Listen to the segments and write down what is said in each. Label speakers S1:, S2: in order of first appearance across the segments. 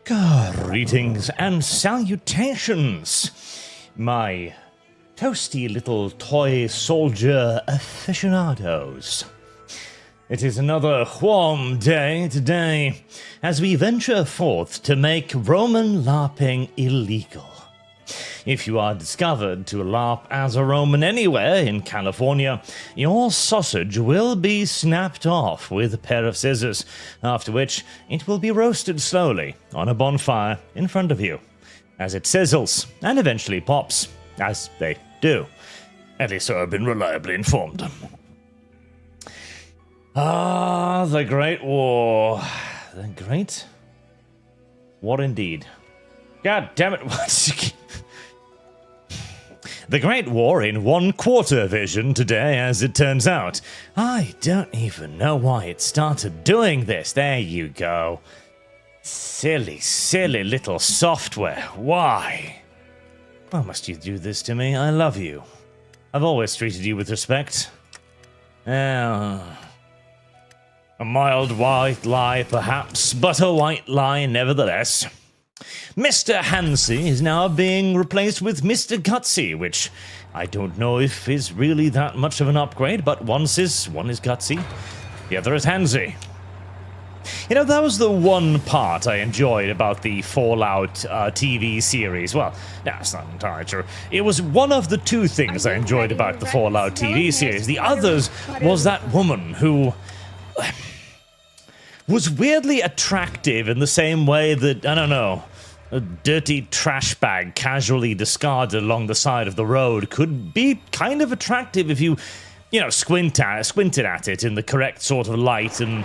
S1: Greetings and salutations, my toasty little toy soldier aficionados. It is another warm day today as we venture forth to make Roman LARPing illegal. If you are discovered to LARP as a Roman anywhere in California, your sausage will be snapped off with a pair of scissors, after which it will be roasted slowly on a bonfire in front of you, as it sizzles and eventually pops, as they do. At least so I've been reliably informed. Ah, the Great War. The Great War indeed. God damn it, what? The Great War in 1/4 vision today, as it turns out. I don't even know why it started doing this. There you go. Silly, silly little software. Why? Why must you do this to me? I love you. I've always treated you with respect. A mild white lie, perhaps, but a white lie nevertheless. Mr. Hansy is now being replaced with Mr. Gutsy, which I don't know if is really that much of an upgrade, but one is Gutsy, the other is Hansy. You know, that was the one part I enjoyed about the Fallout TV series. Well, that's not entirely true. It was one of the two things I enjoyed about the Fallout TV series. The others was that woman who was weirdly attractive in the same way that, I don't know, a dirty trash bag casually discarded along the side of the road could be kind of attractive if you squinted at it in the correct sort of light and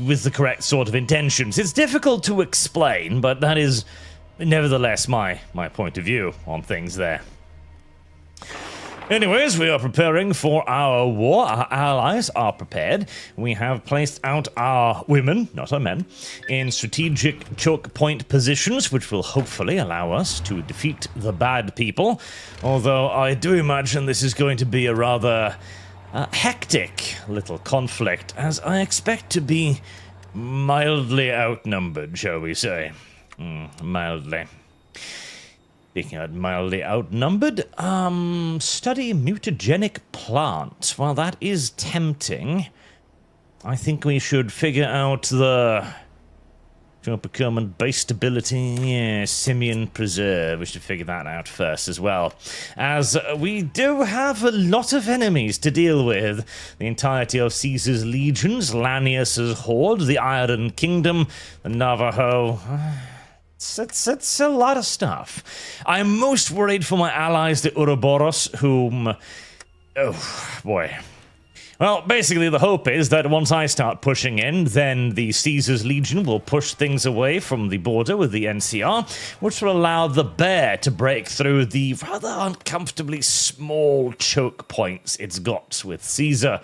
S1: with the correct sort of intentions. It's difficult to explain, but that is nevertheless my point of view on things there. Anyways, we are preparing for our war. Our allies are prepared. We have placed out our women, not our men, in strategic choke point positions, which will hopefully allow us to defeat the bad people. Although I do imagine this is going to be a rather hectic little conflict, as I expect to be mildly outnumbered, shall we say. Mildly. Speaking of mildly outnumbered, study mutagenic plants. Well, that is tempting. I think we should figure out the procurement base stability. Yeah, simian preserve. We should figure that out first as well, as we do have a lot of enemies to deal with. The entirety of Caesar's legions, Lanius's horde, the Iron Kingdom, the Navajo. It's a lot of stuff. I'm most worried for my allies, the Ouroboros, whom... Oh, boy. Well, basically the hope is that once I start pushing in, then the Caesar's Legion will push things away from the border with the NCR, which will allow the bear to break through the rather uncomfortably small choke points it's got with Caesar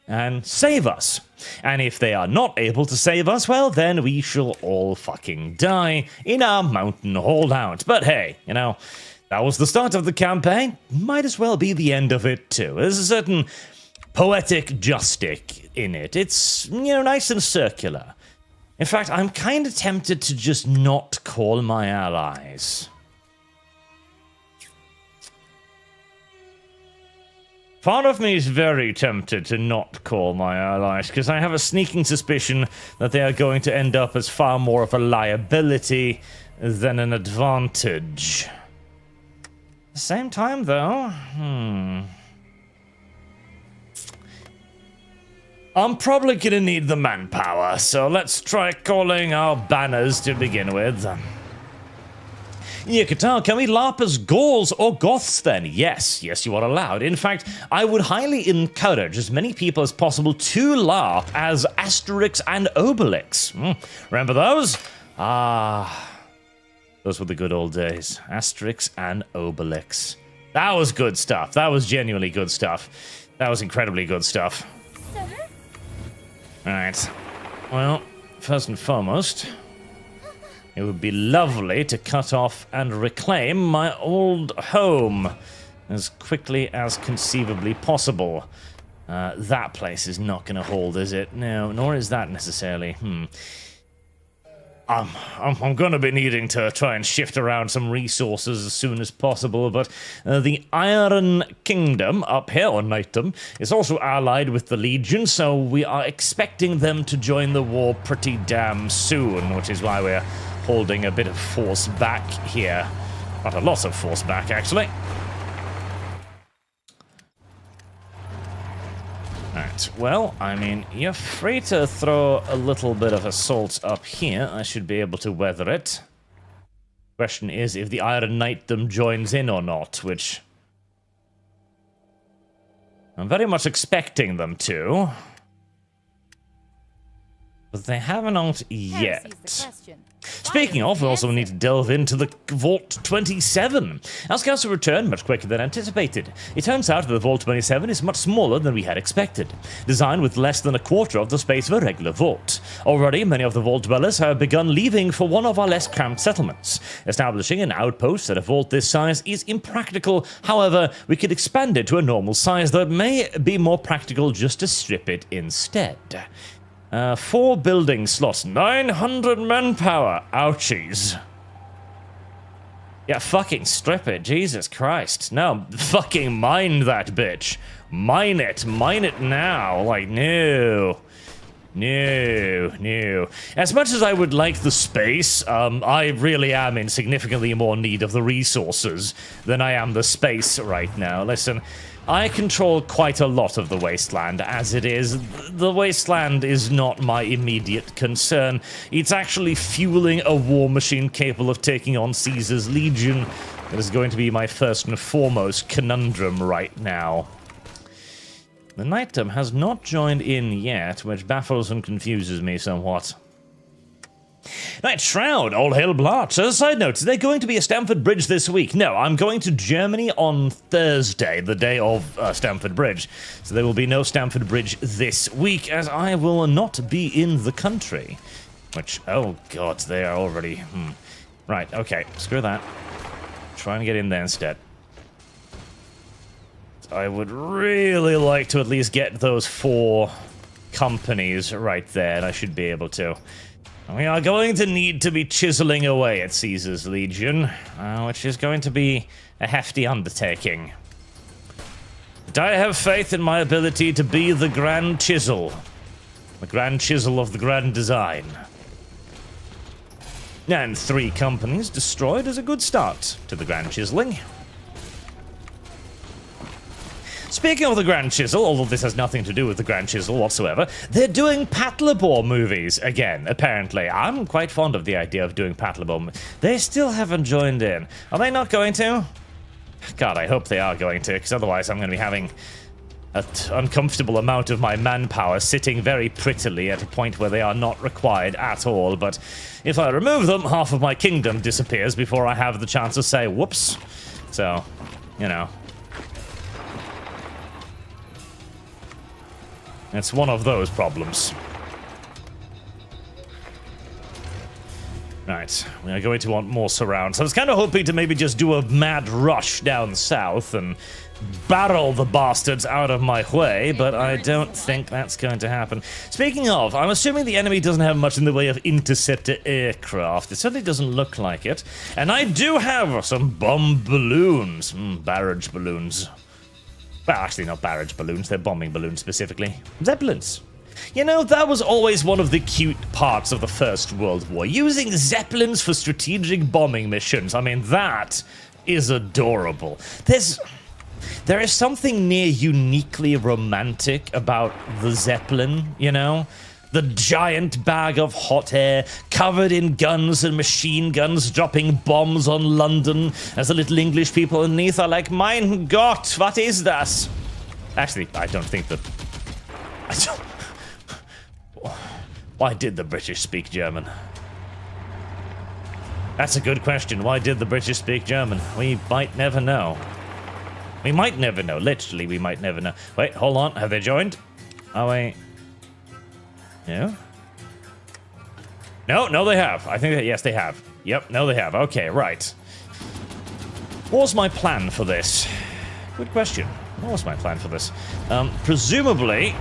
S1: and save us. And if they are not able to save us, well, then we shall all fucking die in our mountain holdout. But hey, that was the start of the campaign. Might as well be the end of it, too. There's a certain poetic justice in it. It's, nice and circular. In fact, I'm kind of tempted to just not call my allies. Part of me is very tempted to not call my allies, because I have a sneaking suspicion that they are going to end up as far more of a liability than an advantage. At the same time, though, I'm probably going to need the manpower, so let's try calling our banners to begin with. Yakatar, can we LARP as Gauls or Goths then? Yes, you are allowed. In fact, I would highly encourage as many people as possible to LARP as Asterix and Obelix. Remember those? Those were the good old days. Asterix and Obelix. That was good stuff. That was genuinely good stuff. That was incredibly good stuff. Alright. Well, first and foremost, it would be lovely to cut off and reclaim my old home as quickly as conceivably possible. That place is not going to hold, is it? No, nor is that necessarily. I'm going to be needing to try and shift around some resources as soon as possible, but the Iron Kingdom up here, or Knightdom, is also allied with the Legion, so we are expecting them to join the war pretty damn soon, which is why we're holding a bit of force back here. Not a lot of force back, actually. Alright, well, I mean, you're free to throw a little bit of assault up here. I should be able to weather it. Question is if the Iron Knightdom joins in or not, which I'm very much expecting them to. But they haven't yet. Speaking of, we also need to delve into the Vault 27. Our scouts have returned much quicker than anticipated. It turns out that the Vault 27 is much smaller than we had expected, designed with less than a quarter of the space of a regular vault. Already, many of the vault dwellers have begun leaving for one of our less cramped settlements. Establishing an outpost at a vault this size is impractical. However, we could expand it to a normal size, though it may be more practical just to strip it instead. 4 building slots, 900 manpower. Ouchies. Yeah, fucking strip it, Jesus Christ. No, fucking mine that bitch. Mine it now. Like, no. No. As much as I would like the space, I really am in significantly more need of the resources than I am the space right now. Listen, I control quite a lot of the wasteland as it is. The wasteland is not my immediate concern. It's actually fueling a war machine capable of taking on Caesar's Legion. That is going to be my first and foremost conundrum right now. The Knightdom has not joined in yet, which baffles and confuses me somewhat. Right, Shroud, all hail Blatch. As a side note, is there going to be a Stamford Bridge this week? No, I'm going to Germany on Thursday, the day of Stamford Bridge. So there will be no Stamford Bridge this week, as I will not be in the country. Which, oh god, they are already... Right, okay, screw that. Try and get in there instead. I would really like to at least get those 4 companies right there, and I should be able to. We are going to need to be chiseling away at Caesar's Legion, which is going to be a hefty undertaking. But I have faith in my ability to be the Grand Chisel. The Grand Chisel of the Grand Design. And 3 companies destroyed is a good start to the Grand Chiseling. Speaking of the Grand Chisel, although this has nothing to do with the Grand Chisel whatsoever, they're doing Patlabor movies again, apparently. I'm quite fond of the idea of doing Patlabor. They still haven't joined in. Are they not going to? God, I hope they are going to, because otherwise I'm going to be having an uncomfortable amount of my manpower sitting very prettily at a point where they are not required at all. But if I remove them, half of my kingdom disappears before I have the chance to say, whoops. So, you know. It's one of those problems. Right, we are going to want more surrounds. I was kind of hoping to maybe just do a mad rush down south and barrel the bastards out of my way, but I don't think that's going to happen. Speaking of, I'm assuming the enemy doesn't have much in the way of interceptor aircraft. It certainly doesn't look like it. And I do have some bomb balloons. Barrage balloons. Well, actually not barrage balloons, they're bombing balloons specifically. Zeppelins. You know, that was always one of the cute parts of the First World War. Using Zeppelins for strategic bombing missions. I mean, that is adorable. There is something near uniquely romantic about the Zeppelin, you know? The giant bag of hot air, covered in guns and machine guns, dropping bombs on London, as the little English people underneath are like, mein Gott, what is that? Actually, I don't think that... Why did the British speak German? That's a good question. Why did the British speak German? We might never know. We might never know. Literally, we might never know. Wait, hold on. Have they joined? Oh, wait. No? No, they have. I think that, yes, they have. Yep, no, they have. Okay, right. What was my plan for this? Good question. What was my plan for this? Presumably...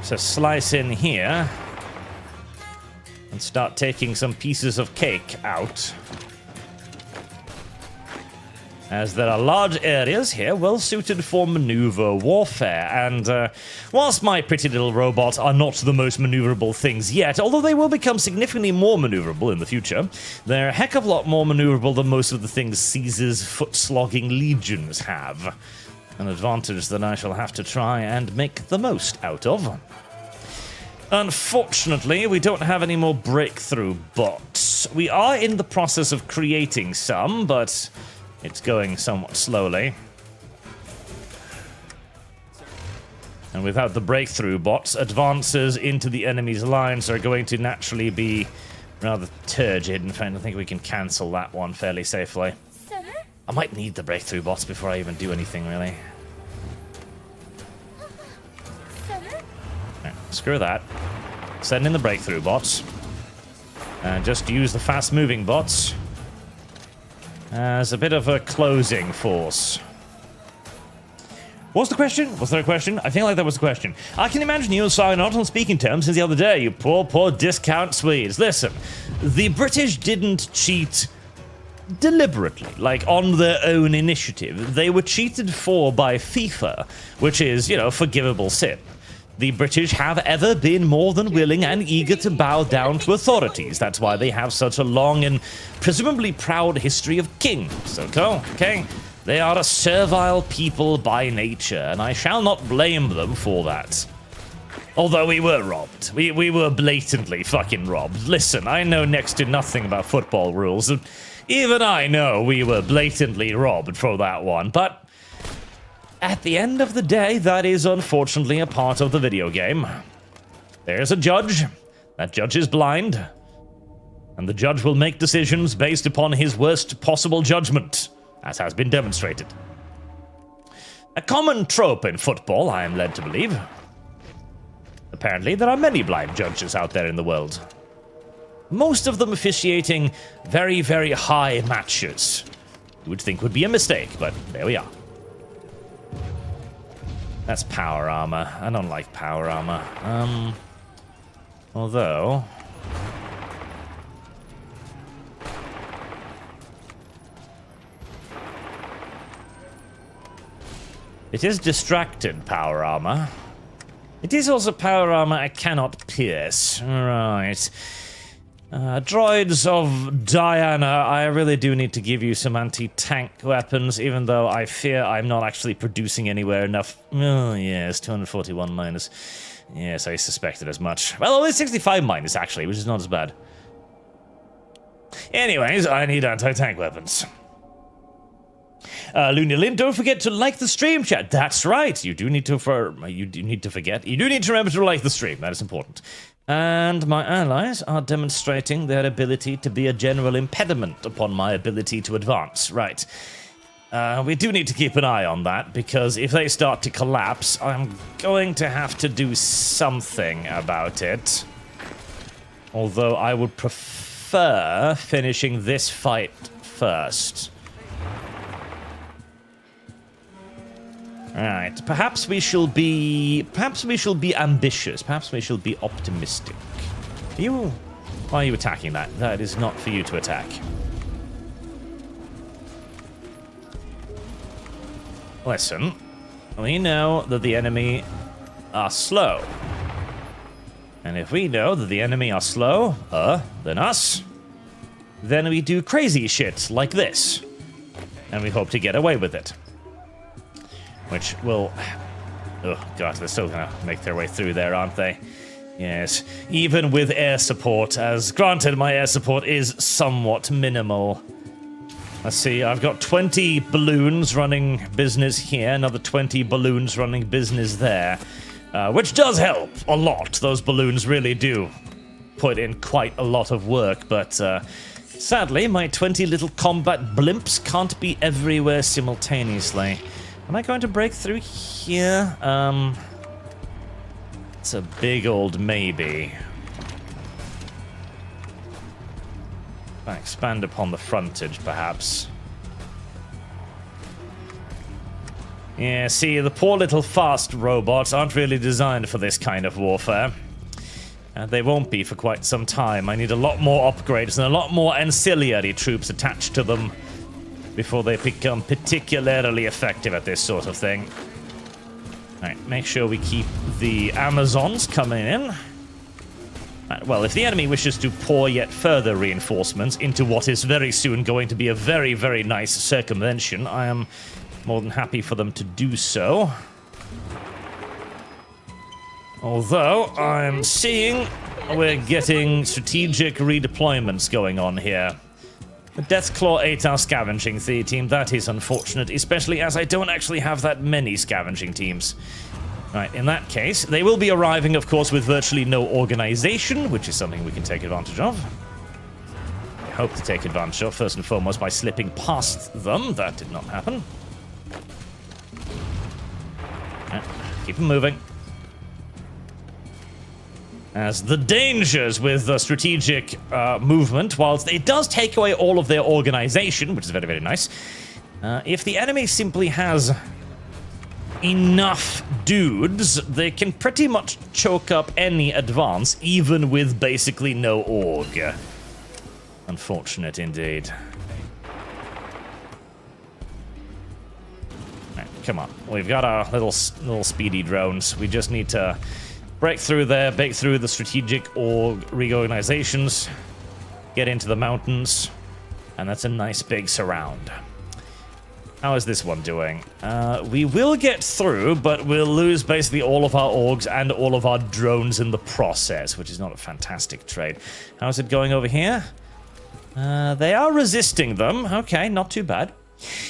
S1: to slice in here and start taking some pieces of cake out. As there are large areas here well suited for maneuver warfare, and whilst my pretty little robots are not the most maneuverable things yet, although they will become significantly more maneuverable in the future, they're a heck of a lot more maneuverable than most of the things Caesar's foot-slogging legions have. An advantage that I shall have to try and make the most out of. Unfortunately, we don't have any more breakthrough bots. We are in the process of creating some, but it's going somewhat slowly. And without the breakthrough bots, advances into the enemy's lines are going to naturally be rather turgid. In fact, I think we can cancel that one fairly safely. I might need the breakthrough bots before I even do anything, really. Right, screw that. Send in the breakthrough bots. And just use the fast-moving bots as a bit of a closing force. What's the question? Was there a question? I feel like that was the question. I can imagine you and Si are not on speaking terms since the other day, you poor, poor discount Swedes. Listen, the British didn't cheat deliberately, like on their own initiative. They were cheated for by FIFA, which is, you know, forgivable sin. The British have ever been more than willing and eager to bow down to authorities. That's why they have such a long and presumably proud history of kings, okay? They are a servile people by nature, and I shall not blame them for that. Although we were robbed. We were blatantly fucking robbed. Listen, I know next to nothing about football rules, and even I know we were blatantly robbed for that one, but at the end of the day, that is unfortunately a part of the video game. There's a judge. That judge is blind. And the judge will make decisions based upon his worst possible judgment, as has been demonstrated. A common trope in football, I am led to believe. Apparently, there are many blind judges out there in the world. Most of them officiating very, very high matches. You would think would be a mistake, but there we are. That's power armor. I don't like power armor. Although it is distracted power armor. It is also power armor I cannot pierce. Right. Droids of Diana, I really do need to give you some anti-tank weapons, even though I fear I'm not actually producing anywhere enough. Oh, yes, 241 minus. Yes, I suspected as much. Well, only 65 minus, actually, which is not as bad. Anyways, I need anti-tank weapons. Looney Lynn, don't forget to like the stream, chat. That's right. You do need to remember to like the stream. That is important. And my allies are demonstrating their ability to be a general impediment upon my ability to advance. Right. We do need to keep an eye on that, because if they start to collapse, I'm going to have to do something about it. Although I would prefer finishing this fight first. Right, perhaps we shall be ambitious. Perhaps we shall be optimistic. Why are you attacking that? That is not for you to attack. Listen, we know that the enemy are slow. And if we know that the enemy are slow, than us, then we do crazy shit like this. And we hope to get away with it. Which will... Oh, God, they're still gonna make their way through there, aren't they? Yes. Even with air support, as granted my air support is somewhat minimal. Let's see, I've got 20 balloons running business here, another 20 balloons running business there. Which does help a lot. Those balloons really do put in quite a lot of work, but sadly, my 20 little combat blimps can't be everywhere simultaneously. Am I going to break through here? It's a big old maybe. If I expand upon the frontage, perhaps. Yeah, see, the poor little fast robots aren't really designed for this kind of warfare. And they won't be for quite some time. I need a lot more upgrades and a lot more ancillary troops attached to them before they become particularly effective at this sort of thing. Alright, make sure we keep the Amazons coming in. Right, well, if the enemy wishes to pour yet further reinforcements into what is very soon going to be a very, very nice circumvention, I am more than happy for them to do so. Although, I'm seeing we're getting strategic redeployments going on here. The Deathclaw ate our scavenging team. That is unfortunate, especially as I don't actually have that many scavenging teams. Right, in that case, they will be arriving, of course, with virtually no organization, which is something we can take advantage of. I hope to take advantage of, first and foremost, by slipping past them. That did not happen. Right, keep them moving. As the dangers with the strategic movement, whilst it does take away all of their organization, which is very, very nice, if the enemy simply has enough dudes, they can pretty much choke up any advance, even with basically no org. Unfortunate indeed. Right, come on, we've got our little speedy drones. We just need to break through there, break through the strategic reorganizations, get into the mountains, and that's a nice big surround. How is this one doing? We will get through, but we'll lose basically all of our orgs and all of our drones in the process, which is not a fantastic trade. How's it going over here? They are resisting them. Okay, not too bad.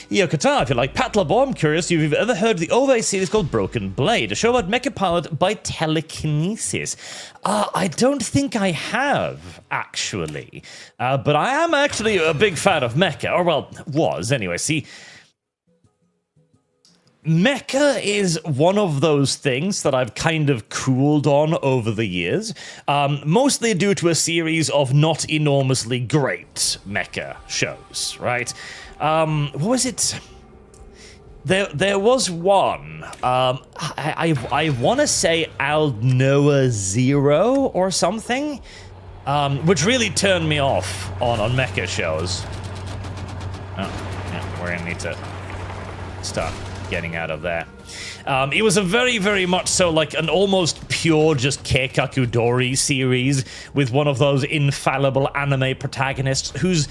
S1: Yo, Qatar, if you like Patlabor, I'm curious if you've ever heard of the OVA series called Broken Blade, a show about mecha powered by telekinesis. I don't think I have, actually. But I am actually a big fan of mecha, or well, was anyway. See, mecha is one of those things that I've kind of cooled on over the years, mostly due to a series of not enormously great mecha shows, right? What was it? There was one. I want to say Aldnoah Zero or something, which really turned me off on mecha shows. Oh, yeah, we're gonna need to start getting out of there. It was a very, very much so like an almost pure just Keikakudori series with one of those infallible anime protagonists whose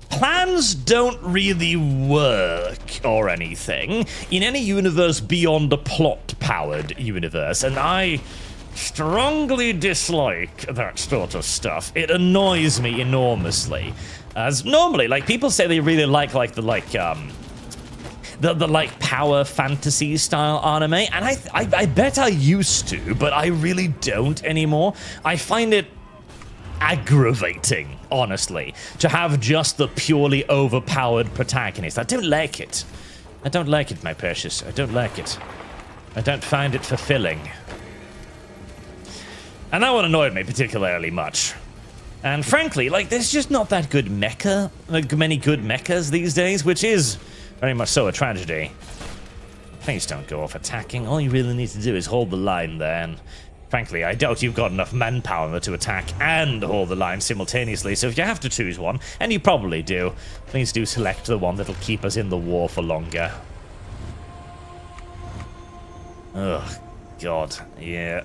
S1: plans don't really work or anything in any universe beyond a plot-powered universe, and I strongly dislike that sort of stuff. It annoys me enormously. As normally, like, people say they really like the power fantasy style anime, and I bet I used to, but I really don't anymore. I find it aggravating, honestly, to have just the purely overpowered protagonist. I don't like it. I don't like it, my precious. I don't like it. I don't find it fulfilling. And that one annoyed me particularly much. And frankly, like, there's just not that good mecha, like, many good mechas these days, which is very much so a tragedy. Please don't go off attacking. All you really need to do is hold the line there, and frankly, I doubt you've got enough manpower to attack and hold the line simultaneously, so if you have to choose one, and you probably do, please do select the one that'll keep us in the war for longer. Ugh, God, yeah.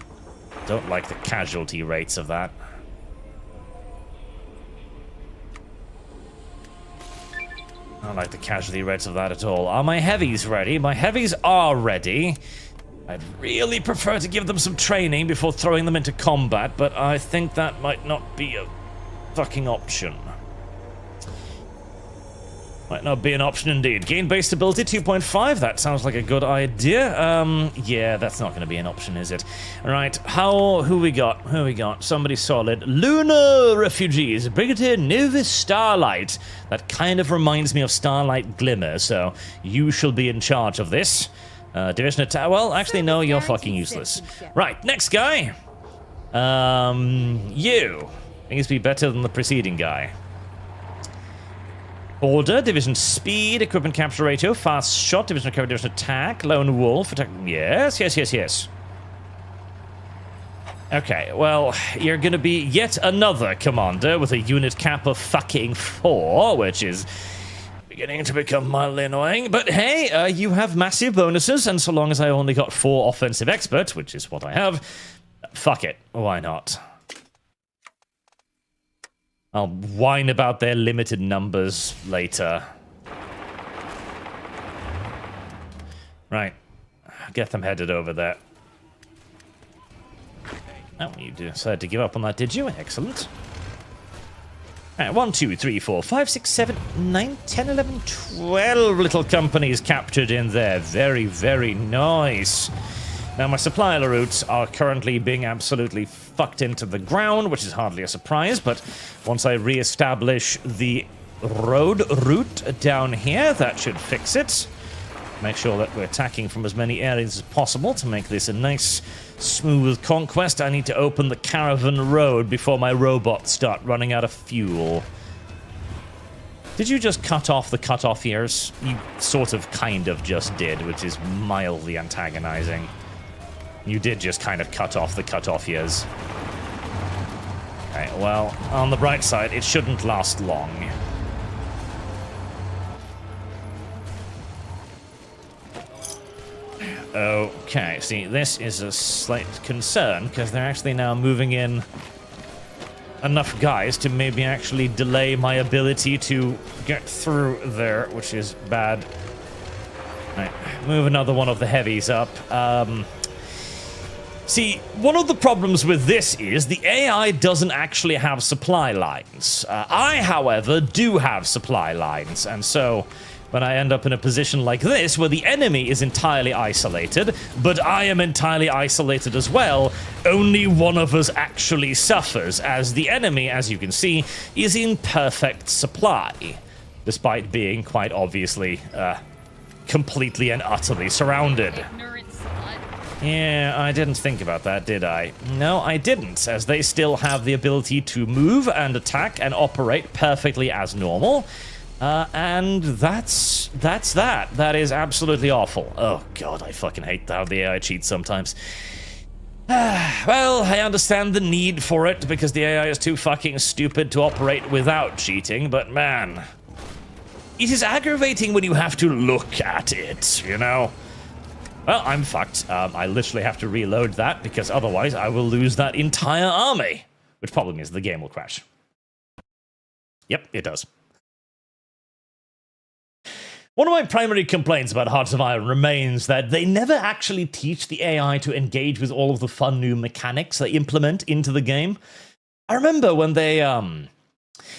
S1: Don't like the casualty rates of that. I don't like the casualty rates of that at all. Are my heavies ready? My heavies are ready. I'd really prefer to give them some training before throwing them into combat, but I think that might not be a fucking option. Might not be an option indeed. Gain base stability 2.5, that sounds like a good idea. Yeah, that's not going to be an option, is it? Alright, who we got? Somebody solid. Lunar Refugees, Brigadier Novis Starlight. That kind of reminds me of Starlight Glimmer, so you shall be in charge of this. Division attack. Well, actually, no, you're fucking useless. Right, next guy. You. I think it's be better than the preceding guy. Order, division speed, equipment capture ratio, fast shot, division recovery, division attack, lone wolf, attack. Yes, yes, yes, yes. Okay, well, you're gonna be yet another commander with a unit cap of fucking 4, which is beginning to become mildly annoying. But hey, you have massive bonuses, and so long as I only got 4 offensive experts, which is what I have, fuck it, why not? I'll whine about their limited numbers later. Right. Get them headed over there. Oh, you decided to give up on that, did you? Excellent. Alright, 1, 2, 3, 4, 5, 6, 7, 9, 10, 11, 12 little companies captured in there. Very, very nice. Now, my supply routes are currently being absolutely fucked into the ground, which is hardly a surprise, but once I re-establish the road route down here, that should fix it. Make sure that we're attacking from as many areas as possible to make this a nice, smooth conquest. I need to open the caravan road before my robots start running out of fuel. Did you just cut off the cut-off ears? You sort of, kind of just did, which is mildly antagonizing. You did just kind of cut off the cut-off ears. Okay, well, on the bright side, it shouldn't last long. Okay, see, this is a slight concern, because they're actually now moving in enough guys to maybe actually delay my ability to get through there, which is bad. Right, move another one of the heavies up. See, one of the problems with this is the AI doesn't actually have supply lines. I, however, do have supply lines, and so when I end up in a position like this, where the enemy is entirely isolated, but I am entirely isolated as well, only one of us actually suffers, as the enemy, as you can see, is in perfect supply, despite being quite obviously completely and utterly surrounded. Yeah, I didn't think about that, did I? No, I didn't, as they still have the ability to move and attack and operate perfectly as normal. And that's that. That is absolutely awful. Oh god, I fucking hate how the AI cheats sometimes. Well, I understand the need for it, because the AI is too fucking stupid to operate without cheating, but man, it is aggravating when you have to look at it, you know? Well, I'm fucked. I literally have to reload that, because otherwise I will lose that entire army. Which probably means the game will crash. Yep, it does. One of my primary complaints about Hearts of Iron remains that they never actually teach the AI to engage with all of the fun new mechanics they implement into the game. I remember when they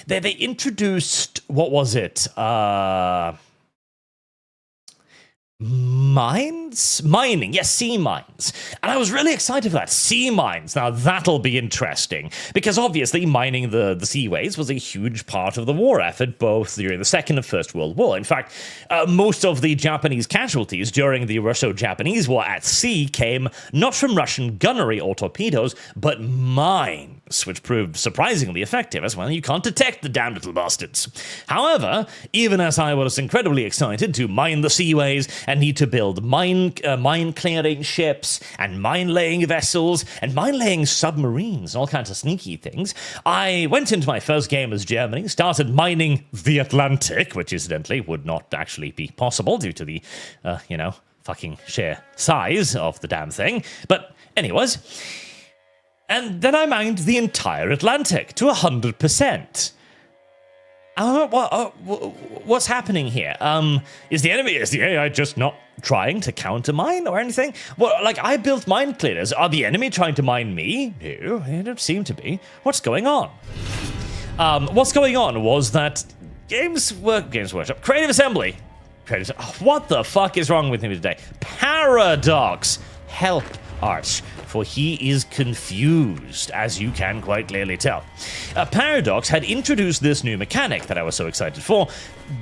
S1: introduced, what was it? Mining? Yes, sea mines. And I was really excited for that. Sea mines. Now, that'll be interesting. Because obviously, mining the seaways was a huge part of the war effort, both during the Second and First World War. In fact, most of the Japanese casualties during the Russo-Japanese War at sea came not from Russian gunnery or torpedoes, but mines, which proved surprisingly effective, as well. You can't detect the damn little bastards. However, even as I was incredibly excited to mine the seaways and need to build mine-clearing ships and mine-laying vessels and mine-laying submarines and all kinds of sneaky things, I went into my first game as Germany, started mining the Atlantic, which incidentally would not actually be possible due to the, fucking sheer size of the damn thing. But anyways, and then I mined the entire Atlantic to 100%. What's happening here? Is the AI just not trying to counter mine or anything? Well, like, I built mine clearers. Are the enemy trying to mine me? No, they don't seem to be. What's going on? What's going on was that Games Workshop, Creative Assembly. What the fuck is wrong with me today? Paradox, help Arch, for he is confused, as you can quite clearly tell. Paradox had introduced this new mechanic that I was so excited for,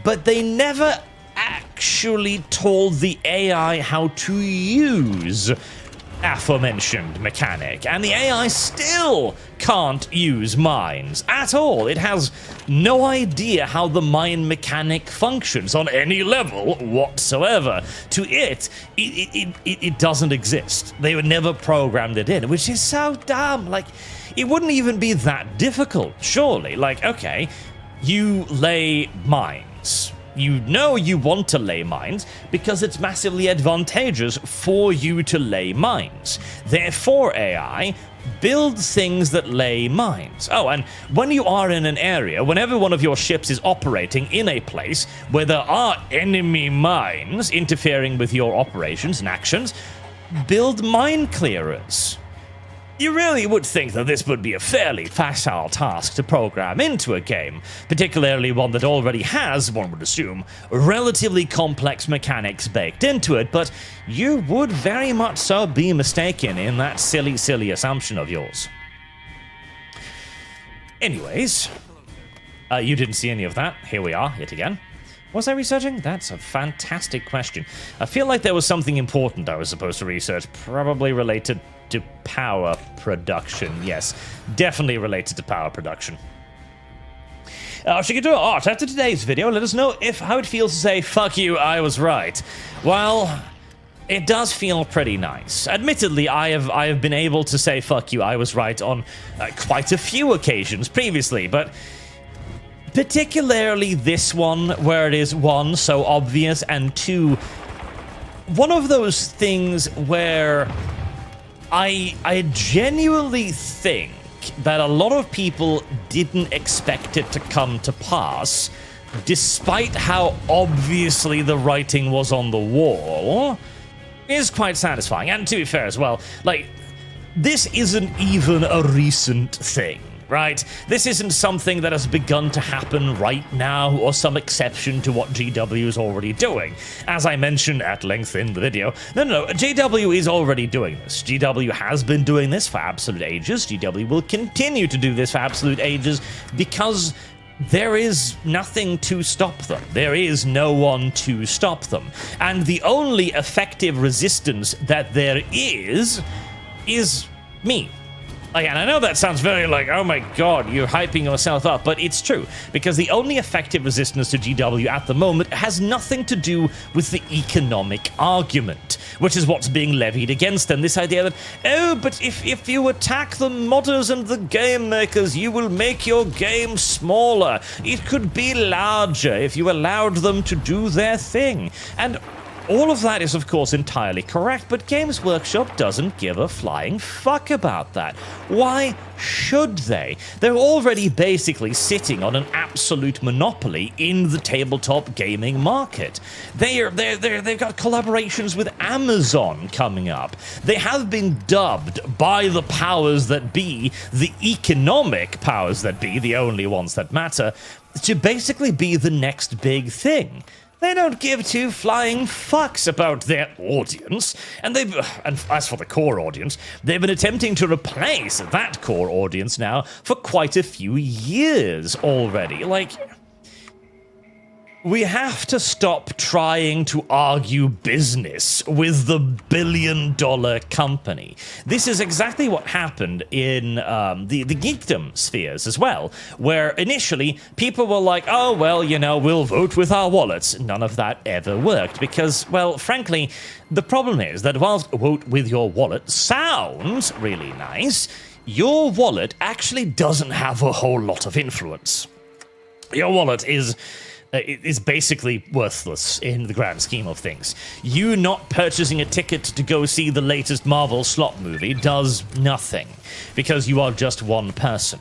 S1: but they never actually told the AI how to use aforementioned mechanic, and the AI still can't use mines at all. It has no idea how the mine mechanic functions on any level whatsoever. To it doesn't exist. They were never programmed it in, which is so dumb. Like, it wouldn't even be that difficult, surely. Like, okay, you lay mines. You know you want to lay mines because it's massively advantageous for you to lay mines. Therefore, AI, build things that lay mines. Oh, and when you are in an area, whenever one of your ships is operating in a place where there are enemy mines interfering with your operations and actions, build mine clearers. You really would think that this would be a fairly facile task to program into a game, particularly one that already has, one would assume, relatively complex mechanics baked into it, but you would very much so be mistaken in that silly assumption of yours. Anyways, you didn't see any of that. Here we are, yet again. Was I researching? That's a fantastic question. I feel like there was something important I was supposed to research, probably related to power production. Yes, definitely related to power production. Shigito Art, after today's video, let us know how it feels to say, fuck you, I was right. Well, it does feel pretty nice. Admittedly, I have been able to say, fuck you, I was right on quite a few occasions previously, but particularly this one, where it is, one, so obvious, and two, one of those things where I genuinely think that a lot of people didn't expect it to come to pass, despite how obviously the writing was on the wall, is quite satisfying. And to be fair as well, like, this isn't even a recent thing. Right? This isn't something that has begun to happen right now, or some exception to what GW is already doing. As I mentioned at length in the video, no, GW is already doing this. GW has been doing this for absolute ages. GW will continue to do this for absolute ages because there is nothing to stop them. There is no one to stop them. And the only effective resistance that there is me. Again, I know that sounds very like, oh my god, you're hyping yourself up, but it's true, because the only effective resistance to GW at the moment has nothing to do with the economic argument, which is what's being levied against them. This idea that, oh, but if you attack the modders and the game makers, you will make your game smaller. It could be larger if you allowed them to do their thing. And all of that is, of course, entirely correct, but Games Workshop doesn't give a flying fuck about that. Why should they? They're already basically sitting on an absolute monopoly in the tabletop gaming market. They've got collaborations with Amazon coming up. They have been dubbed by the powers that be, the economic powers that be, the only ones that matter, to basically be the next big thing. They don't give two flying fucks about their audience, and as for the core audience, they've been attempting to replace that core audience now for quite a few years already. Like, we have to stop trying to argue business with the billion-dollar company. This is exactly what happened in the geekdom spheres as well, where initially people were like, oh, well, you know, we'll vote with our wallets. None of that ever worked because, well, frankly, the problem is that whilst vote with your wallet sounds really nice, your wallet actually doesn't have a whole lot of influence. Your wallet is basically worthless in the grand scheme of things. You not purchasing a ticket to go see the latest Marvel slot movie does nothing, because you are just one person.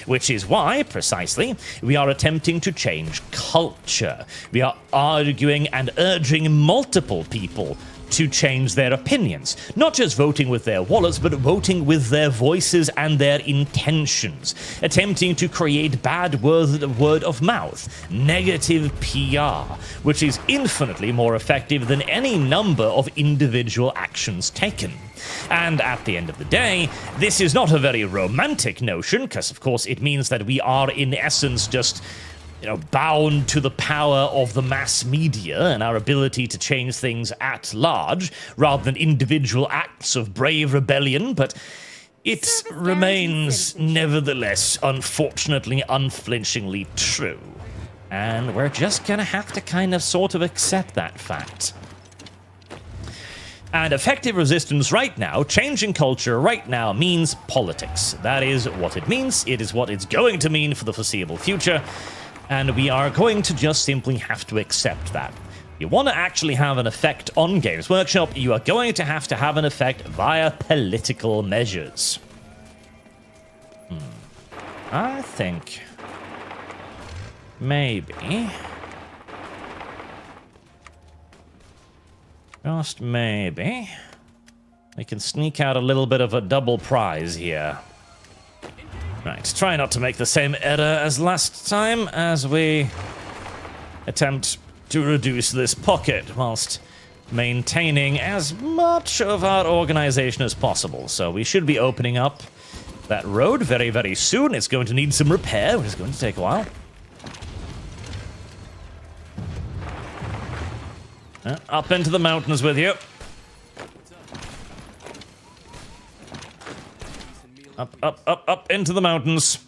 S1: Which is why, precisely, we are attempting to change culture. We are arguing and urging multiple people to change their opinions. Not just voting with their wallets, but voting with their voices and their intentions. Attempting to create bad word of mouth, negative PR, which is infinitely more effective than any number of individual actions taken. And at the end of the day, this is not a very romantic notion, because of course it means that we are in essence just bound to the power of the mass media and our ability to change things at large, rather than individual acts of brave rebellion, but it remains, nevertheless, unfortunately, unflinchingly true. And we're just gonna have to kind of sort of accept that fact. And effective resistance right now, changing culture right now, means politics. That is what it means. It is what it's going to mean for the foreseeable future. And we are going to just simply have to accept that. You want to actually have an effect on Games Workshop, you are going to have an effect via political measures. I think maybe, just maybe, we can sneak out a little bit of a double prize here. Right, try not to make the same error as last time as we attempt to reduce this pocket whilst maintaining as much of our organization as possible. So we should be opening up that road very, very soon. It's going to need some repair, which is going to take a while. Up into the mountains with you. Up into the mountains.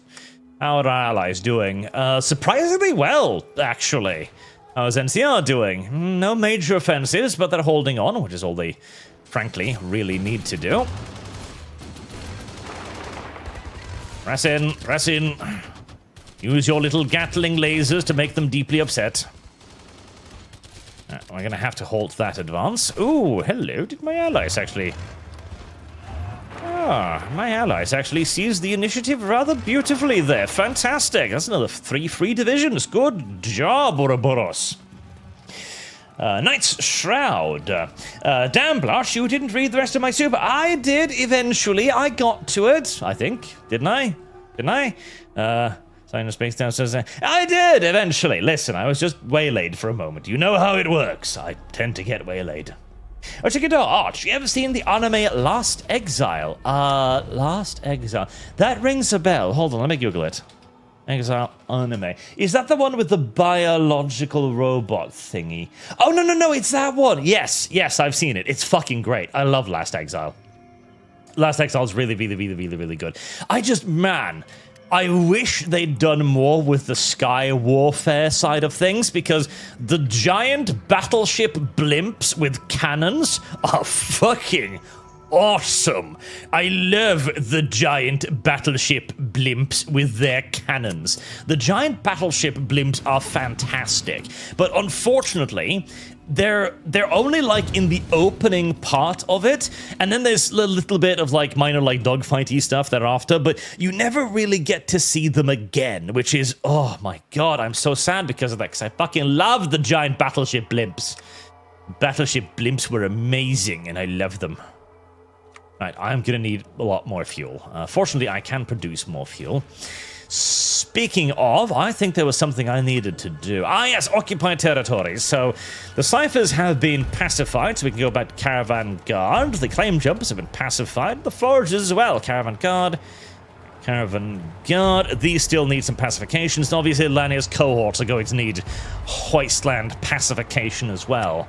S1: How are our allies doing? Surprisingly well, actually. How's NCR doing? No major offensives, but they're holding on, which is all they, frankly, really need to do. Press in, press in. Use your little Gatling lasers to make them deeply upset. We're gonna have to halt that advance. Ooh, hello. Did my allies actually... my allies actually seized the initiative rather beautifully there. Fantastic. That's another 3 free divisions. Good job, Ouroboros. Knight's Shroud. Damn, Blush, you didn't read the rest of my super. I did, eventually. I got to it, I think. Didn't I? Didn't I? Sign of space downstairs. I did, eventually. Listen, I was just waylaid for a moment. You know how it works. I tend to get waylaid. Oh, check it out, Arch. You ever seen the anime Last Exile? Last Exile. That rings a bell. Hold on, let me Google it. Exile anime. Is that the one with the biological robot thingy? Oh, no, it's that one. Yes, I've seen it. It's fucking great. I love Last Exile. Last Exile is really, really, really, really, really good. I wish they'd done more with the sky warfare side of things, because the giant battleship blimps with cannons are fucking awesome. I love the giant battleship blimps with their cannons. The giant battleship blimps are fantastic, but unfortunately, they're only like in the opening part of it, and then there's a little bit of like minor like dogfighty stuff thereafter, but you never really get to see them again, which is, oh my god, I'm so sad because of that, because I fucking love the giant battleship blimps. Battleship blimps were amazing, and I love them. Right, I'm gonna need a lot more fuel. Fortunately, I can produce more fuel. Speaking of, I think there was something I needed to do. Yes, occupy territories. So the ciphers have been pacified, so we can go back to Caravan Guard. The claim jumpers have been pacified. The foragers as well. Caravan Guard. These still need some pacifications. And obviously, Lania's cohorts are going to need Hoistland pacification as well,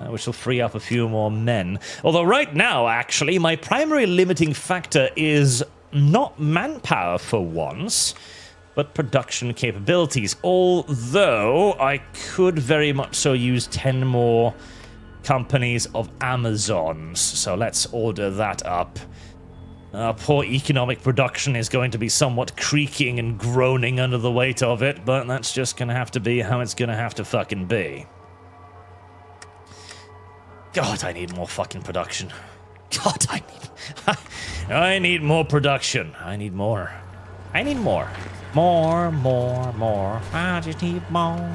S1: which will free up a few more men. Although right now, actually, my primary limiting factor is not manpower for once, but production capabilities. Although I could very much so use 10 more companies of Amazons. So let's order that up. Poor economic production is going to be somewhat creaking and groaning under the weight of it, but that's just going to have to be how it's going to have to fucking be. God, I need more fucking production. God, I need more production. I need more. More. I just need more.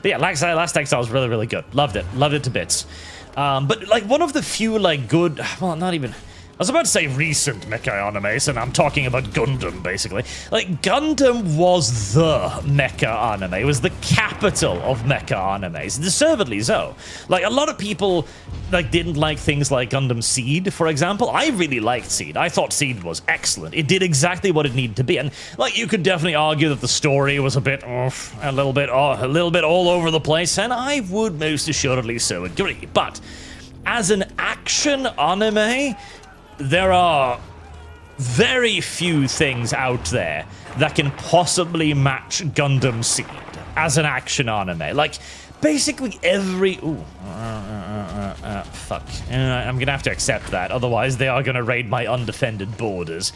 S1: But yeah, Last Exile is really, really good. Loved it to bits. But like one of the few like good, well, not even, I was about to say recent mecha animes, and I'm talking about Gundam, basically. Like, Gundam was the mecha anime. It was the capital of mecha animes. Deservedly so. Like, a lot of people, like, didn't like things like Gundam Seed, for example. I really liked Seed. I thought Seed was excellent. It did exactly what it needed to be. And, like, you could definitely argue that the story was a little bit all over the place, and I would most assuredly so agree. But, as an action anime, there are very few things out there that can possibly match Gundam Seed as an action anime. Like, basically every... fuck. I'm gonna have to accept that, otherwise they are gonna raid my undefended borders.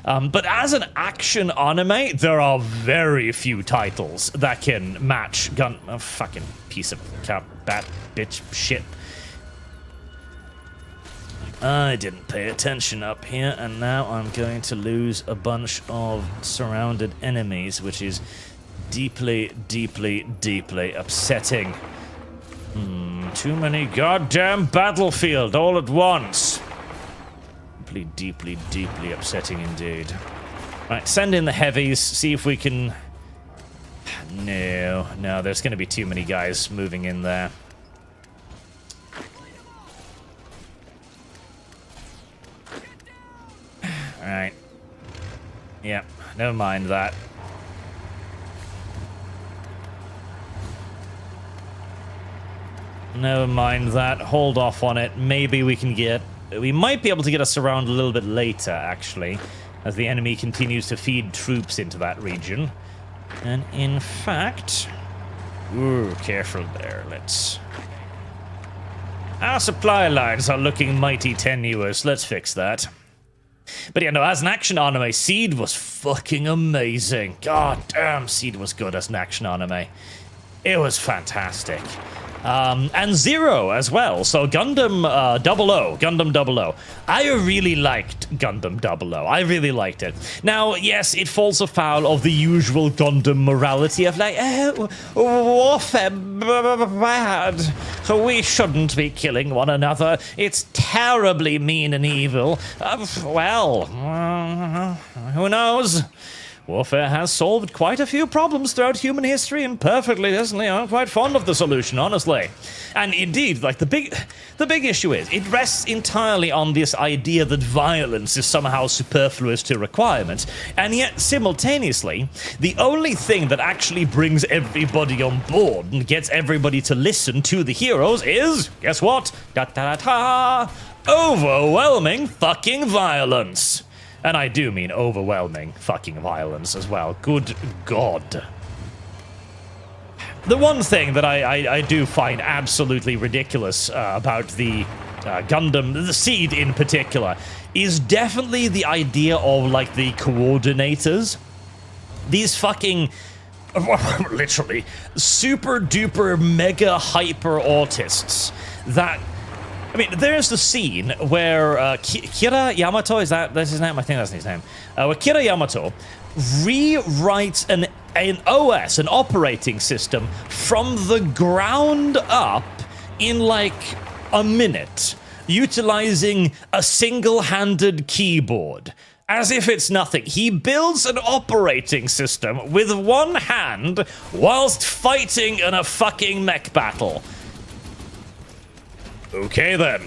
S1: But as an action anime, there are very few titles that can match fucking piece of bat bitch shit. I didn't pay attention up here, and now I'm going to lose a bunch of surrounded enemies, which is deeply, deeply, deeply upsetting. Too many goddamn battlefield all at once. Deeply, deeply, deeply upsetting indeed. Right, send in the heavies, see if we can... No, there's going to be too many guys moving in there. Alright. Yeah, never mind that. Never mind that. Hold off on it. Maybe we can get... We might be able to get us around a little bit later, actually, as the enemy continues to feed troops into that region. And in fact... Ooh, careful there. Let's... Our supply lines are looking mighty tenuous. Let's fix that. But yeah, no, as an action anime, Seed was fucking amazing. God damn, Seed was good as an action anime. It was fantastic. And Zero as well. So Gundam 00, Gundam 00. I really liked Gundam 00. I really liked it. Now, yes, it falls afoul of the usual Gundam morality of like, warfare bad, so we shouldn't be killing one another. It's terribly mean and evil. Who knows? Warfare has solved quite a few problems throughout human history, and perfectly decently, I'm quite fond of the solution, honestly. And indeed, like, the big issue is, it rests entirely on this idea that violence is somehow superfluous to requirements, and yet, simultaneously, the only thing that actually brings everybody on board and gets everybody to listen to the heroes is, guess what? Da-da-da-da! Overwhelming fucking violence! And I do mean overwhelming fucking violence as well. Good God. The one thing that I do find absolutely ridiculous about the Gundam, the Seed in particular, is definitely the idea of, like, the coordinators. These fucking... literally super duper mega hyper autists that... I mean, there's the scene where Kira Yamato, that's his name? I think that's his name. Where Kira Yamato rewrites an OS, an operating system, from the ground up in like a minute, utilizing a single-handed keyboard. As if it's nothing. He builds an operating system with one hand whilst fighting in a fucking mech battle. Okay, then.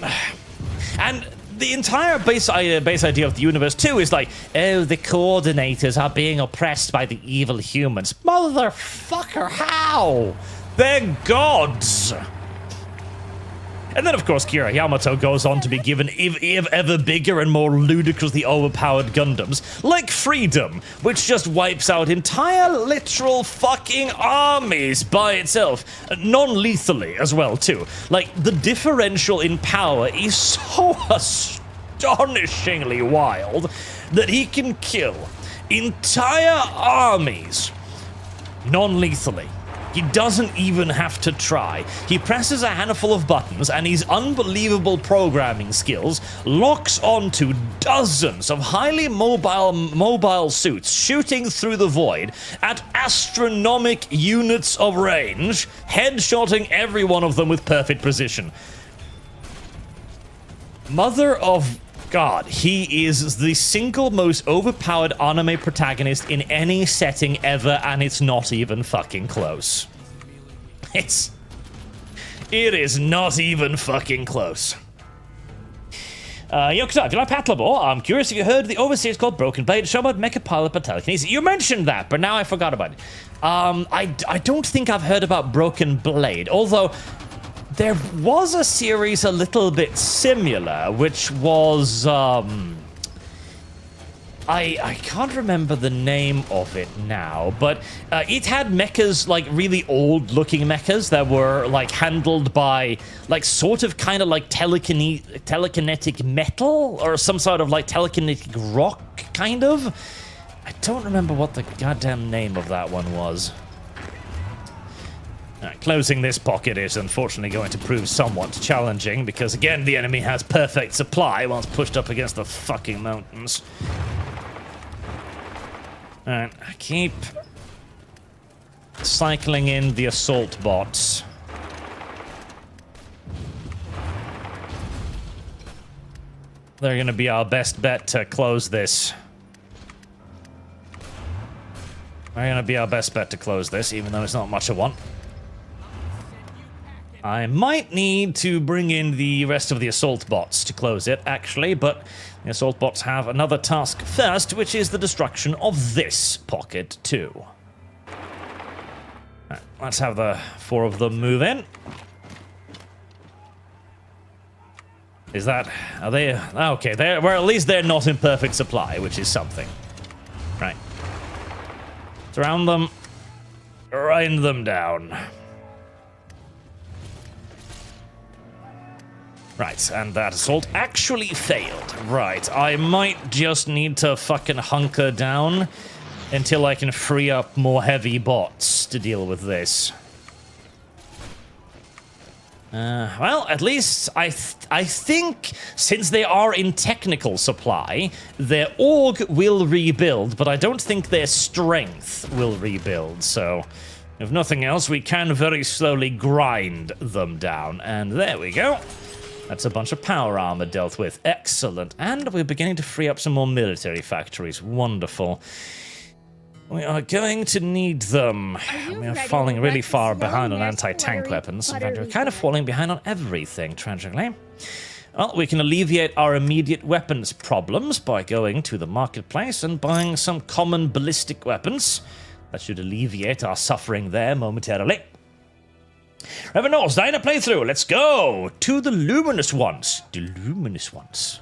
S1: And the entire base idea of the universe, too, is like, oh, the coordinators are being oppressed by the evil humans. Motherfucker, how? They're gods! And then, of course, Kira Yamato goes on to be given ever bigger and more ludicrously overpowered Gundams, like Freedom, which just wipes out entire literal fucking armies by itself, non-lethally as well, too. Like, the differential in power is so astonishingly wild that he can kill entire armies non-lethally. He doesn't even have to try. He presses a handful of buttons and his unbelievable programming skills locks onto dozens of highly mobile suits shooting through the void at astronomical units of range, headshotting every one of them with perfect precision. Mother of God, he is the single most overpowered anime protagonist in any setting ever, and it's not even fucking close. It is not even fucking close. Yokuta, if you like Patlabor, I'm curious if you heard the overseas called Broken Blade, show about Mecha Pilot for telekinesis. You mentioned that, but now I forgot about it. I don't think I've heard about Broken Blade, although there was a series a little bit similar, which was, I can't remember the name of it now, but it had mechas, like really old-looking mechas that were like handled by like sort of kind of like telekinetic metal or some sort of like telekinetic rock, kind of. I don't remember what the goddamn name of that one was. Closing this pocket is unfortunately going to prove somewhat challenging because, again, the enemy has perfect supply whilst pushed up against the fucking mountains. Alright, keep cycling in the assault bots. They're going to be our best bet to close this. They're going to be our best bet to close this, even though it's not much of one. I might need to bring in the rest of the assault bots to close it, actually, but the assault bots have another task first, which is the destruction of this pocket, too. Right, let's have the 4 of them move in. Is that... Are they... Okay, well, at least they're not in perfect supply, which is something. Right. Surround them. Grind them down. Right, and that assault actually failed. Right, I might just need to fucking hunker down until I can free up more heavy bots to deal with this. Well, at least I think since they are in technical supply, their org will rebuild, but I don't think their strength will rebuild, so if nothing else, we can very slowly grind them down. And there we go. That's a bunch of power armor dealt with. Excellent. And we're beginning to free up some more military factories. Wonderful. We are going to need them. We are falling really far behind on anti-tank weapons. In fact, we're kind of falling behind on everything, tragically. Well, we can alleviate our immediate weapons problems by going to the marketplace and buying some common ballistic weapons. That should alleviate our suffering there momentarily. Reverend Norse, Diner playthrough. Let's go to the luminous ones. The luminous ones.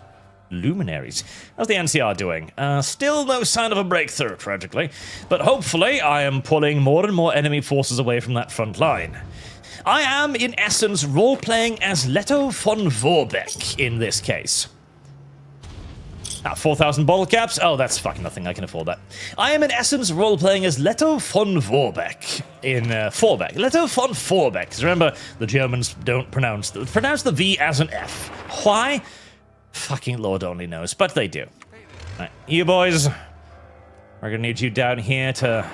S1: Luminaries. How's the NCR doing? Still no sign of a breakthrough, tragically. But hopefully I am pulling more and more enemy forces away from that front line. I am, in essence, role-playing as Leto von Vorbeck in this case. 4,000 bottle caps? Oh, that's fucking nothing. I can afford that. I am, in essence, role-playing as Leto von Vorbeck in Vorbeck. Leto von Vorbeck. Because remember, the Germans don't pronounce the V as an F. Why? Fucking Lord only knows, but they do. Right, you boys, we're gonna need you down here to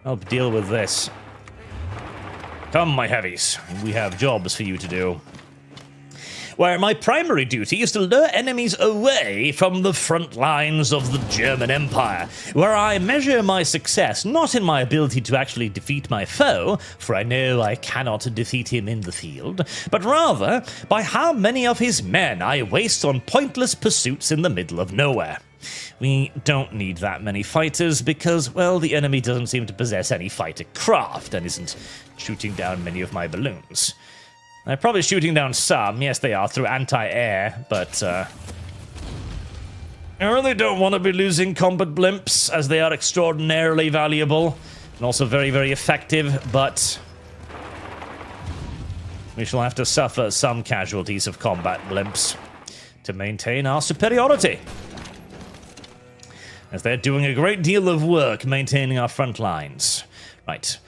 S1: help deal with this. Come, my heavies. We have jobs for you to do. Where my primary duty is to lure enemies away from the front lines of the German Empire, where I measure my success not in my ability to actually defeat my foe, for I know I cannot defeat him in the field, but rather by how many of his men I waste on pointless pursuits in the middle of nowhere. We don't need that many fighters because, well, the enemy doesn't seem to possess any fighter craft and isn't shooting down many of my balloons. They're probably shooting down some. Yes, they are, through anti-air, but I really don't want to be losing combat blimps, as they are extraordinarily valuable and also very, very effective, but we shall have to suffer some casualties of combat blimps to maintain our superiority, as they're doing a great deal of work maintaining our front lines. Right.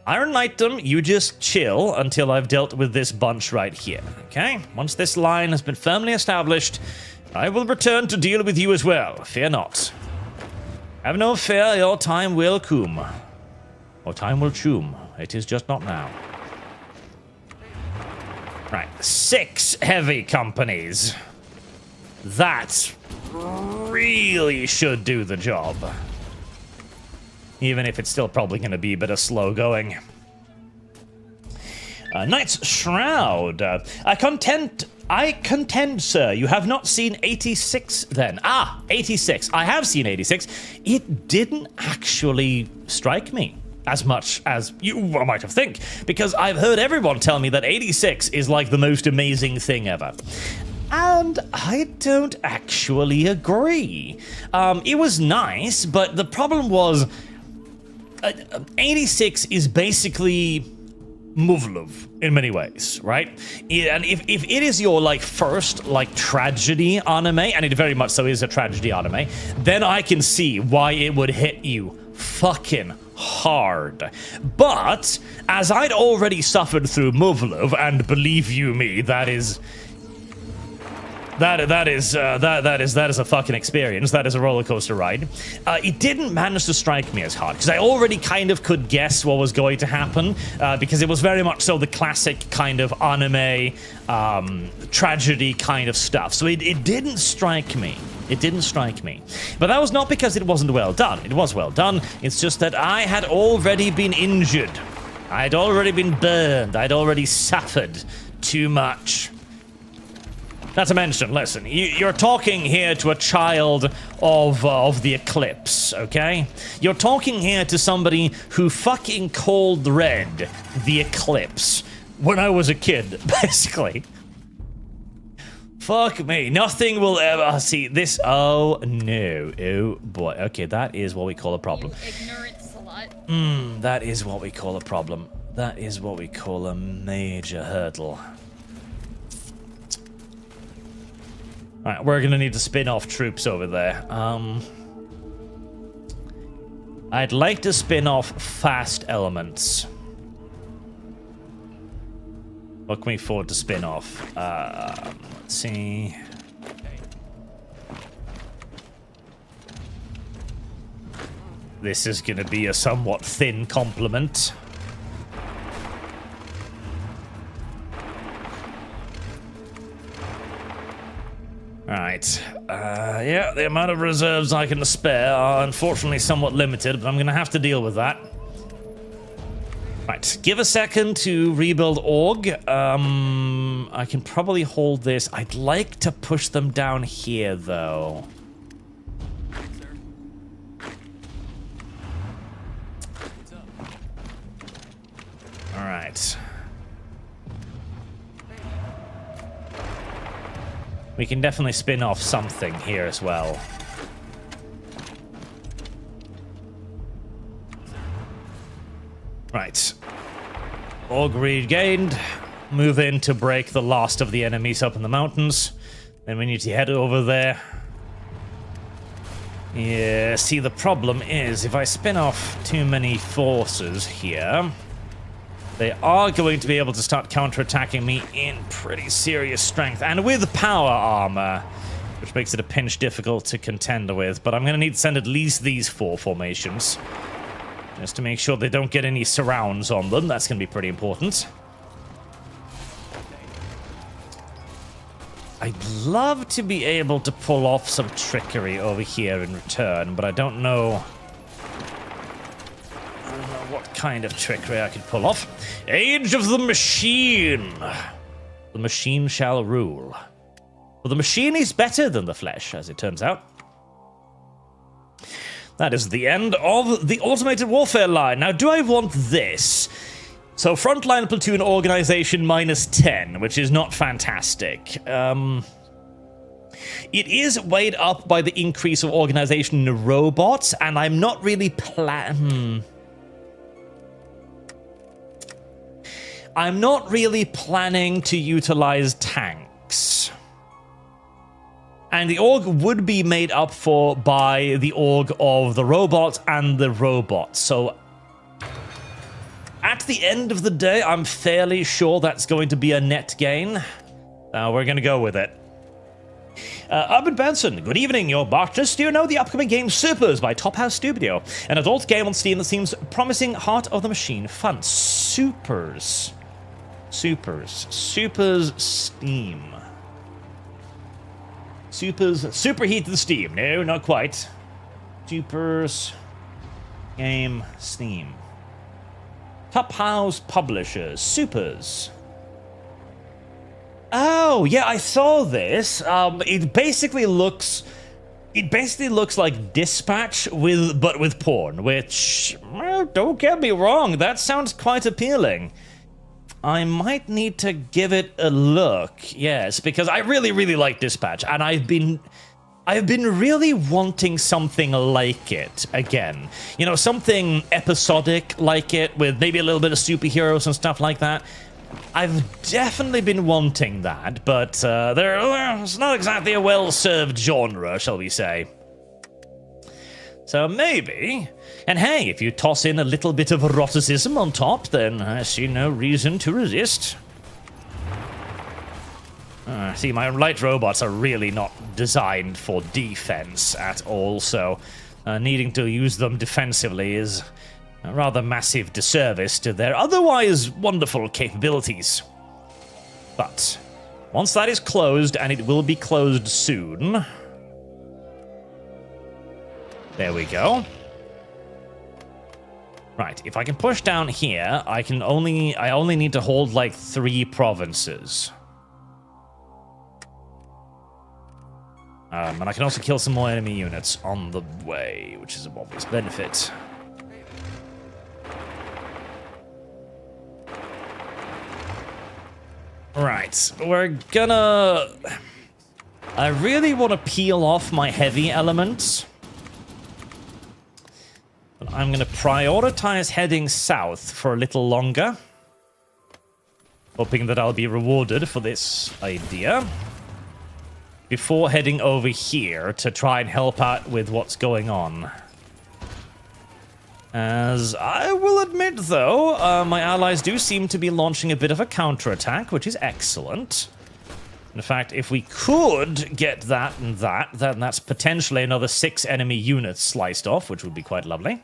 S1: Iron Knightum, you just chill until I've dealt with this bunch right here, okay? Once this line has been firmly established, I will return to deal with you as well. Fear not. Have no fear, your time will come. Or time will choom. It is just not now. Right, 6 heavy companies. That really should do the job. Even if it's still probably going to be a bit of slow going. Knight's Shroud. I contend, sir, you have not seen 86 then. 86. I have seen 86. It didn't actually strike me as much as you might have think, because I've heard everyone tell me that 86 is like the most amazing thing ever. And I don't actually agree. It was nice, but the problem was 86 is basically Muv-Luv in many ways, right? And if it is your like first like tragedy anime, and it very much so is a tragedy anime, then I can see why it would hit you fucking hard. But as I'd already suffered through Muv-Luv, and believe you me, that is a fucking experience. That is a roller coaster ride. It didn't manage to strike me as hard because I already kind of could guess what was going to happen because it was very much so the classic kind of anime tragedy kind of stuff. So it didn't strike me. It didn't strike me. But that was not because it wasn't well done. It was well done. It's just that I had already been injured. I'd already been burned. I'd already suffered too much. Not to mention, listen, you're talking here to a child of the Eclipse, okay? You're talking here to somebody who fucking called red the Eclipse when I was a kid, basically. Fuck me, nothing will ever see this. Oh, no. Oh, boy. Okay, that is what we call a problem.
S2: You ignorant slut.
S1: That is what we call a problem. That is what we call a major hurdle. Alright, we're gonna need to spin off troops over there. I'd like to spin off fast elements. What can we afford to spin off? Let's see. This is gonna be a somewhat thin complement. Alright, yeah, the amount of reserves I can spare are unfortunately somewhat limited, but I'm gonna have to deal with that. Right, give a second to rebuild Org. I can probably hold this. I'd like to push them down here, though. Alright. We can definitely spin off something here as well. Right. Org regained. Move in to break the last of the enemies up in the mountains. Then we need to head over there. Yeah, see, the problem is if I spin off too many forces here, they are going to be able to start counterattacking me in pretty serious strength and with power armor, which makes it a pinch difficult to contend with. But I'm going to need to send at least these 4 formations just to make sure they don't get any surrounds on them. That's going to be pretty important. I'd love to be able to pull off some trickery over here in return, but I don't know what kind of trickery I could pull off. Age of the Machine. The machine shall rule. Well, the machine is better than the flesh, as it turns out. That is the end of the automated warfare line. Now, do I want this? So, frontline platoon organization -10, which is not fantastic. It is weighed up by the increase of organization in robots, and I'm not really I'm not really planning to utilize tanks. And the org would be made up for by the org of the robots and the robots. So at the end of the day, I'm fairly sure that's going to be a net gain. We're going to go with it. Urban Benson, good evening, your Bartus. Do you know the upcoming game Supers by Top House Studio? An adult game on Steam that seems promising. Heart of the Machine fun. Supers Steam. Superheat the Steam. No, not quite. Supers Game Steam. Top House Publishers. Supers. Oh, yeah, I saw this. It basically looks like Dispatch but with porn, which, well, don't get me wrong, that sounds quite appealing. I might need to give it a look, yes, because I really, really like Dispatch, and I've been really wanting something like it again. You know, something episodic like it, with maybe a little bit of superheroes and stuff like that. I've definitely been wanting that, but it's not exactly a well-served genre, shall we say. So maybe... And hey, if you toss in a little bit of eroticism on top, then I see no reason to resist. See, my light robots are really not designed for defense at all, so needing to use them defensively is a rather massive disservice to their otherwise wonderful capabilities. But once that is closed, and it will be closed soon... There we go. Right, if I can push down here, I only need to hold like 3 provinces. And I can also kill some more enemy units on the way, which is an obvious benefit. Right, we're gonna... I really want to peel off my heavy elements. But I'm gonna prioritize heading south for a little longer. Hoping that I'll be rewarded for this idea. Before heading over here to try and help out with what's going on. As I will admit, though, my allies do seem to be launching a bit of a counterattack, which is excellent. In fact, if we could get that and that, then that's potentially another 6 enemy units sliced off, which would be quite lovely.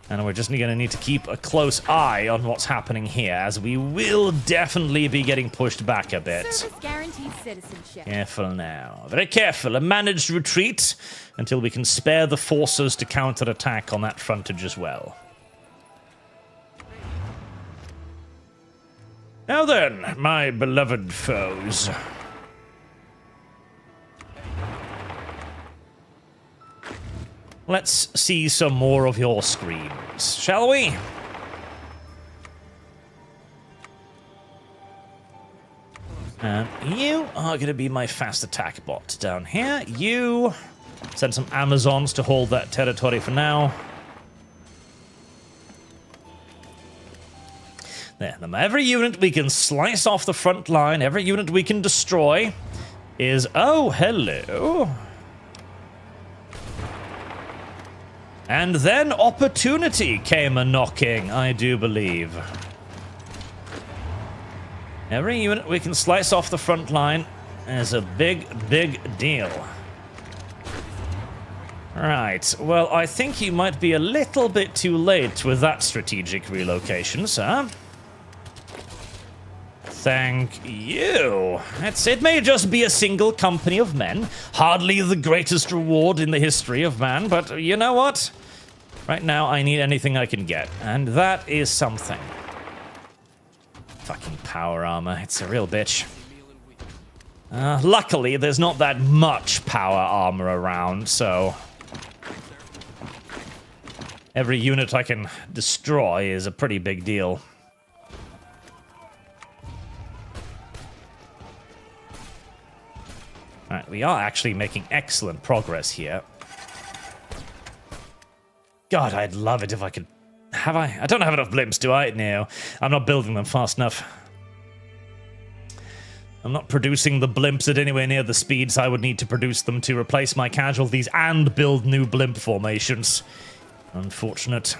S1: And we're just going to need to keep a close eye on what's happening here, as we will definitely be getting pushed back a bit.
S2: Service guarantees citizenship.
S1: Careful now. Very careful. A managed retreat until we can spare the forces to counterattack on that frontage as well. Now then, my beloved foes. Let's see some more of your screams, shall we? You are going to be my fast attack bot down here. You send some Amazons to hold that territory for now. There, every unit we can slice off the front line, every unit we can destroy is... Oh, hello. And then opportunity came a-knocking, I do believe. Every unit we can slice off the front line is a big, big deal. Right, well, I think you might be a little bit too late with that strategic relocation, sir. Thank you. It may just be a single company of men. Hardly the greatest reward in the history of man, but you know what? Right now, I need anything I can get, and that is something. Fucking power armor. It's a real bitch. Luckily, there's not that much power armor around, so... Every unit I can destroy is a pretty big deal. Alright, we are actually making excellent progress here. God, I'd love it if I could... Have I? I don't have enough blimps, do I? No. I'm not building them fast enough. I'm not producing the blimps at anywhere near the speeds I would need to produce them to replace my casualties and build new blimp formations. Unfortunate.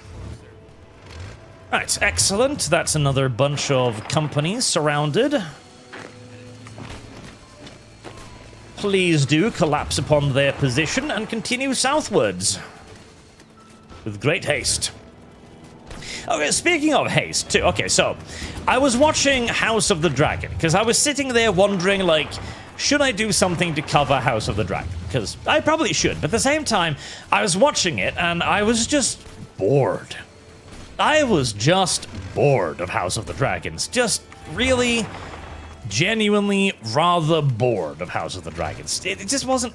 S1: Right, excellent. That's another bunch of companies surrounded. Please do collapse upon their position and continue southwards. With great haste. Okay, speaking of haste, too. Okay, so I was watching House of the Dragon, because I was sitting there wondering, like, should I do something to cover House of the Dragon? Because I probably should, but at the same time, I was watching it and I was just bored. I was just bored of House of the Dragons. Just really, genuinely rather bored of House of the Dragons. It just wasn't...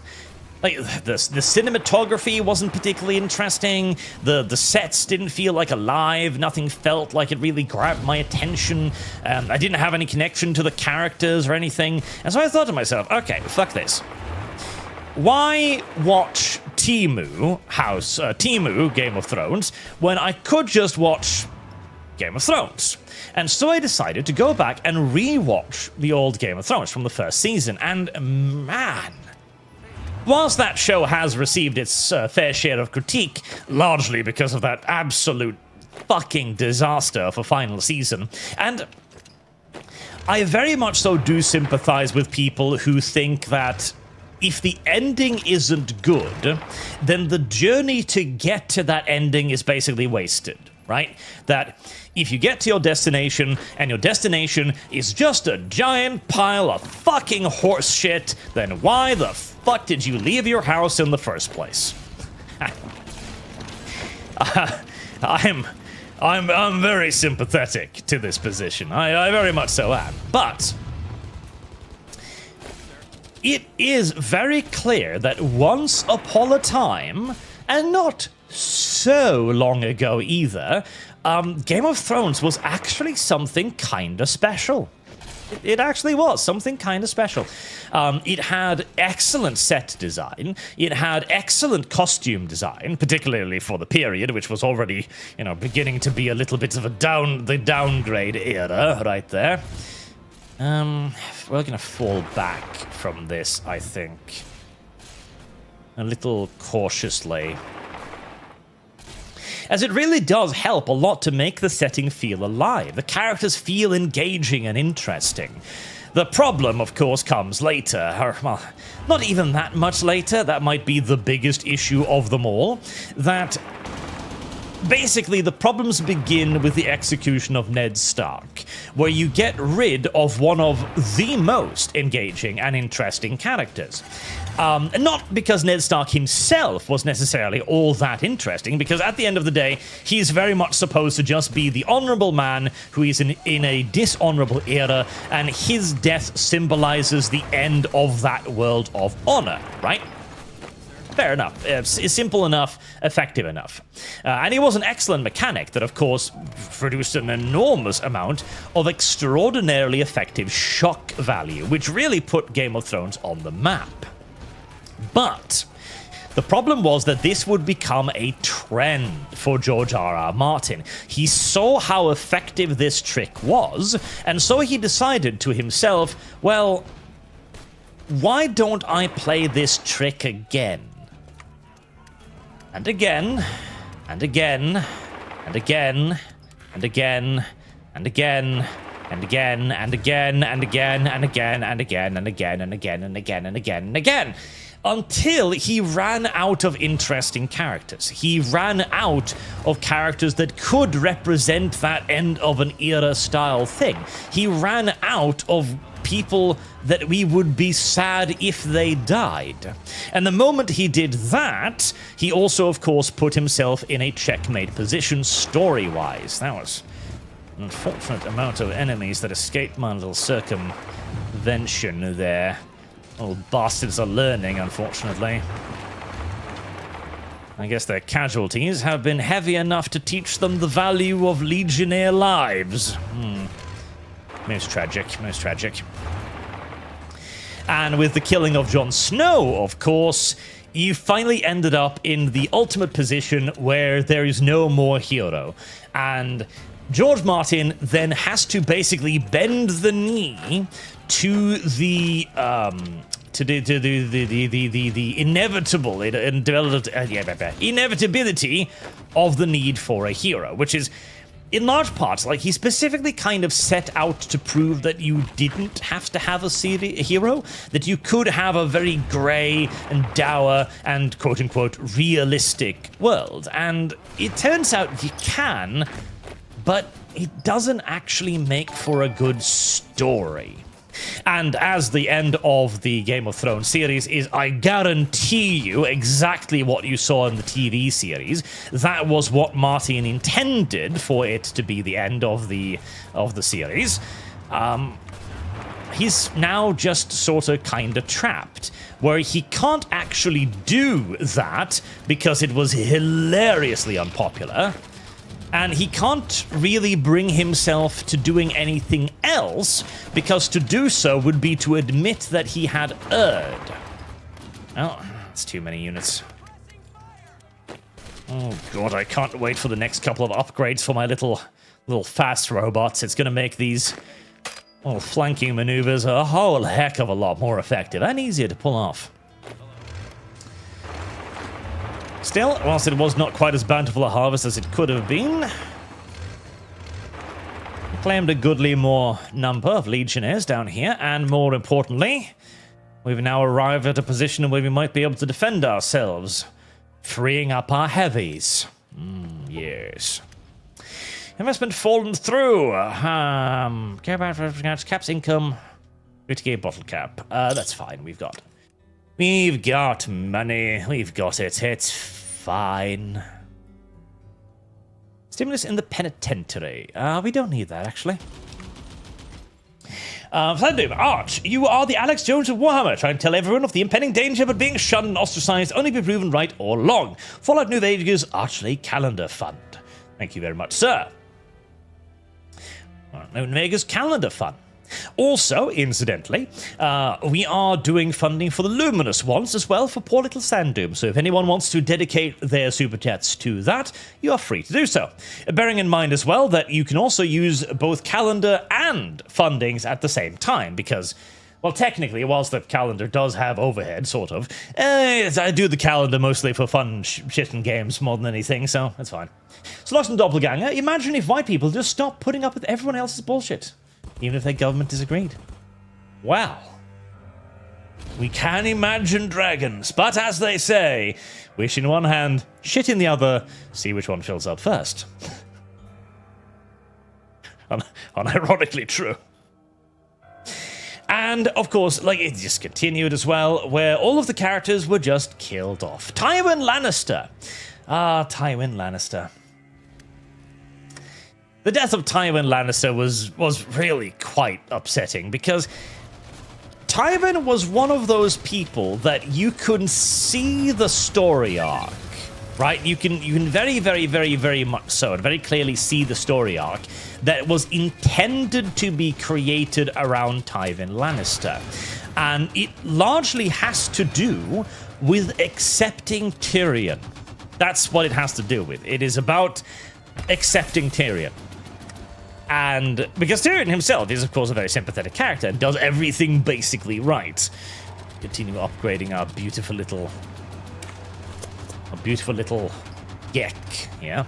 S1: Like, the cinematography wasn't particularly interesting, the sets didn't feel like alive, nothing felt like it really grabbed my attention, I didn't have any connection to the characters or anything, and so I thought to myself, okay, fuck this. Why watch Timu Game of Thrones, when I could just watch Game of Thrones? And so I decided to go back and re-watch the old Game of Thrones from the first season, and man... Whilst that show has received its fair share of critique, largely because of that absolute fucking disaster of a final season, and I very much so do sympathize with people who think that if the ending isn't good, then the journey to get to that ending is basically wasted, right? That if you get to your destination, and your destination is just a giant pile of fucking horse shit, then why the fuck did you leave your house in the first place? I'm very sympathetic to this position. I very much so am. But it is very clear that once upon a time, and not so long ago either, Game of Thrones was actually something kinda special. It actually was something kind of special. It had excellent set design. It had excellent costume design, particularly for the period, which was already, you know, beginning to be a little bit of a downgrade era right there. We're gonna fall back from this, I think. A little cautiously. As it really does help a lot to make the setting feel alive. The characters feel engaging and interesting. The problem, of course, comes later, or, well, not even that much later. That might be the biggest issue of them all. That basically the problems begin with the execution of Ned Stark, where you get rid of one of the most engaging and interesting characters. Not because Ned Stark himself was necessarily all that interesting, because at the end of the day, he's very much supposed to just be the honorable man who is in a dishonorable era, and his death symbolizes the end of that world of honor, right? Fair enough. It's simple enough, effective enough. And he was an excellent mechanic that, of course, produced an enormous amount of extraordinarily effective shock value, which really put Game of Thrones on the map. But the problem was that this would become a trend for George R.R. Martin. He saw how effective this trick was, and so he decided to himself, well, why don't I play this trick again? And again, and again, and again, and again, and again, and again, and again, and again, and again, and again, and again, and again, and again, and again, and again, until he ran out of interesting characters. He ran out of characters that could represent that end of an era style thing. He ran out of people that we would be sad if they died. And the moment he did that, he also, of course, put himself in a checkmate position story-wise. That was an unfortunate amount of enemies that escaped my little circumvention there. Old bastards are learning, unfortunately. I guess their casualties have been heavy enough to teach them the value of Legionnaire lives. Most tragic, most tragic. And with the killing of Jon Snow, of course, you finally ended up in the ultimate position where there is no more hero. And George Martin then has to basically bend the knee to the inevitable inevitability of the need for a hero, which is in large part, like, he specifically kind of set out to prove that you didn't have to have a hero, that you could have a very grey and dour and quote-unquote realistic world. And it turns out you can, but it doesn't actually make for a good story. And as the end of the Game of Thrones series is, I guarantee you, exactly what you saw in the TV series. That was what Martin intended for it to be the end of the series. He's now just sort of kind of trapped, where he can't actually do that because it was hilariously unpopular. And he can't really bring himself to doing anything else, because to do so would be to admit that he had erred. Oh, that's too many units. Oh god, I can't wait for the next couple of upgrades for my little fast robots. It's gonna make these little flanking maneuvers a whole heck of a lot more effective and easier to pull off. Still, whilst it was not quite as bountiful a harvest as it could have been, we claimed a goodly more number of legionnaires down here, and more importantly, we've now arrived at a position where we might be able to defend ourselves, freeing up our heavies. Yes. Investment fallen through. Caps income. 50k bottle cap. That's fine. We've got money. We've got it. It's fine. Stimulus in the penitentiary. We don't need that, actually. Arch, you are the Alex Jones of Warhammer, trying to tell everyone of the impending danger but being shunned and ostracized, only be proven right all along. Fallout New Vegas Archery Calendar Fund. Thank you very much, sir. New Vegas Calendar Fund. Also, incidentally, we are doing funding for the Luminous ones as well for Poor Little Sand Doom, so if anyone wants to dedicate their super chats to that, you are free to do so. Bearing in mind as well that you can also use both calendar and fundings at the same time, because, well, technically, whilst the calendar does have overhead, sort of, I do the calendar mostly for fun shit and games more than anything, so that's fine. So, Lost and Doppelganger, imagine if white people just stopped putting up with everyone else's bullshit. Even if their government disagreed. Wow. We can imagine dragons, but as they say, wish in one hand, shit in the other, see which one fills up first. Unironically true. And, of course, like, it just continued as well, where all of the characters were just killed off. Tywin Lannister. Tywin Lannister. The death of Tywin Lannister was really quite upsetting, because Tywin was one of those people that you could see the story arc, right? You can very, very, very, very much so, and very clearly see the story arc that was intended to be created around Tywin Lannister. And it largely has to do with accepting Tyrion. That's what it has to do with. It is about accepting Tyrion. And because Tyrion himself is, of course, a very sympathetic character and does everything basically right. Continue upgrading our beautiful little Gek, yeah?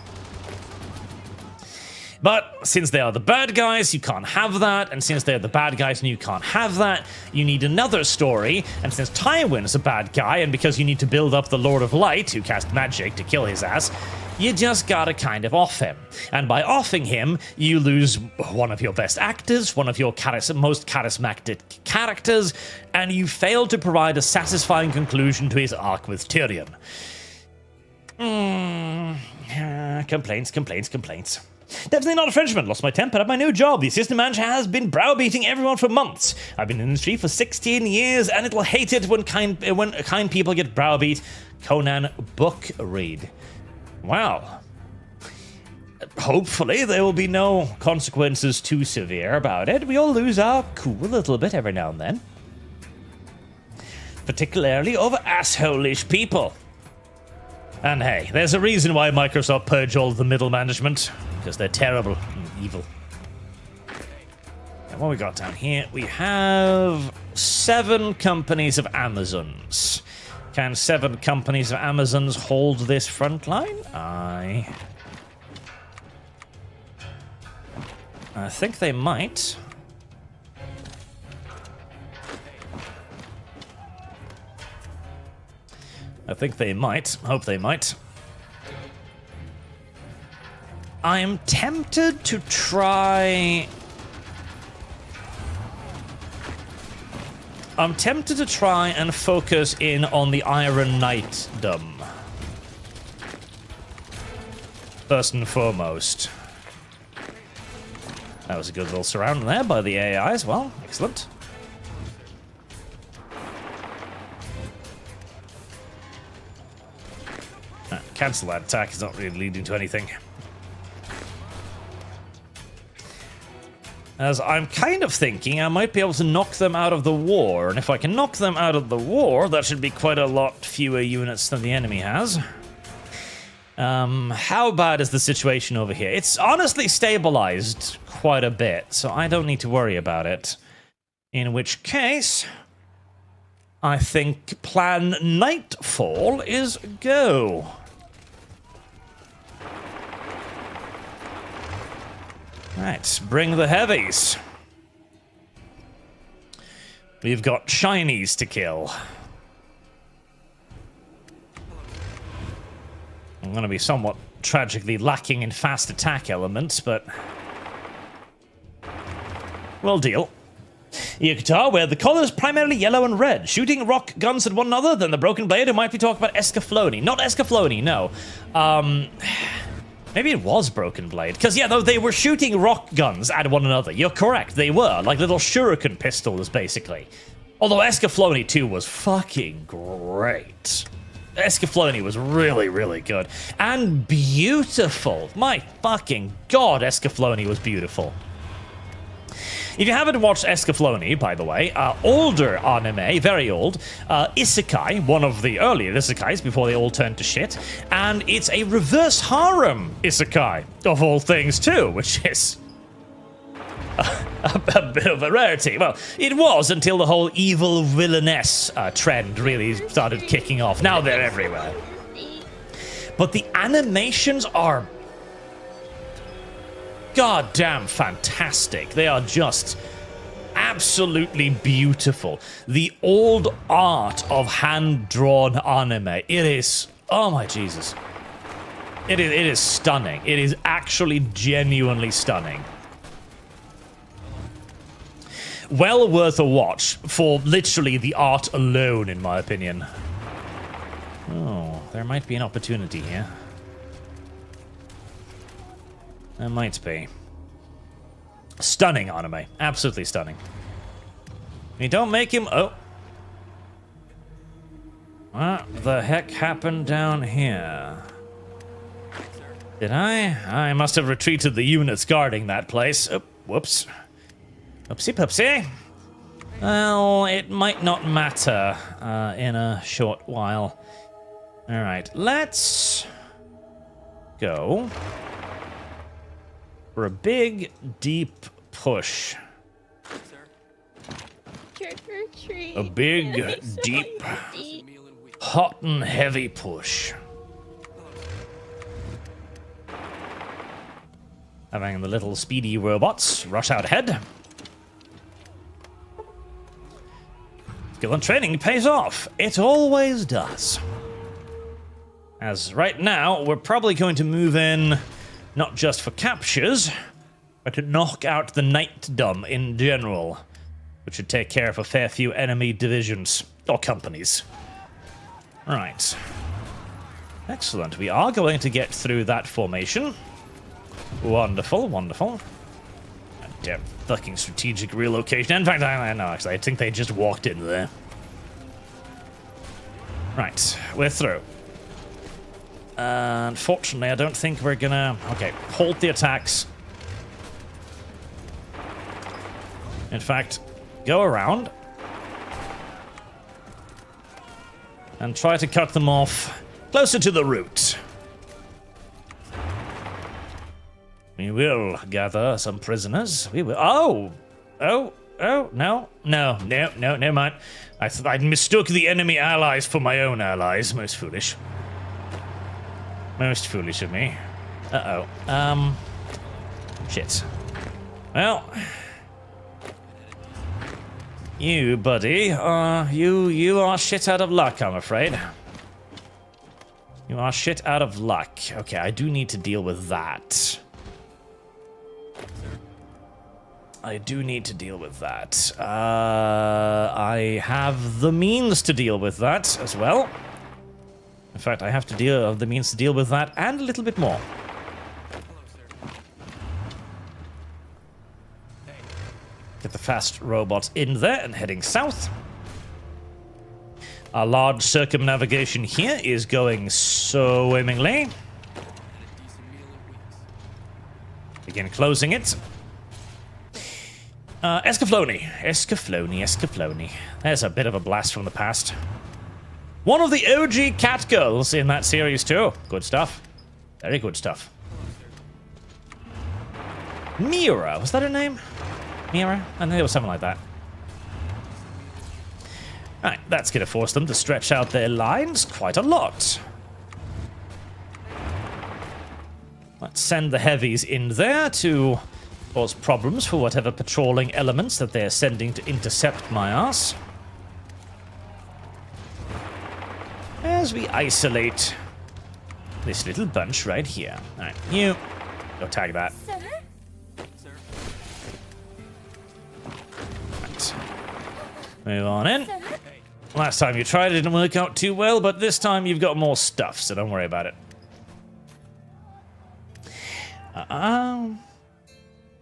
S1: But since they are the bad guys, you can't have that. And since they're the bad guys and you can't have that, you need another story. And since Tywin is a bad guy, and because you need to build up the Lord of Light, who cast magic to kill his ass, you just gotta kind of off him. And by offing him, you lose one of your best actors, one of your most charismatic characters, and you fail to provide a satisfying conclusion to his arc with Tyrion. Complaints. Definitely not a Frenchman. Lost my temper at my new job. The assistant manager has been browbeating everyone for months. I've been in the industry for 16 years, and it'll hate it when kind people get browbeat. Conan book read. Wow. Hopefully there will be no consequences too severe about it. We all lose our cool a little bit every now and then. Particularly over asshole-ish people. And hey, there's a reason why Microsoft purged all the middle management. Because they're terrible and evil. And what we got down here? We have 7 companies of Amazons. Can 7 companies of Amazons hold this front line? I think they might. Hope they might. I'm tempted to try I'm tempted to try and focus in on the Iron Knightdom. First and foremost. That was a good little surround there by the AI as well. Excellent. Cancel that attack. It's not really leading to anything. As I'm kind of thinking I might be able to knock them out of the war. And if I can knock them out of the war, that should be quite a lot fewer units than the enemy has. How bad is the situation over here? It's honestly stabilized quite a bit, so I don't need to worry about it. In which case, I think plan Nightfall is go. Right, bring the heavies. We've got shinies to kill. I'm going to be somewhat tragically lacking in fast attack elements, but we'll deal. Yucatar, where the colors primarily yellow and red, shooting rock guns at one another, then the broken blade, who might be talking about Escaflowne. Not Escaflowne, no. Maybe it was Broken Blade. Because, yeah, though they were shooting rock guns at one another. You're correct, they were. Like little shuriken pistols, basically. Although Escaflowne 2 was fucking great. Escaflowne was really, really good. And beautiful. My fucking god, Escaflowne was beautiful. If you haven't watched Escaflowne, by the way, older anime, very old, isekai, one of the earlier isekais before they all turned to shit, and it's a reverse harem isekai, of all things too, which is a bit of a rarity. Well, it was until the whole evil villainess trend really started kicking off. Now they're everywhere. But the animations are goddamn fantastic. They are just absolutely beautiful. The old art of hand-drawn anime. It is, oh my Jesus. It is stunning. It is actually genuinely stunning. Well worth a watch for literally the art alone, in my opinion. Oh, there might be an opportunity here. There might be. Stunning anime. Absolutely stunning. You don't make him... Oh. What the heck happened down here? Did I? I must have retreated the units guarding that place. Oh, whoops. Oopsie poopsie. Well, it might not matter in a short while. Alright, let's go for a big, deep push.
S3: Trick or treat.
S1: A big, deep, hot and heavy push. Having the little speedy robots rush out ahead. Skill and training pays off. It always does. As right now, we're probably going to move in not just for captures, but to knock out the Knightdom in general, which should take care of a fair few enemy divisions, or companies. Right. Excellent. We are going to get through that formation. Wonderful, wonderful. Damn fucking strategic relocation. In fact, I know, actually, I think they just walked in there. Right, we're through. Unfortunately, I don't think we're gonna... Okay, halt the attacks. In fact, go around. And try to cut them off closer to the root. We will gather some prisoners. We will... Oh! Oh! Oh, no. No, no, no, never mind. I mistook the enemy allies for my own allies. Most foolish. Most foolish of me. Uh-oh. Shit. Well... You, buddy, you are shit out of luck, I'm afraid. You are shit out of luck. Okay, I do need to deal with that. I do need to deal with that. I have the means to deal with that as well. In fact, I have the means to deal with that and a little bit more. Get the fast robots in there and heading south. Our large circumnavigation here is going swimmingly. Begin closing it. Escaflowne. There's a bit of a blast from the past. One of the OG cat girls in that series too. Good stuff. Very good stuff. Mira, was that her name? Mira? I think it was something like that. Alright, that's going to force them to stretch out their lines quite a lot. Let's send the heavies in there to cause problems for whatever patrolling elements that they're sending to intercept my ass. As we isolate this little bunch right here. Alright, you go tag that. Right. Move on in. Last time you tried it didn't work out too well, but this time you've got more stuff, so don't worry about it.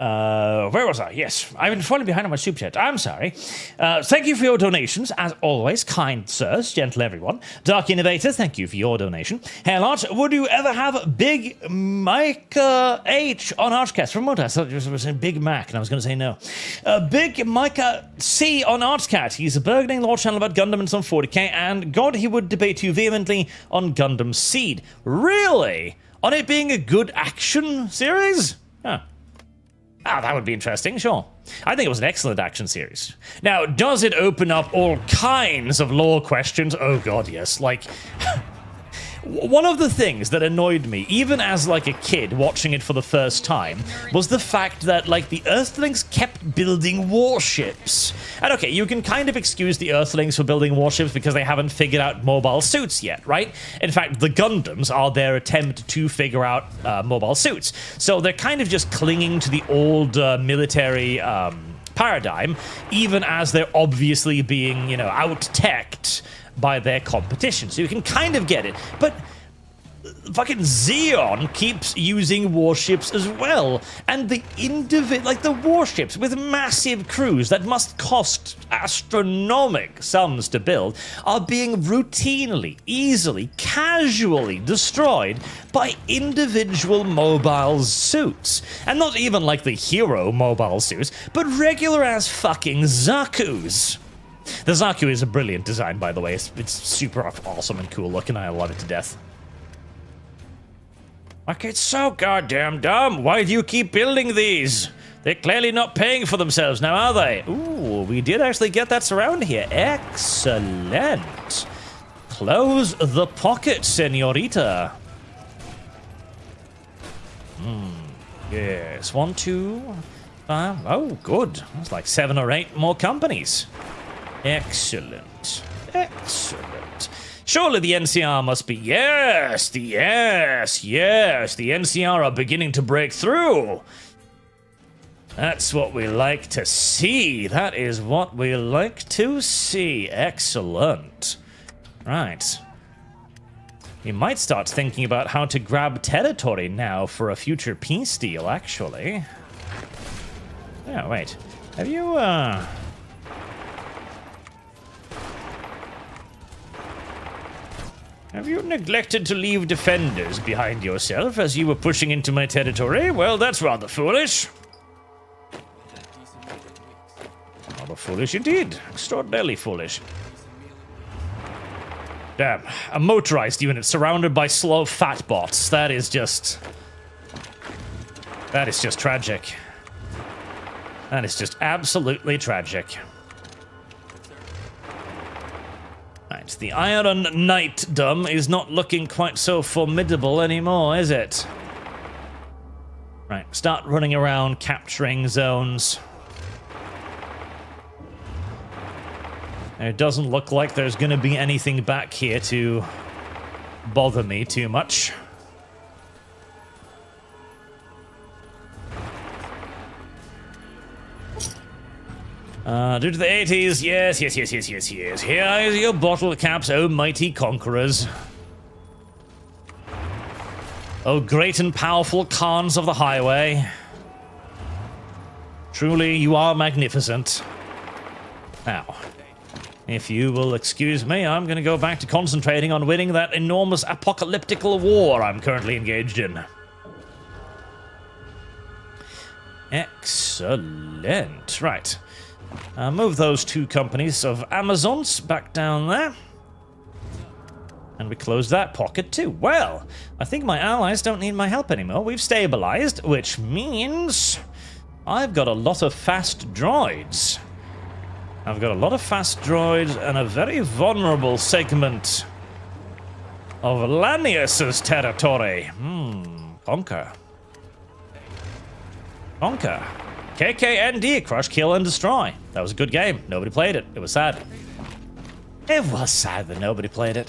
S1: Where was I? Yes, I've been falling behind on my super chat. I'm sorry. Thank you for your donations, as always, kind sirs, gentle everyone. Dark Innovator, thank you for your donation. Hairlot, would you ever have Big Micah H on Archcast? From what I thought you were saying Big Mac, and I was going to say no. Big Micah C on Archcast. He's a burgeoning law channel about Gundam and some 40k, and God, he would debate you vehemently on Gundam Seed. Really? On it being a good action series? Huh. Ah, that would be interesting, sure. I think it was an excellent action series. Now, does it open up all kinds of lore questions? Oh god, yes. Like, one of the things that annoyed me, even as like a kid watching it for the first time, was the fact that like the Earthlings kept building warships. And okay, you can kind of excuse the Earthlings for building warships because they haven't figured out mobile suits yet, right? In fact, the Gundams are their attempt to figure out mobile suits. So they're kind of just clinging to the old military paradigm, even as they're obviously being, you know, out-teched by their competition. So you can kind of get it. But fucking Xeon keeps using warships as well. And the warships with massive crews that must cost astronomical sums to build are being routinely, easily, casually destroyed by individual mobile suits. And not even like the hero mobile suits, but regular ass fucking Zaku's. The Zaku is a brilliant design, by the way. It's super awesome and cool looking. I love it to death. Like, it's so goddamn dumb. Why do you keep building these? They're clearly not paying for themselves now, are they? Ooh, we did actually get that surround here. Excellent. Close the pocket, senorita. Yes, 1, 2, 5. Oh, good. That's like 7 or 8 more companies. Excellent. Excellent. Surely the NCR must be... Yes, the NCR are beginning to break through. That's what we like to see. That is what we like to see. Excellent. Right. We might start thinking about how to grab territory now for a future peace deal, actually. Yeah, wait. Have you, Have you neglected to leave defenders behind yourself as you were pushing into my territory? Well, that's rather foolish. Rather foolish indeed. Extraordinarily foolish. Damn. A motorized unit surrounded by slow fat bots. That is just tragic. That is just absolutely tragic. Right, the Iron Knightdom is not looking quite so formidable anymore, is it? Right, start running around, capturing zones. It doesn't look like there's going to be anything back here to bother me too much. Due to the 80s, yes. Here is your bottle caps, oh mighty conquerors. Oh great and powerful Khans of the highway. Truly, you are magnificent. Now, if you will excuse me, I'm going to go back to concentrating on winning that enormous apocalyptical war I'm currently engaged in. Excellent. Right. Move those 2 companies of Amazons back down there. And we close that pocket too. Well, I think my allies don't need my help anymore. We've stabilized, which means I've got a lot of fast droids. I've got a lot of fast droids and a very vulnerable segment of Lanius's territory. Conquer. Conquer. KKND, crush, kill, and destroy. That was a good game. Nobody played it. It was sad. It was sad that nobody played it.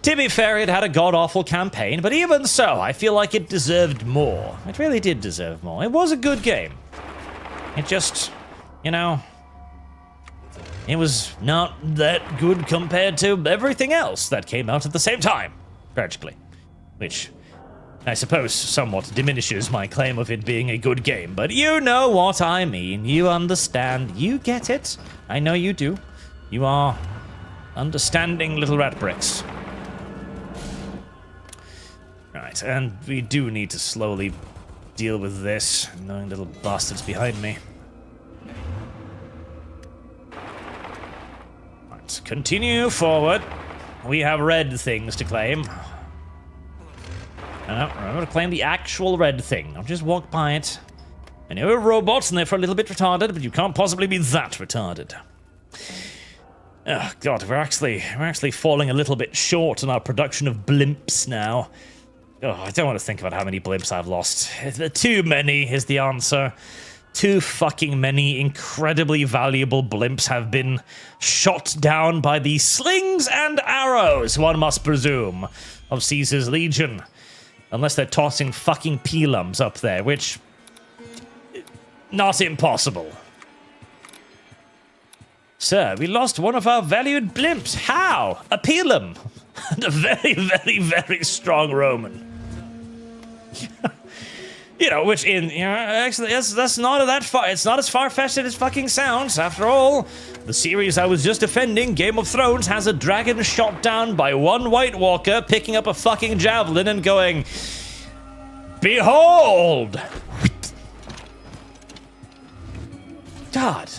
S1: To be fair, it had a god-awful campaign, but even so, I feel like it deserved more. It really did deserve more. It was a good game. It just, you know, it was not that good compared to everything else that came out at the same time, tragically. Which, I suppose, somewhat diminishes my claim of it being a good game, but you know what I mean. You understand. You get it. I know you do. You are understanding little rat bricks. Right, and we do need to slowly deal with this annoying little bastards behind me. Right, continue forward. We have red things to claim. I'm going to claim the actual red thing. I'll just walk by it. I know we're robots and therefore a little bit retarded, but you can't possibly be that retarded. Oh god, we're actually falling a little bit short in our production of blimps now. Oh, I don't want to think about how many blimps I've lost. Too many is the answer. Too fucking many incredibly valuable blimps have been shot down by the slings and arrows, one must presume, of Caesar's legion. Unless they're tossing fucking pelums up there, which... not impossible. Sir, we lost one of our valued blimps. How? A pelum. And a very, very, very strong Roman. You know, which in, you know, actually, that's not that far. It's not as far-fetched as it fucking sounds. After all, the series I was just defending, Game of Thrones, has a dragon shot down by one White Walker picking up a fucking javelin and going, "Behold!" God,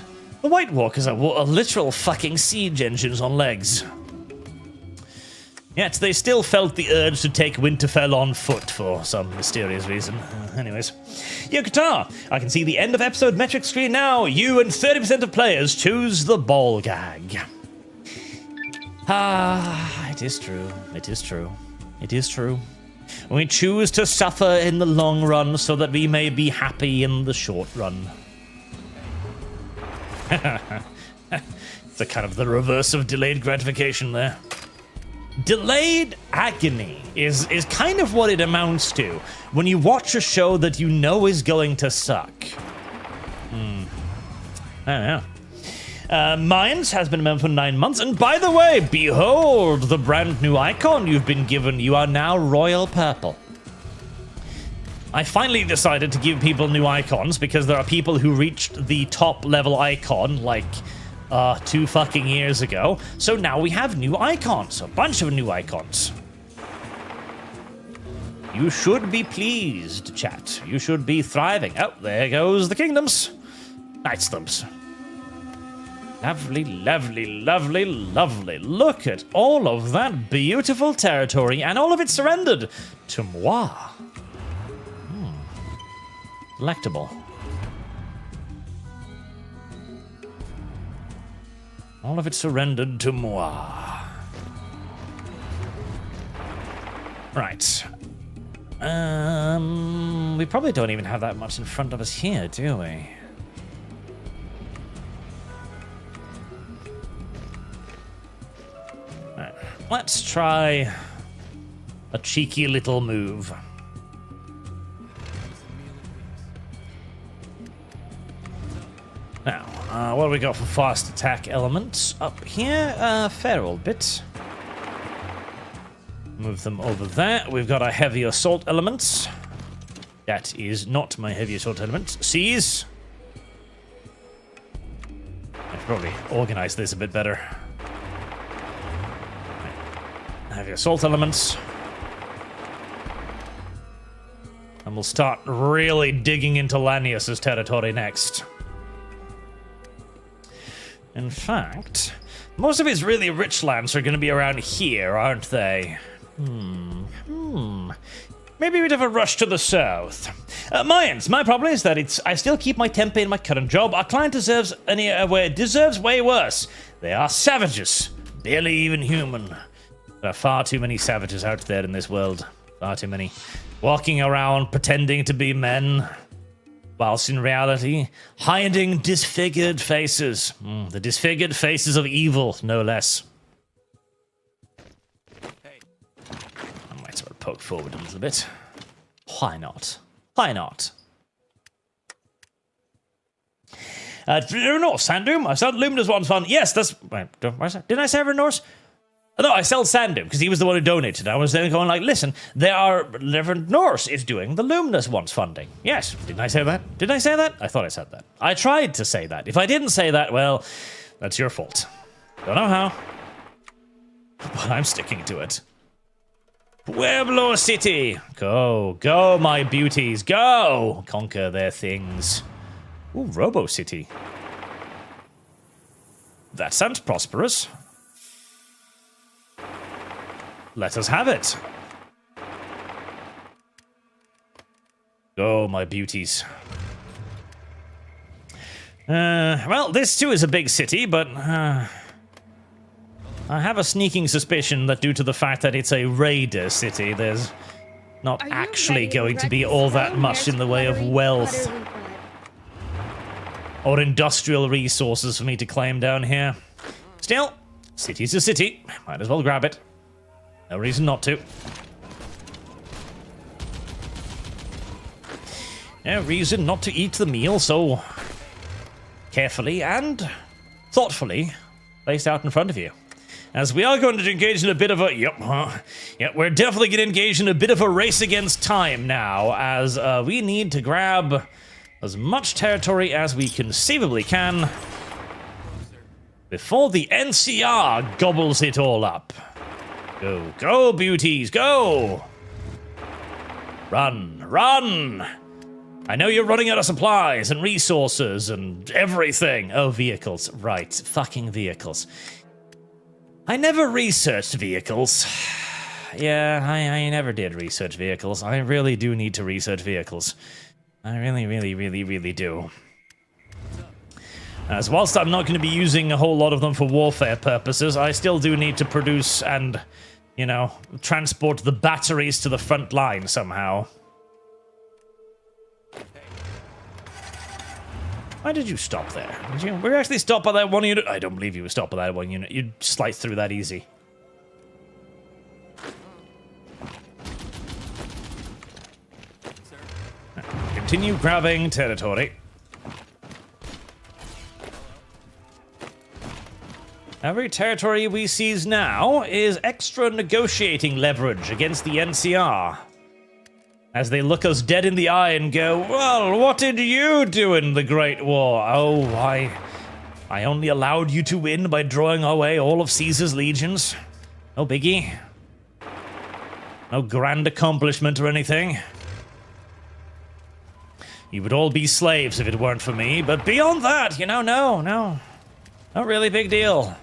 S1: the White Walkers are literal fucking siege engines on legs. Yet they still felt the urge to take Winterfell on foot for some mysterious reason. Anyways. Yo, Qatar, I can see the end of episode metric screen now. You and 30% of players choose the ball gag. Ah, it is true. It is true. It is true. We choose to suffer in the long run so that we may be happy in the short run. It's a kind of the reverse of delayed gratification there. Delayed agony is kind of what it amounts to when you watch a show that you know is going to suck. I don't know. Mines has been a member for 9 months, and by the way, behold the brand new icon you've been given. You are now Royal Purple. I finally decided to give people new icons because there are people who reached the top level icon like 2 fucking years ago. So now we have new icons, a bunch of new icons. You should be pleased, chat. You should be thriving. Oh, there goes the kingdoms. Knightsdoms. Lovely, lovely, lovely, lovely. Look at all of that beautiful territory, and all of it surrendered to moi. Delectable. All of it surrendered to moi. Right. We probably don't even have that much in front of us here, do we? Right. Let's try a cheeky little move. Now, What do we got for fast attack elements? Up here, fair old bit. Move them over there. We've got our heavy assault elements. That is not my heavy assault element. Seize. I should probably organize this a bit better. Heavy assault elements. And we'll start really digging into Lanius's territory next. In fact, most of his really rich lands are going to be around here, aren't they? Maybe a bit of a rush to the south. My problem is that I still keep my temper in my current job. Our client deserves way worse. They are savages, barely even human. There are far too many savages out there in this world. Far too many. Walking around pretending to be men, whilst in reality, hiding disfigured faces. The disfigured faces of evil, no less. I might sort of poke forward a little bit. Why not? Why not? Norse, Sanddoom. I sold Luminous once fun. Yes, that's... Wait, didn't I say Norse? No, I sell Sanddoom because he was the one who donated. I was then going like, listen, Reverend Norse is doing the Luminous Ones funding. Yes, didn't I say that? Did I say that? I thought I said that. I tried to say that. If I didn't say that, well, that's your fault. Don't know how, but I'm sticking to it. Pueblo City! Go, go, my beauties, go! Conquer their things. Ooh, Robo City. That sounds prosperous. Let us have it. Go, my beauties. Well, this too is a big city, but I have a sneaking suspicion that due to the fact that it's a raider city, there's not actually going to be all that much in the way of wealth or industrial resources for me to claim down here. Still, city's a city. Might as well grab it. No reason not to. No reason not to eat the meal so carefully and thoughtfully placed out in front of you. As we are going to engage in a bit of a... Yep, we're definitely going to engage in a bit of a race against time now, as we need to grab as much territory as we conceivably can before the NCR gobbles it all up. Go, go, beauties, go! Run, run! I know you're running out of supplies and resources and everything. Oh, vehicles. Right, fucking vehicles. I never researched vehicles. Yeah, I never did research vehicles. I really do need to research vehicles. I really do. As whilst I'm not going to be using a whole lot of them for warfare purposes, I still do need to produce and, you know, transport the batteries to the front line somehow. Why did you stop there? Did you? Were you actually stopped by that one unit? I don't believe you were stopped by that one unit. You'd slice through that easy. Continue grabbing territory. Every territory we seize now is extra negotiating leverage against the NCR. As they look us dead in the eye and go, well, what did you do in the Great War? Oh, I only allowed you to win by drawing away all of Caesar's legions. No biggie. No grand accomplishment or anything. You would all be slaves if it weren't for me, but beyond that, you know, no. Not really big deal.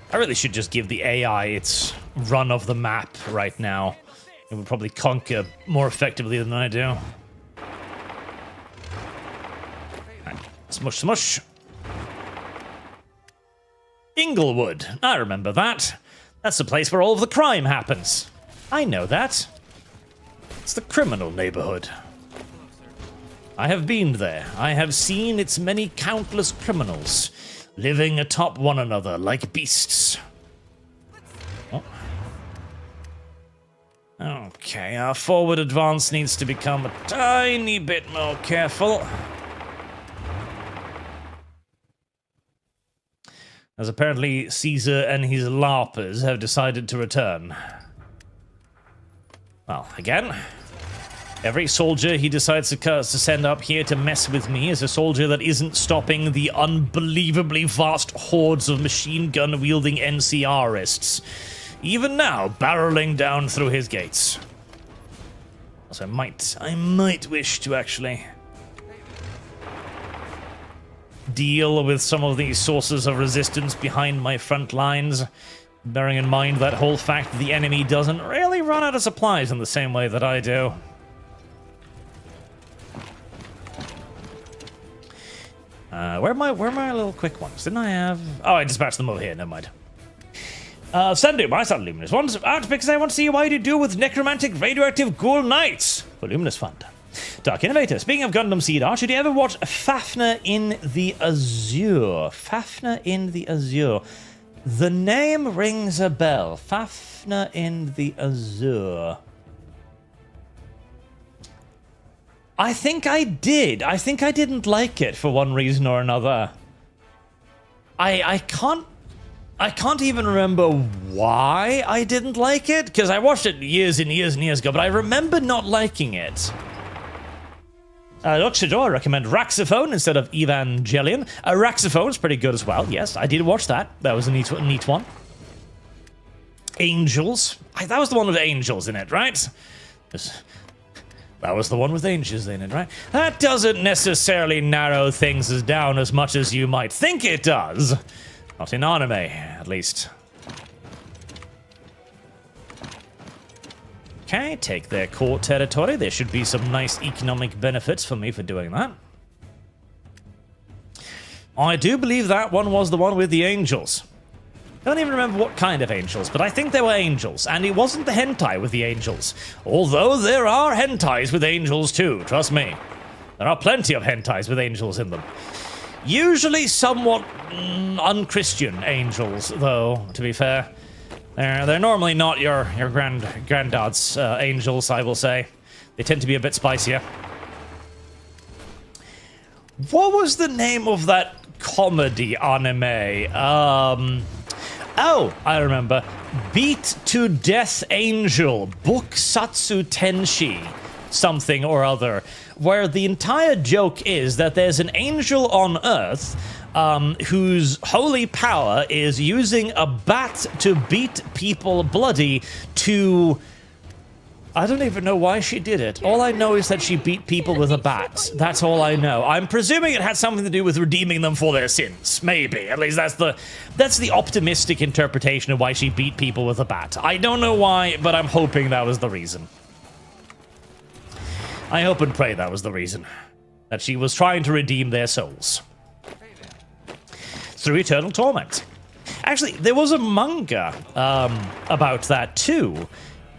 S1: I really should just give the AI its run of the map right now. It would probably conquer more effectively than I do. Right. Smush, smush. Inglewood. I remember that. That's the place where all of the crime happens. I know that. It's the criminal neighborhood. I have been there. I have seen its many countless criminals living atop one another like beasts. Oh. Okay, our forward advance needs to become a tiny bit more careful. As apparently Caesar and his LARPers have decided to return. Well, again, every soldier he decides to send up here to mess with me is a soldier that isn't stopping the unbelievably vast hordes of machine gun-wielding NCRists. Even now, barreling down through his gates. So I might wish to actually deal with some of these sources of resistance behind my front lines, bearing in mind that whole fact that the enemy doesn't really run out of supplies in the same way that I do. Where are my little quick ones? Didn't I have... Oh, I dispatched them over here, never mind. Sandu, my son Luminous ones out because I want to see what you do with necromantic radioactive ghoul knights for Luminous Fund. Dark Innovator, speaking of Gundam Seed Art, should you ever watch Fafnir in the Azure? Fafnir in the Azure. The name rings a bell. Fafnir in the Azure. I think I did. I think I didn't like it for one reason or another. I can't even remember why I didn't like it, because I watched it years and years and years ago, but I remember not liking it. Luxador, I recommend Raxophone instead of Evangelion. Raxophone is pretty good as well. Yes, I did watch that. That was a neat one. Angels. That was the one with angels in it, right? That was the one with angels in it, right? That doesn't necessarily narrow things down as much as you might think it does. Not in anime, at least. Okay, take their core territory. There should be some nice economic benefits for me for doing that. I do believe that one was the one with the angels. I don't even remember what kind of angels, but I think they were angels, and it wasn't the hentai with the angels. Although there are hentais with angels too, trust me. There are plenty of hentais with angels in them. Usually somewhat unchristian angels, though, to be fair. They're normally not your granddad's angels, I will say. They tend to be a bit spicier. What was the name of that comedy anime? Oh, I remember. Beat to Death Angel, Bokusatsu Tenshi, something or other, where the entire joke is that there's an angel on Earth whose holy power is using a bat to beat people bloody to... I don't even know why she did it. All I know is that she beat people with a bat. That's all I know. I'm presuming it had something to do with redeeming them for their sins. Maybe. At least that's the optimistic interpretation of why she beat people with a bat. I don't know why, but I'm hoping that was the reason. I hope and pray that was the reason. That she was trying to redeem their souls. Through eternal torment. Actually, there was a manga about that too.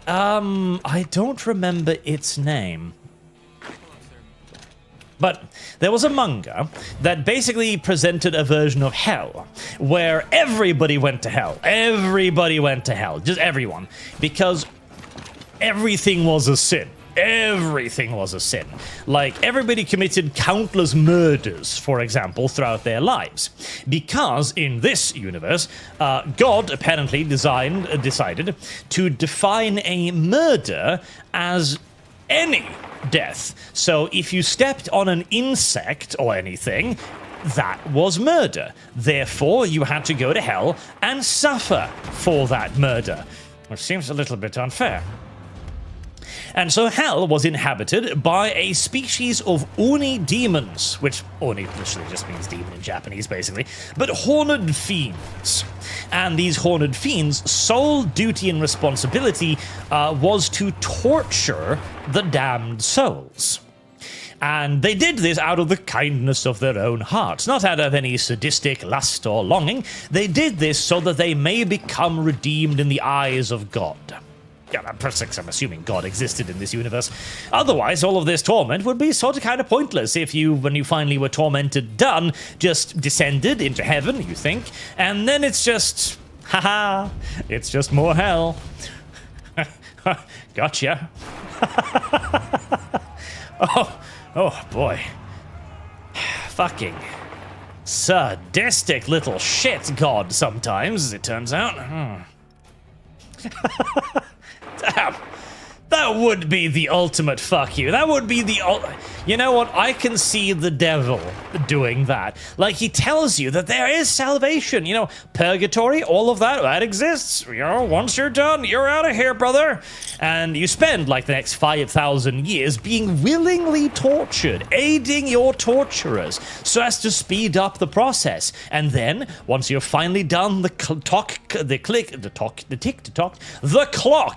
S1: I don't remember its name. But there was a manga that basically presented a version of hell where everybody went to hell. Everybody went to hell. Just everyone. Because everything was a sin. Everything was a sin. Like, everybody committed countless murders, for example, throughout their lives. Because in this universe, God apparently decided to define a murder as any death. So if you stepped on an insect or anything, that was murder. Therefore, you had to go to hell and suffer for that murder. Which seems a little bit unfair. And so hell was inhabited by a species of Oni demons, which Oni literally just means demon in Japanese, basically, but horned fiends. And these horned fiends' sole duty and responsibility was to torture the damned souls. And they did this out of the kindness of their own hearts, not out of any sadistic lust or longing. They did this so that they may become redeemed in the eyes of God. Yeah, I'm assuming God existed in this universe. Otherwise, all of this torment would be sort of kind of pointless if you, when you finally were tormented done, just descended into heaven, you think, and then it's just, haha, it's just more hell. Gotcha. Oh boy. Fucking sadistic little shit god sometimes, as it turns out. Damn. That would be the ultimate fuck you. That would be the You know what? I can see the devil doing that. Like, he tells you that there is salvation. You know, purgatory, all of that exists. You know, once you're done, you're out of here, brother. And you spend, like, the next 5,000 years being willingly tortured, aiding your torturers, so as to speed up the process. And then, once you're finally done, the clock,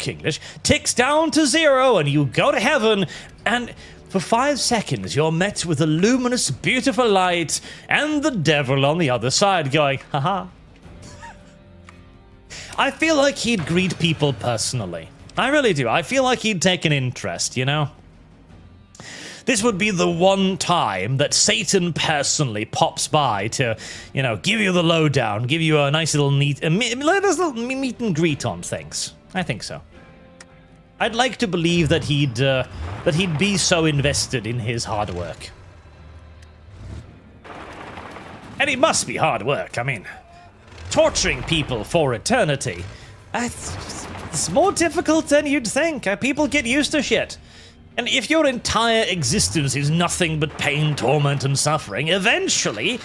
S1: English, ticks down to 0, and you go to heaven, and for 5 seconds you're met with a luminous, beautiful light, and the devil on the other side going, haha. I feel like he'd greet people personally. I really do. I feel like he'd take an interest, you know? This would be the one time that Satan personally pops by to, you know, give you the lowdown, give you a nice little meet and greet on things. I think so. I'd like to believe that he'd be so invested in his hard work. And it must be hard work. I mean, torturing people for eternity. It's more difficult than you'd think. People get used to shit. And if your entire existence is nothing but pain, torment, and suffering, eventually,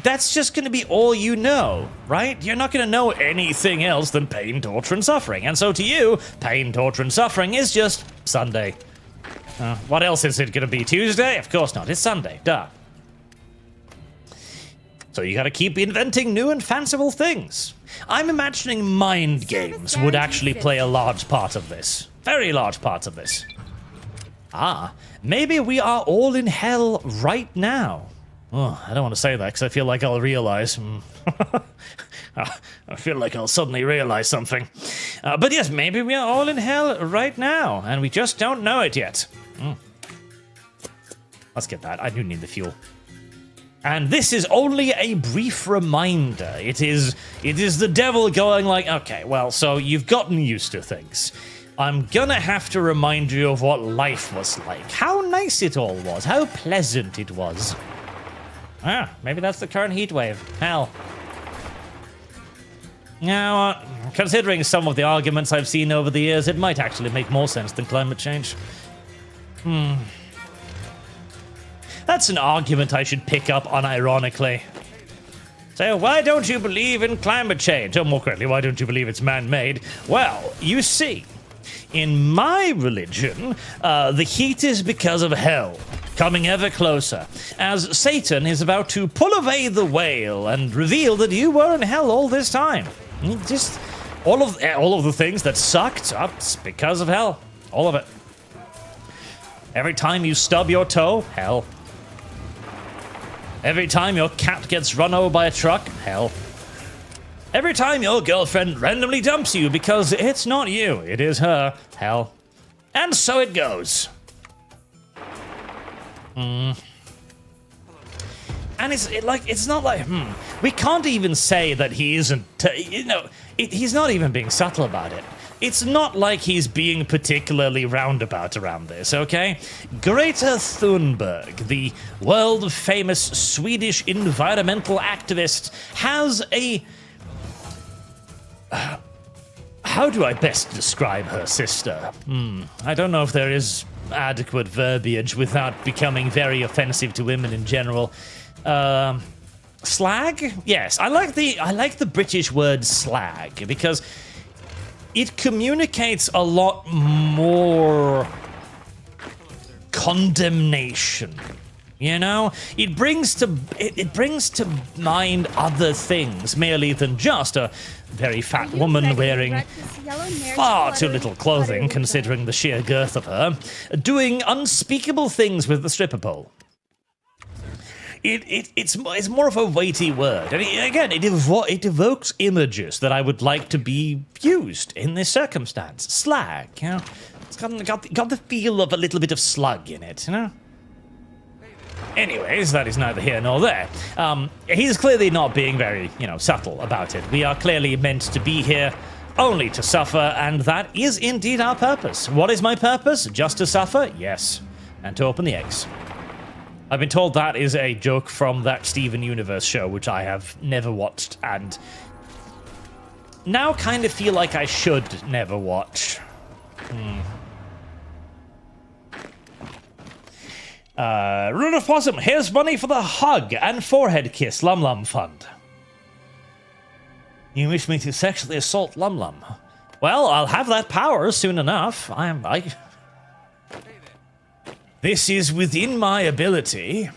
S1: that's just going to be all you know, right? You're not going to know anything else than pain, torture, and suffering. And so to you, pain, torture, and suffering is just Sunday. What else is it going to be? Tuesday? Of course not. It's Sunday. Duh. So you got to keep inventing new and fanciful things. I'm imagining mind games would actually play a large part of this. Very large part of this. Ah, maybe we are all in hell right now. Oh, I don't want to say that because I feel like I'll realize. I feel like I'll suddenly realize something. But yes, maybe we are all in hell right now, and we just don't know it yet. Let's get that. I do need the fuel. And this is only a brief reminder. It is the devil going like, okay, well, so you've gotten used to things. I'm gonna have to remind you of what life was like. How nice it all was. How pleasant it was. Ah, maybe that's the current heat wave. Hell. Now, considering some of the arguments I've seen over the years, it might actually make more sense than climate change. That's an argument I should pick up unironically. So, why don't you believe in climate change? Or more correctly, why don't you believe it's man-made? Well, you see, in my religion, the heat is because of hell, coming ever closer, as Satan is about to pull away the veil and reveal that you were in hell all this time. Just all of the things that sucked, it's because of hell. All of it. Every time you stub your toe, hell. Every time your cat gets run over by a truck, hell. Every time your girlfriend randomly dumps you because it's not you, it is her, hell. And so it goes. And it's not like, we can't even say that he isn't, he's not even being subtle about it. It's not like he's being particularly roundabout around this, okay? Greta Thunberg, the world-famous Swedish environmental activist, has a... how do I best describe her sister? I don't know if there is adequate verbiage without becoming very offensive to women in general. Slag? Yes, I like the British word slag because it communicates a lot more condemnation. You know, it brings to mind other things merely than just a very fat woman wearing far too little clothing, considering the sheer girth of her, doing unspeakable things with the stripper pole. It's more of a weighty word, and it evokes images that I would like to be used in this circumstance. Slag, you know, it's got the feel of a little bit of slug in it, you know. Anyways, that is neither here nor there. He's clearly not being very, subtle about it. We are clearly meant to be here only to suffer, and that is indeed our purpose. What is my purpose? Just to suffer? Yes. And to open the eggs. I've been told that is a joke from that Steven Universe show, which I have never watched, and now kind of feel like I should never watch. Rune of Possum, here's money for the hug and forehead kiss Lum Lum Fund. You wish me to sexually assault Lum Lum? Well, I'll have that power soon enough. This is within my ability.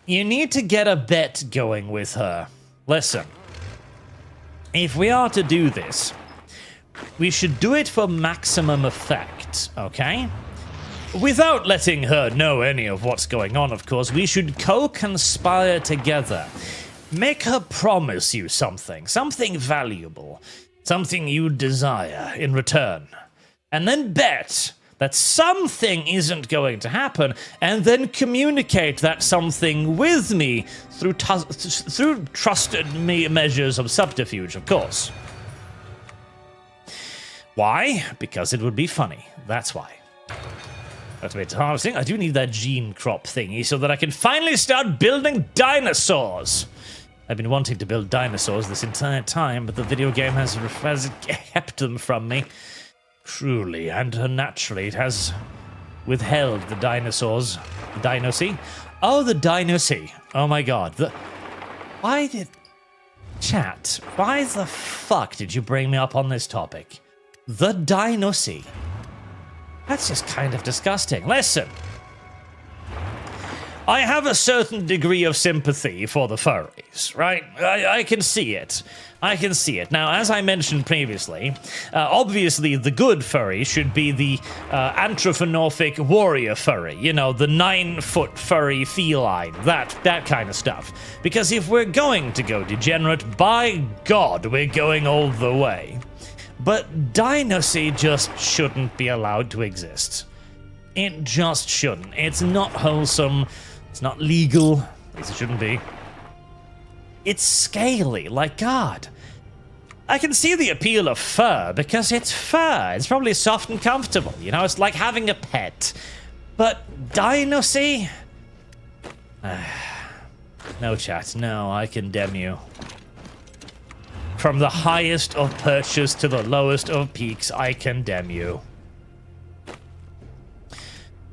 S1: You need to get a bet going with her. Listen, if we are to do this, we should do it for maximum effect, okay? Without letting her know any of what's going on, of course, we should co-conspire together. Make her promise you something valuable, something you desire in return, and then bet that something isn't going to happen, and then communicate that something with me through trusted measures of subterfuge, of course. Why? Because it would be funny. That's why. Automated harvesting. I do need that gene crop thingy so that I can finally start building dinosaurs. I've been wanting to build dinosaurs this entire time, but the video game has kept them from me. Truly and unnaturally, it has withheld the dinosaurs. The Dinocy? Oh, the Dinocy. Oh my god. Chat, why the fuck did you bring me up on this topic? The Dinocy. That's just kind of disgusting. Listen. I have a certain degree of sympathy for the furries, right? I can see it. I can see it. Now, as I mentioned previously, obviously the good furry should be the anthropomorphic warrior furry. You know, the 9-foot furry feline, that kind of stuff. Because if we're going to go degenerate, by God, we're going all the way. But Dinocy just shouldn't be allowed to exist. It just shouldn't. It's not wholesome. It's not legal. At least it shouldn't be. It's scaly, like God. I can see the appeal of fur because it's fur. It's probably soft and comfortable. You know, it's like having a pet. But Dinocy? No, chat. No, I condemn you. From the highest of perches to the lowest of peaks, I condemn you.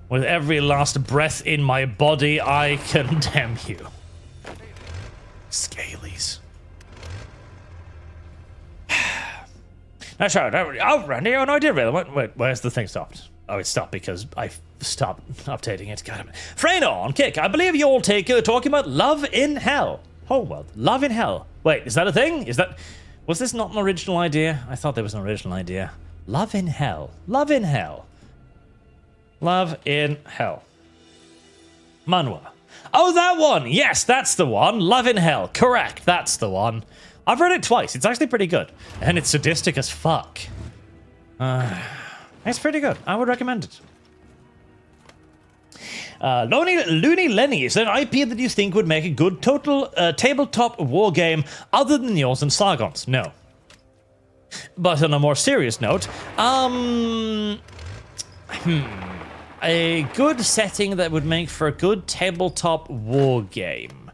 S1: With every last breath in my body, I condemn you. Scalies. That's right. Oh, Randy, oh no, I did really. Wait, where's the thing stopped? Oh, it stopped because I stopped updating it. God damn it. Frano on Kick, I believe you're all talking about Love in Hell. Oh, well, Love in Hell. Wait, is that a thing? Was this not an original idea? I thought there was an original idea. Love in Hell. Love in Hell. Love in Hell. Manhwa. Oh, that one! Yes, that's the one. Love in Hell. Correct, that's the one. I've read it twice. It's actually pretty good. And it's sadistic as fuck. It's pretty good. I would recommend it. Looney Lenny, is there an IP that you think would make a good total tabletop war game other than yours and Sargon's? No. But on a more serious note, a good setting that would make for a good tabletop war game.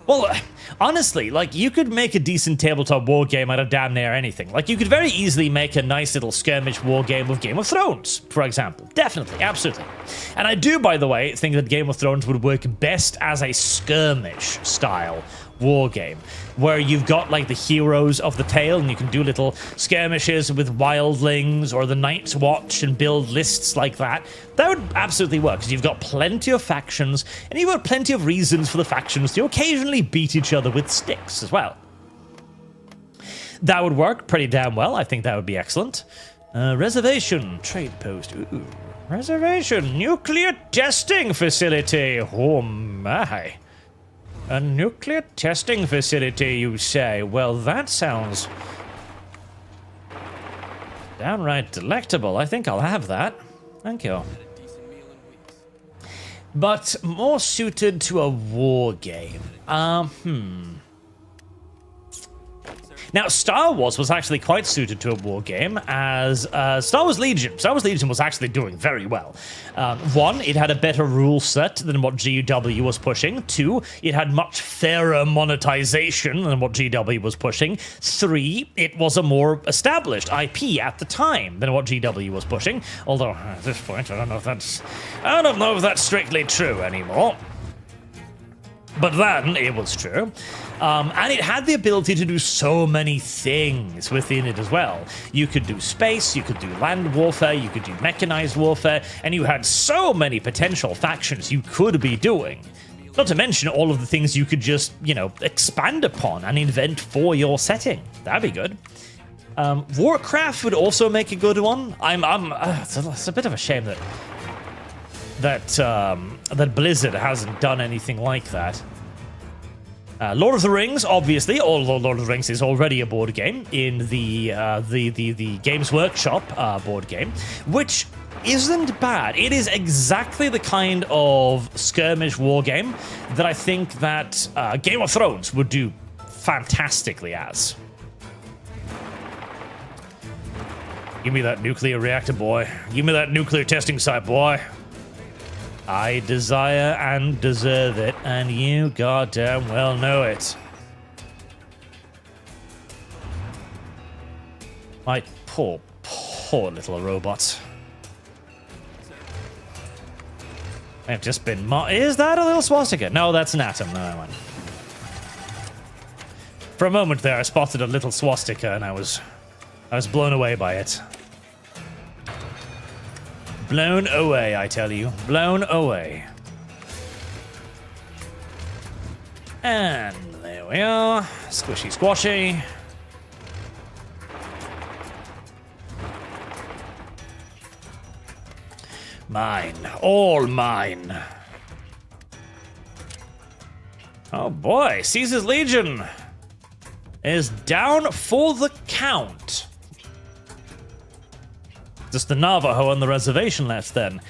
S1: Well, honestly, like, you could make a decent tabletop war game out of damn near anything. Like, you could very easily make a nice little skirmish war game of Game of Thrones, for example. Definitely, absolutely. And I do, by the way, think that Game of Thrones would work best as a skirmish-style war game, where you've got, like, the heroes of the tale, and you can do little skirmishes with wildlings or the Night's Watch and build lists like that. That would absolutely work, because you've got plenty of factions, and you've got plenty of reasons for the factions to occasionally beat each other with sticks as well. That would work pretty damn well. I think that would be excellent. Reservation. Trade post. Ooh. Reservation. Nuclear testing facility. Oh my. A nuclear testing facility, you say? Well, that sounds downright delectable. I think I'll have that. Thank you. but more suited to a war game. Now, Star Wars was actually quite suited to a war game, as Star Wars Legion. Star Wars Legion was actually doing very well. One, it had a better rule set than what GW was pushing. Two, it had much fairer monetization than what GW was pushing. Three, it was a more established IP at the time than what GW was pushing. Although at this point, I don't know if that's strictly true anymore. But then it was true. And it had the ability to do so many things within it as well. You could do space, you could do land warfare, you could do mechanized warfare, and you had so many potential factions you could be doing. Not to mention all of the things you could just, expand upon and invent for your setting. That'd be good. Warcraft would also make a good one. It's a bit of a shame that Blizzard hasn't done anything like that. Lord of the Rings, obviously, although Lord of the Rings is already a board game in the Games Workshop board game, which isn't bad. It is exactly the kind of skirmish war game that I think that Game of Thrones would do fantastically as. Give me that nuclear reactor, boy. Give me that nuclear testing site, boy. I desire and deserve it, and you goddamn well know it. My poor little robots. I've just been is that a little swastika? No, that's an atom. No, I went. For a moment there, I spotted a little swastika, and I was blown away by it. Blown away, I tell you. Blown away. And there we are. Squishy squashy. Mine. All mine. Oh boy, Caesar's Legion is down for the count. Just the Navajo on the reservation left then.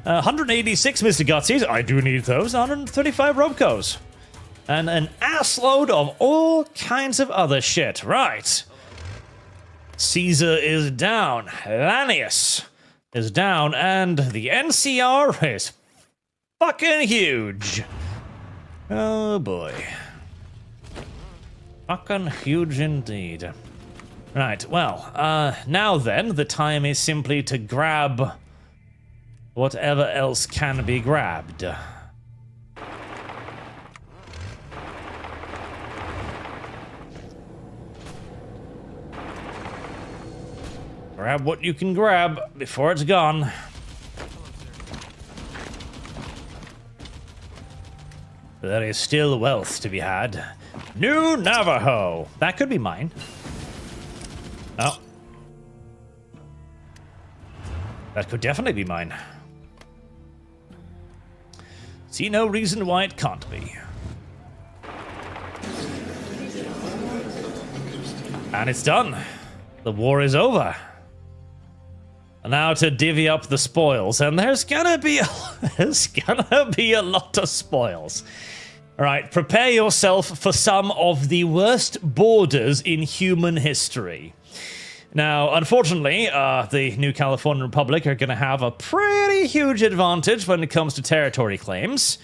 S1: 186 Mr. Gutsies, I do need those. 135 Robcos. And an assload of all kinds of other shit. Right. Caesar is down. Lanius is down. And the NCR is fucking huge. Oh boy. Fucking huge indeed. Right, well, now then, the time is simply to grab whatever else can be grabbed. Grab what you can grab before it's gone. There is still wealth to be had. New Navajo! That could be mine. Oh. That could definitely be mine. See no reason why it can't be. And it's done. The war is over. And now to divvy up the spoils, and there's gonna be a lot of spoils. All right, prepare yourself for some of the worst borders in human history. Now, unfortunately, the New California Republic are going to have a pretty huge advantage when it comes to territory claims.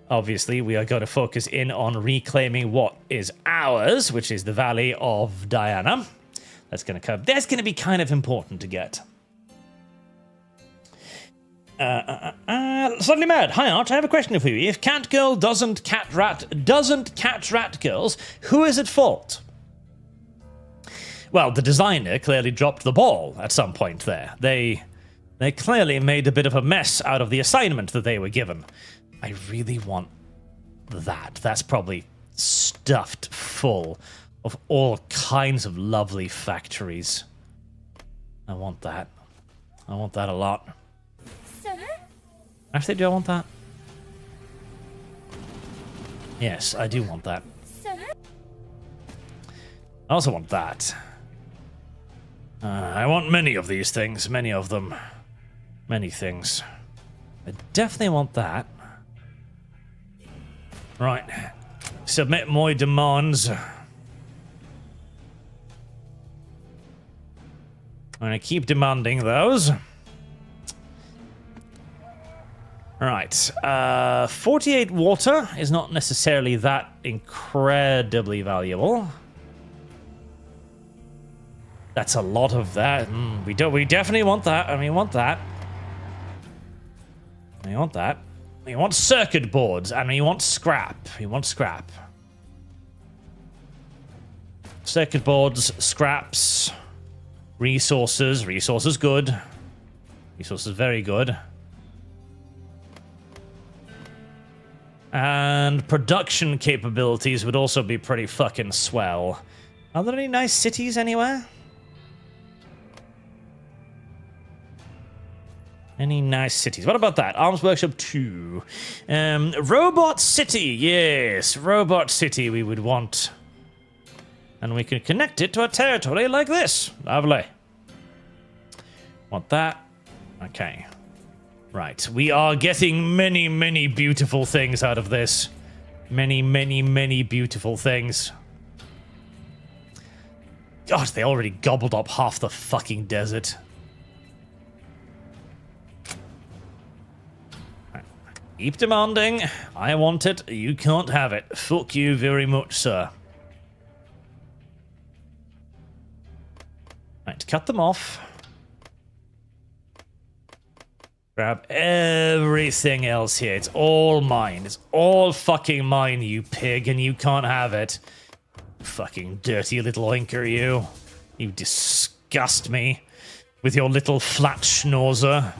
S1: Obviously, we are going to focus in on reclaiming what is ours, which is the Valley of Diana. That's going to be kind of important to get. Suddenly Mad, hi Art, I have a question for you. If Catgirl doesn't catch rat girls, who is at fault? Well, the designer clearly dropped the ball at some point there. They clearly made a bit of a mess out of the assignment that they were given. I really want that. That's probably stuffed full of all kinds of lovely factories. I want that. I want that a lot.
S2: Summer?
S1: Actually, do I want that? Yes, I do want that.
S2: Summer?
S1: I also want that. I want many of these things, many of them. Many things. I definitely want that. Right. Submit my demands. I'm gonna keep demanding those. Right. 48 water is not necessarily that incredibly valuable. That's a lot of that. We definitely want that, and we want that. We want that. We want circuit boards, and we want scrap. We want scrap. Circuit boards, scraps, resources. Resources good. Resources very good. And production capabilities would also be pretty fucking swell. Are there any nice cities anywhere? Any nice cities? What about that? Arms Workshop 2. Robot City. Yes, Robot City we would want. And we can connect it to a territory like this. Lovely. Want that? Okay. Right. We are getting many, many beautiful things out of this. Many, many, many beautiful things. God, they already gobbled up half the fucking desert. Keep demanding. I want it. You can't have it. Fuck you very much, sir. Right, cut them off. Grab everything else here. It's all mine. It's all fucking mine, you pig, and you can't have it. Fucking dirty little oinker, you. You disgust me with your little flat schnauzer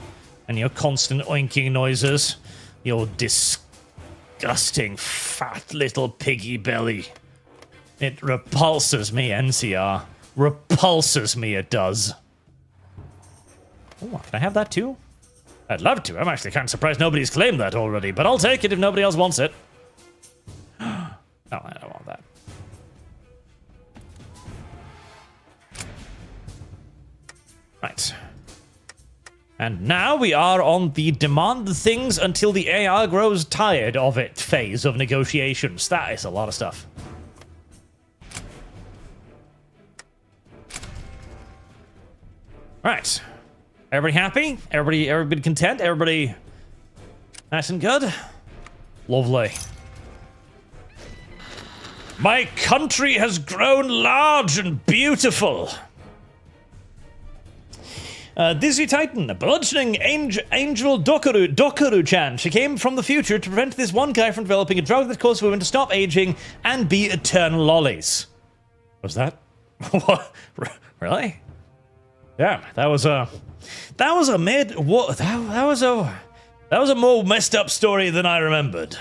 S1: and your constant oinking noises. Your disgusting fat little piggy belly. It repulses me, NCR. Repulses me, it does. Oh, can I have that too? I'd love to. I'm actually kind of surprised nobody's claimed that already, but I'll take it if nobody else wants it. No, I don't want that. Right. And now we are on the demand things until the AI grows tired of it phase of negotiations. That is a lot of stuff. Right. Everybody happy? Everybody content? Everybody nice and good? Lovely. My country has grown large and beautiful. Dizzy Titan, a bludgeoning angel Dokuru-chan. She came from the future to prevent this one guy from developing a drug that caused women to stop aging and be eternal lollies. Was that? What? Really? Yeah, that was a more messed up story than I remembered.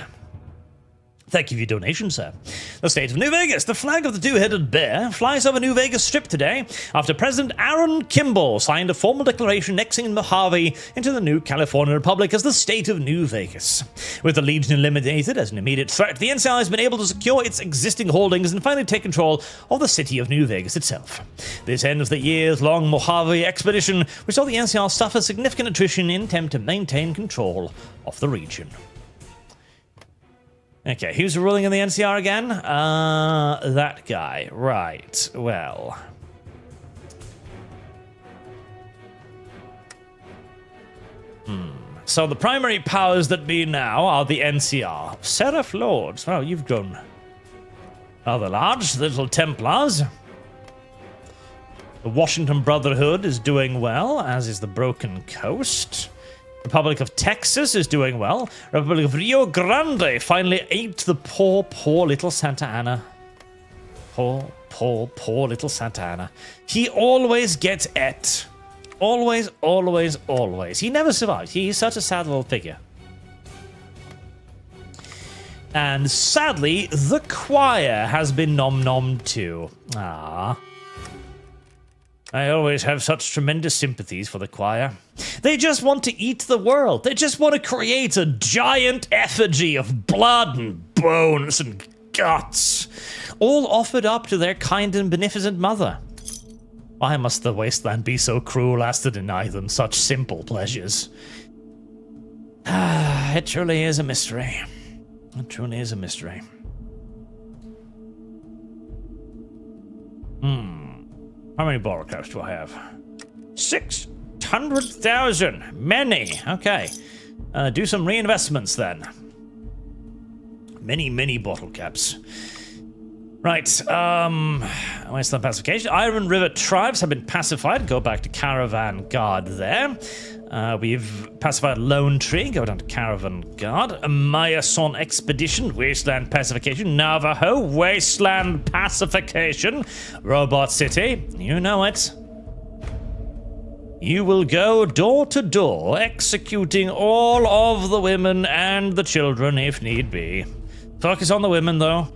S1: Thank you for your donation, sir. The state of New Vegas. The flag of the two-headed bear flies over New Vegas Strip today after President Aaron Kimball signed a formal declaration annexing Mojave into the new California Republic as the state of New Vegas. With the Legion eliminated as an immediate threat, the NCR has been able to secure its existing holdings and finally take control of the city of New Vegas itself. This ends the years-long Mojave expedition, which saw the NCR suffer significant attrition in an attempt to maintain control of the region. Okay, who's ruling in the NCR again? That guy. Right, well. So the primary powers that be now are the NCR. Seraph Lords. Well, you've grown rather large. The little Templars. The Washington Brotherhood is doing well, as is the Broken Coast. Republic of Texas is doing well. Republic of Rio Grande finally ate the poor, poor little Santa Ana. Poor, poor, poor little Santa Ana. He always gets et. Always, always, always. He never survived. He's such a sad little figure. And sadly, the choir has been nom-nommed too. Ah. I always have such tremendous sympathies for the choir. They just want to eat the world. They just want to create a giant effigy of blood and bones and guts, all offered up to their kind and beneficent mother. Why must the wasteland be so cruel as to deny them such simple pleasures? It truly is a mystery. It truly is a mystery. How many bottle caps do I have? 600,000. Many. Okay. Do some reinvestments then. Many bottle caps. Right. Wasteland pacification. Iron River tribes have been pacified. Go back to Caravan Guard there. We've pacified Lone Tree. Go down to Caravan Guard. Mayason Expedition. Wasteland pacification. Navajo. Wasteland pacification. Robot City. You know it. You will go door to door, executing all of the women and the children if need be. Focus on the women, though.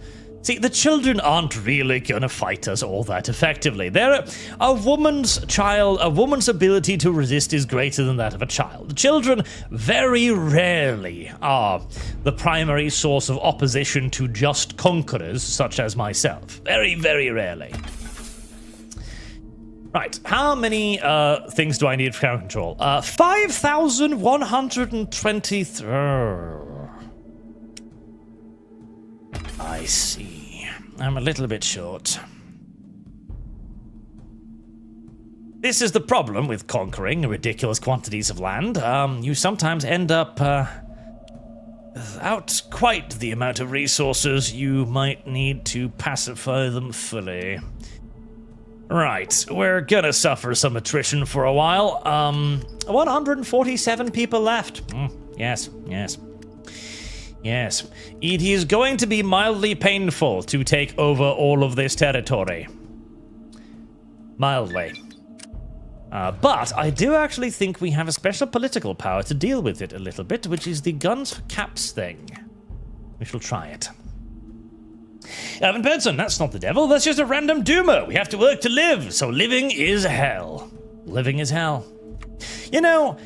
S1: See, the children aren't really gonna fight us all that effectively. A woman's ability to resist is greater than that of a child. Children very rarely are the primary source of opposition to just conquerors such as myself. Very, very rarely. Right, how many things do I need for crowd control? 5,123. I see. I'm a little bit short. This is the problem with conquering ridiculous quantities of land. You sometimes end up without quite the amount of resources you might need to pacify them fully. Right, we're gonna suffer some attrition for a while. 147 people left. Yes. It is going to be mildly painful to take over all of this territory. Mildly. But I do actually think we have a special political power to deal with it a little bit, which is the guns for caps thing. We shall try it. Evan Benson, that's not the devil, that's just a random doomer. We have to work to live, so living is hell. Living is hell. You know,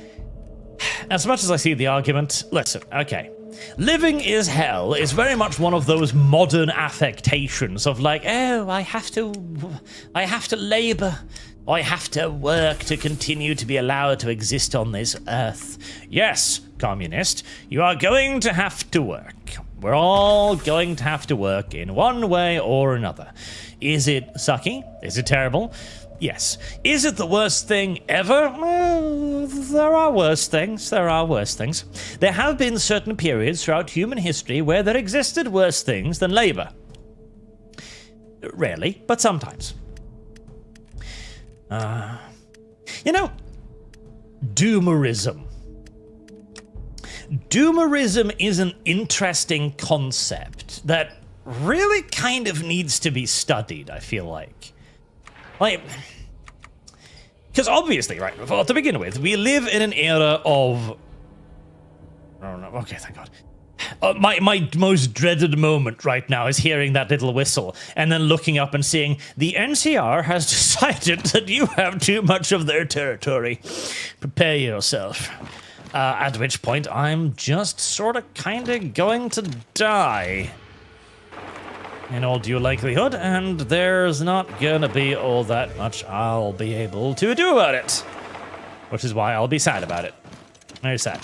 S1: as much as I see the argument, listen, okay. Living is hell is very much one of those modern affectations of like, oh, I have to labor. I have to work to continue to be allowed to exist on this earth. Yes, communist, you are going to have to work. We're all going to have to work in one way or another. Is it sucky? Is it terrible? Yes. Is it the worst thing ever? Well, there are worse things. There have been certain periods throughout human history where there existed worse things than labor. Rarely, but sometimes. You know, doomerism. Doomerism is an interesting concept that really kind of needs to be studied, I feel like. Because obviously, right, well, to begin with, we live in an era of... Oh, no, okay, thank God. My most dreaded moment right now is hearing that little whistle and then looking up and seeing the NCR has decided that you have too much of their territory. Prepare yourself. At which point I'm just sort of kind of going to die. In all due likelihood, and there's not gonna be all that much I'll be able to do about it. Which is why I'll be sad about it. Very sad.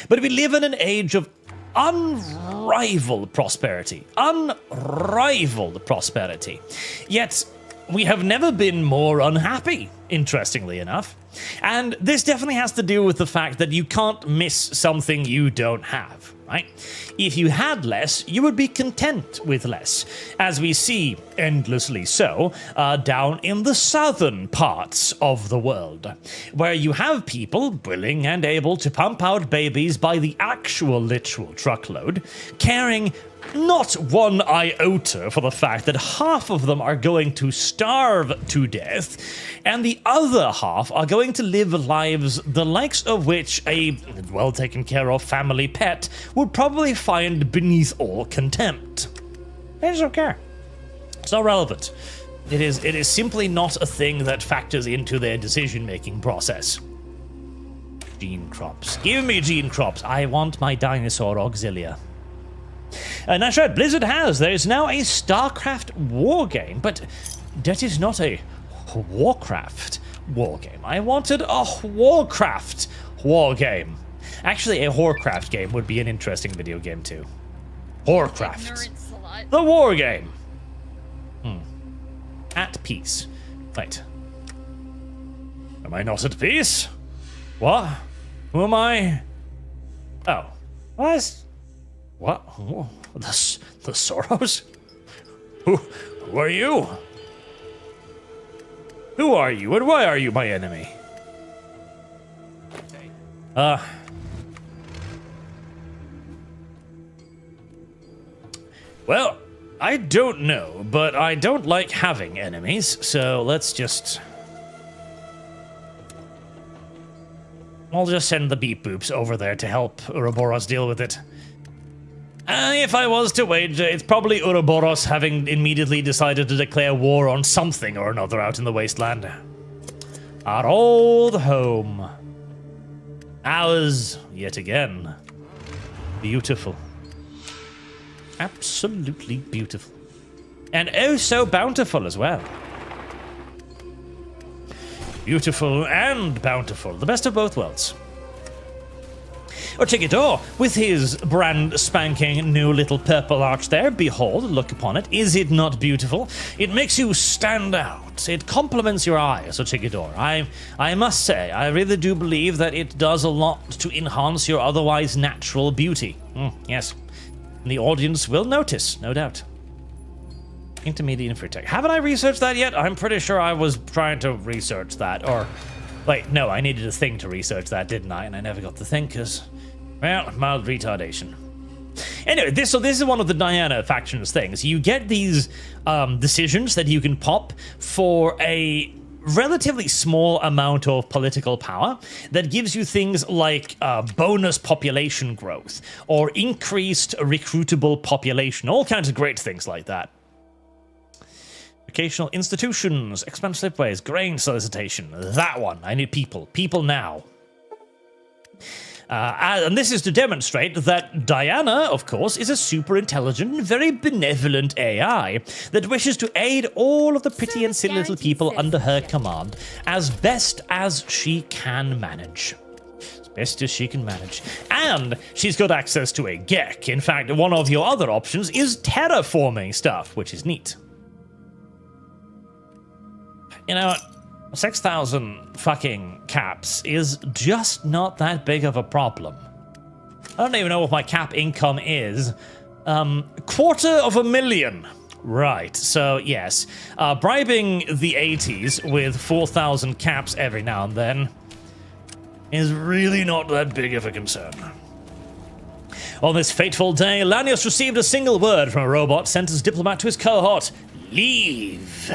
S1: But we live in an age of unrivaled prosperity. Unrivaled prosperity. Yet, we have never been more unhappy, interestingly enough. And this definitely has to do with the fact that you can't miss something you don't have, right? If you had less, you would be content with less, as we see, endlessly so, down in the southern parts of the world, where you have people willing and able to pump out babies by the actual literal truckload, caring not one iota for the fact that half of them are going to starve to death, and the other half are going to live lives the likes of which a well-taken care of family pet would probably find beneath all contempt. They just don't care. It's not relevant. It is simply not a thing that factors into their decision-making process. Gene crops. Give me gene crops. I want my dinosaur auxilia. And that's right, Blizzard there is now a StarCraft wargame, but that is not a Warcraft wargame. I wanted a Warcraft wargame. Actually, a Warcraft game would be an interesting video game too. Warcraft.
S2: Ignorance a lot.
S1: The war game. At peace. Right. Am I not at peace? What? Who am I? Oh. What? Oh, the Soros? Who are you? Who are you, and why are you my enemy? Well, I don't know, but I don't like having enemies, so let's just... I'll just send the beep boops over there to help Ouroboros deal with it. If I was to wager, it's probably Ouroboros having immediately decided to declare war on something or another out in the wasteland. Our old home. Ours, yet again. Beautiful. Absolutely beautiful. And oh so bountiful as well. Beautiful and bountiful. The best of both worlds. Ochigidor, with his brand spanking new little purple arch there, behold, look upon it. Is it not beautiful? It makes you stand out. It complements your eyes, Ochigidor. I must say, I really do believe that it does a lot to enhance your otherwise natural beauty. Yes. And the audience will notice, no doubt. Intermediate infotech. Haven't I researched that yet? I'm pretty sure I was trying to research that, or... Wait, no, I needed a thing to research that, didn't I? And I never got the thing, because... Well, mild retardation. Anyway, this is one of the Diana faction's things. You get these decisions that you can pop for a relatively small amount of political power that gives you things like bonus population growth or increased recruitable population, all kinds of great things like that. Educational institutions, expansive ways, grain solicitation, that one. I need people. People now. And this is to demonstrate that Diana, of course, is a super intelligent and very benevolent AI that wishes to aid all of the pretty and silly little people under her command as best as she can manage. As best as she can manage. And she's got access to a GEC. In fact, one of your other options is terraforming stuff, which is neat. You know, 6,000 fucking caps is just not that big of a problem. I don't even know what my cap income is. $250,000. Right, so yes. Bribing the 80s with 4,000 caps every now and then is really not that big of a concern. On this fateful day, Lanius received a single word from a robot sent as diplomat to his cohort. Leave.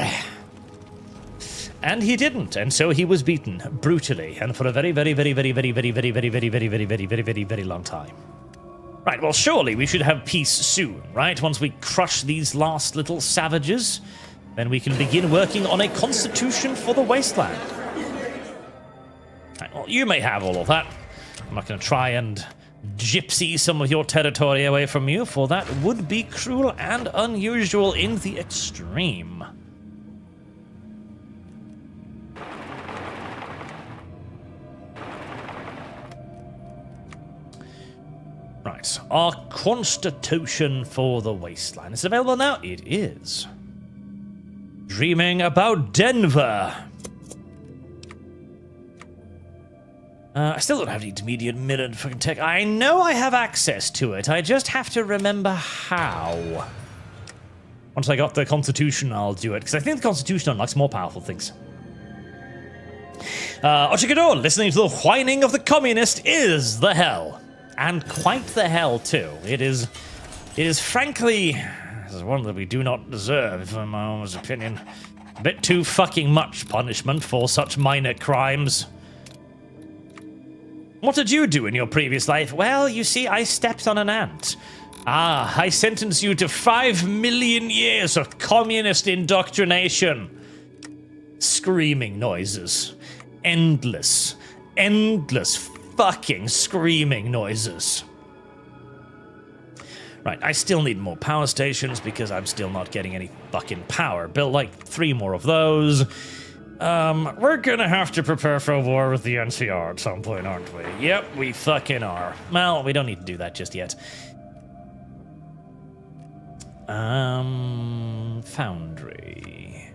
S1: And he didn't, and so he was beaten brutally, and for a very, very, very, very, very, very, very, very, very, very, very, very, very, very, very long time. Right, well, surely we should have peace soon, right? Once we crush these last little savages, then we can begin working on a constitution for the wasteland. Right, well, you may have all of that. I'm not going to try and gypsy some of your territory away from you, for that would be cruel and unusual in the extreme. Right, our constitution for the wasteland. Is it available now? It is. Dreaming about Denver. I still don't have the intermediate minute fucking tech. I know I have access to it. I just have to remember how. Once I got the constitution, I'll do it. Because I think the constitution unlocks more powerful things. Ochigidor, listening to the whining of the communist is the hell. And quite the hell, too. It is frankly, this is one that we do not deserve, in my own opinion. A bit too fucking much punishment for such minor crimes. What did you do in your previous life? Well, you see, I stepped on an ant. I sentence you to 5 million years of communist indoctrination. Screaming noises. Endless fucking screaming noises. Right, I still need more power stations because I'm still not getting any fucking power. Build like 3 more of those. We're gonna have to prepare for a war with the NCR at some point, aren't we? Yep, we fucking are. Well, we don't need to do that just yet. Foundry.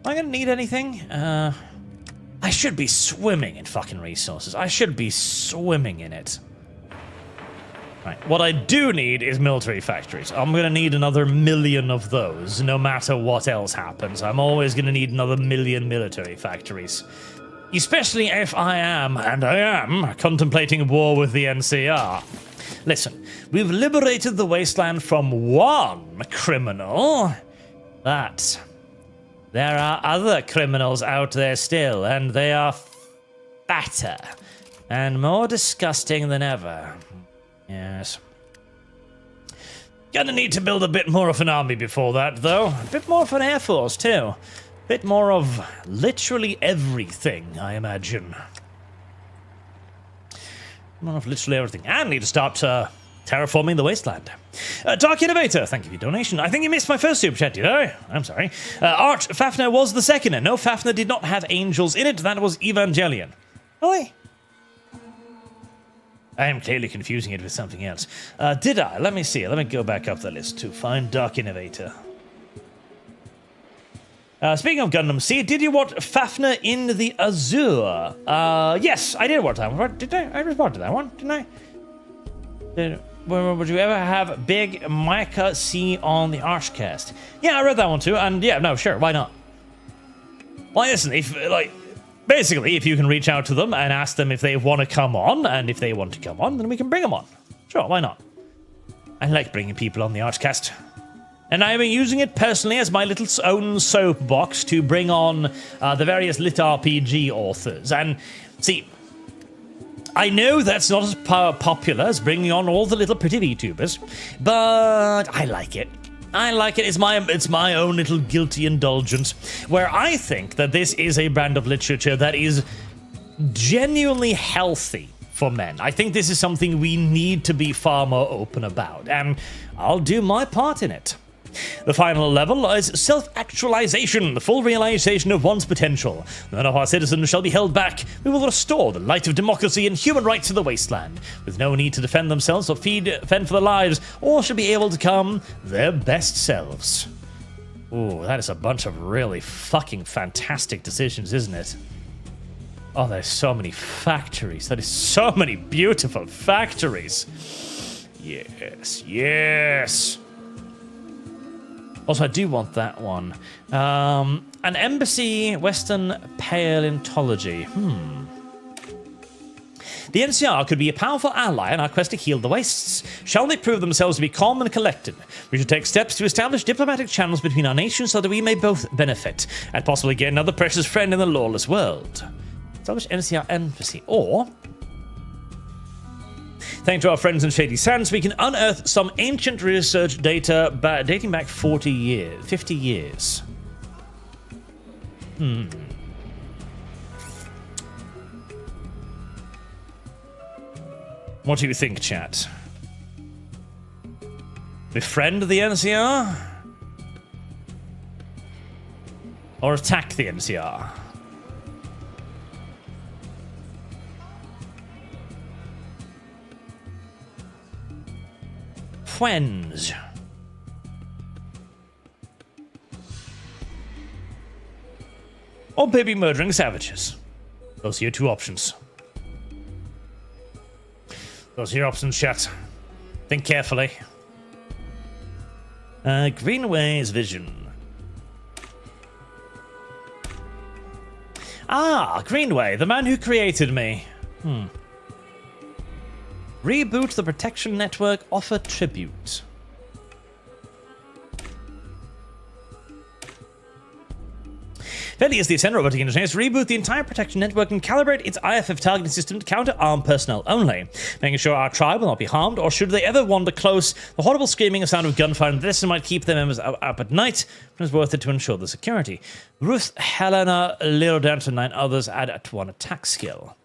S1: Am I gonna need anything? I should be swimming in fucking resources. I should be swimming in it. Right, what I do need is military factories. I'm gonna need another 1,000,000 of those, no matter what else happens. I'm always gonna need another 1,000,000 military factories. Especially if I am, and I am, contemplating a war with the NCR. Listen, we've liberated the wasteland from one criminal, but there are other criminals out there still, and they are fatter and more disgusting than ever. Yes. Gonna need to build a bit more of an army before that, though. A bit more of an air force, too. A bit more of literally everything, I imagine. More of literally everything. And need to start terraforming the wasteland. Dark Innovator, thank you for your donation. I think you missed my first super chat, did I? I'm sorry. Arch, Fafnir was the second. No, Fafnir did not have angels in it. That was Evangelion. Oh, I am clearly confusing it with something else. Did I? Let me see. Let me go back up the list to find Dark Innovator. Speaking of Gundam Seed, did you watch Fafnir in the Azure? Yes, I did watch that one. Did I? I responded to that one, didn't I? Would you ever have Big Micah C on the Archcast? Yeah, I read that one too, and yeah, no, sure, why not? Well, listen, if, basically, if you can reach out to them and ask them if they want to come on, and if they want to come on, then we can bring them on. Sure, why not? I like bringing people on the Archcast. And I've been using it personally as my little own soapbox to bring on the various lit RPG authors. And see, I know that's not as popular as bringing on all the little pretty VTubers, but I like it. I like it. It's my own little guilty indulgence, where I think that this is a brand of literature that is genuinely healthy for men. I think this is something we need to be far more open about, and I'll do my part in it. The final level is self-actualization, the full realization of one's potential. None of our citizens shall be held back. We will restore the light of democracy and human rights to the wasteland, with no need to defend themselves or fend for their lives, or shall be able to become their best selves. Ooh, that is a bunch of really fucking fantastic decisions, isn't it? Oh, there's so many factories. That is so many beautiful factories. Yes, yes. Also, I do want that one. An embassy, Western paleontology. The NCR could be a powerful ally in our quest to heal the wastes. Shall they prove themselves to be calm and collected? We should take steps to establish diplomatic channels between our nations so that we may both benefit, and possibly gain another precious friend in the lawless world. Establish NCR embassy, or... Thanks to our friends in Shady Sands, we can unearth some ancient research data dating back 50 years. What do you think, chat? Befriend the NCR? Or attack the NCR? Friends. Or baby murdering savages. Those are your two options. Those are your options, chat. Think carefully. Greenway's vision. Ah, Greenway, the man who created me. Reboot the protection network, offer tribute. Fairly is the Ascend robotic engineers to reboot the entire protection network and calibrate its IFF targeting system to counter armed personnel only, making sure our tribe will not be harmed, or should they ever wander close, the horrible screaming and sound of gunfire and this might keep their members up at night, but it's worth it to ensure the security. Ruth, Helena, Leo Dance, and 9 others add at 1 attack skill.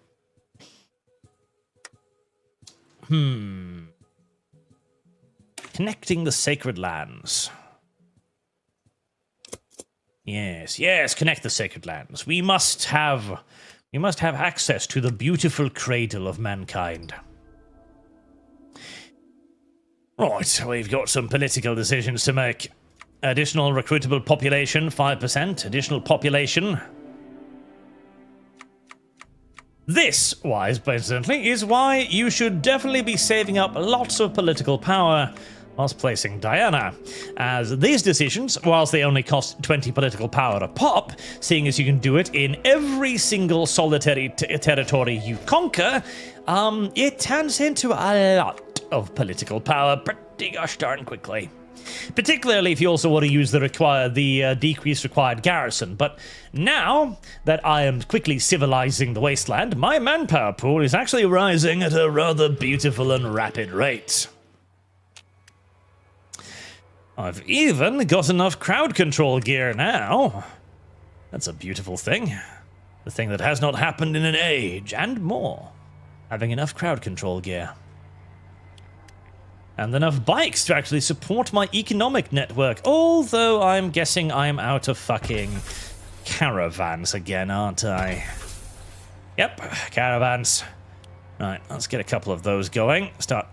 S1: Connecting the sacred lands. Yes, yes, connect the sacred lands. We must have access to the beautiful cradle of mankind. Right, we've got some political decisions to make. Additional recruitable population, 5%. Additional population. This, wise, incidentally, is why you should definitely be saving up lots of political power whilst placing Diana, as these decisions, whilst they only cost 20 political power a pop, seeing as you can do it in every single solitary territory you conquer, it turns into a lot of political power pretty gosh darn quickly. Particularly if you also want to use the decreased required garrison. But now that I am quickly civilizing the wasteland, my manpower pool is actually rising at a rather beautiful and rapid rate. I've even got enough crowd control gear now. That's a beautiful thing. The thing that has not happened in an age, and more. Having enough crowd control gear. And enough bikes to actually support my economic network. Although I'm guessing I'm out of fucking caravans again, aren't I? Yep, caravans. Right, let's get a couple of those going. Start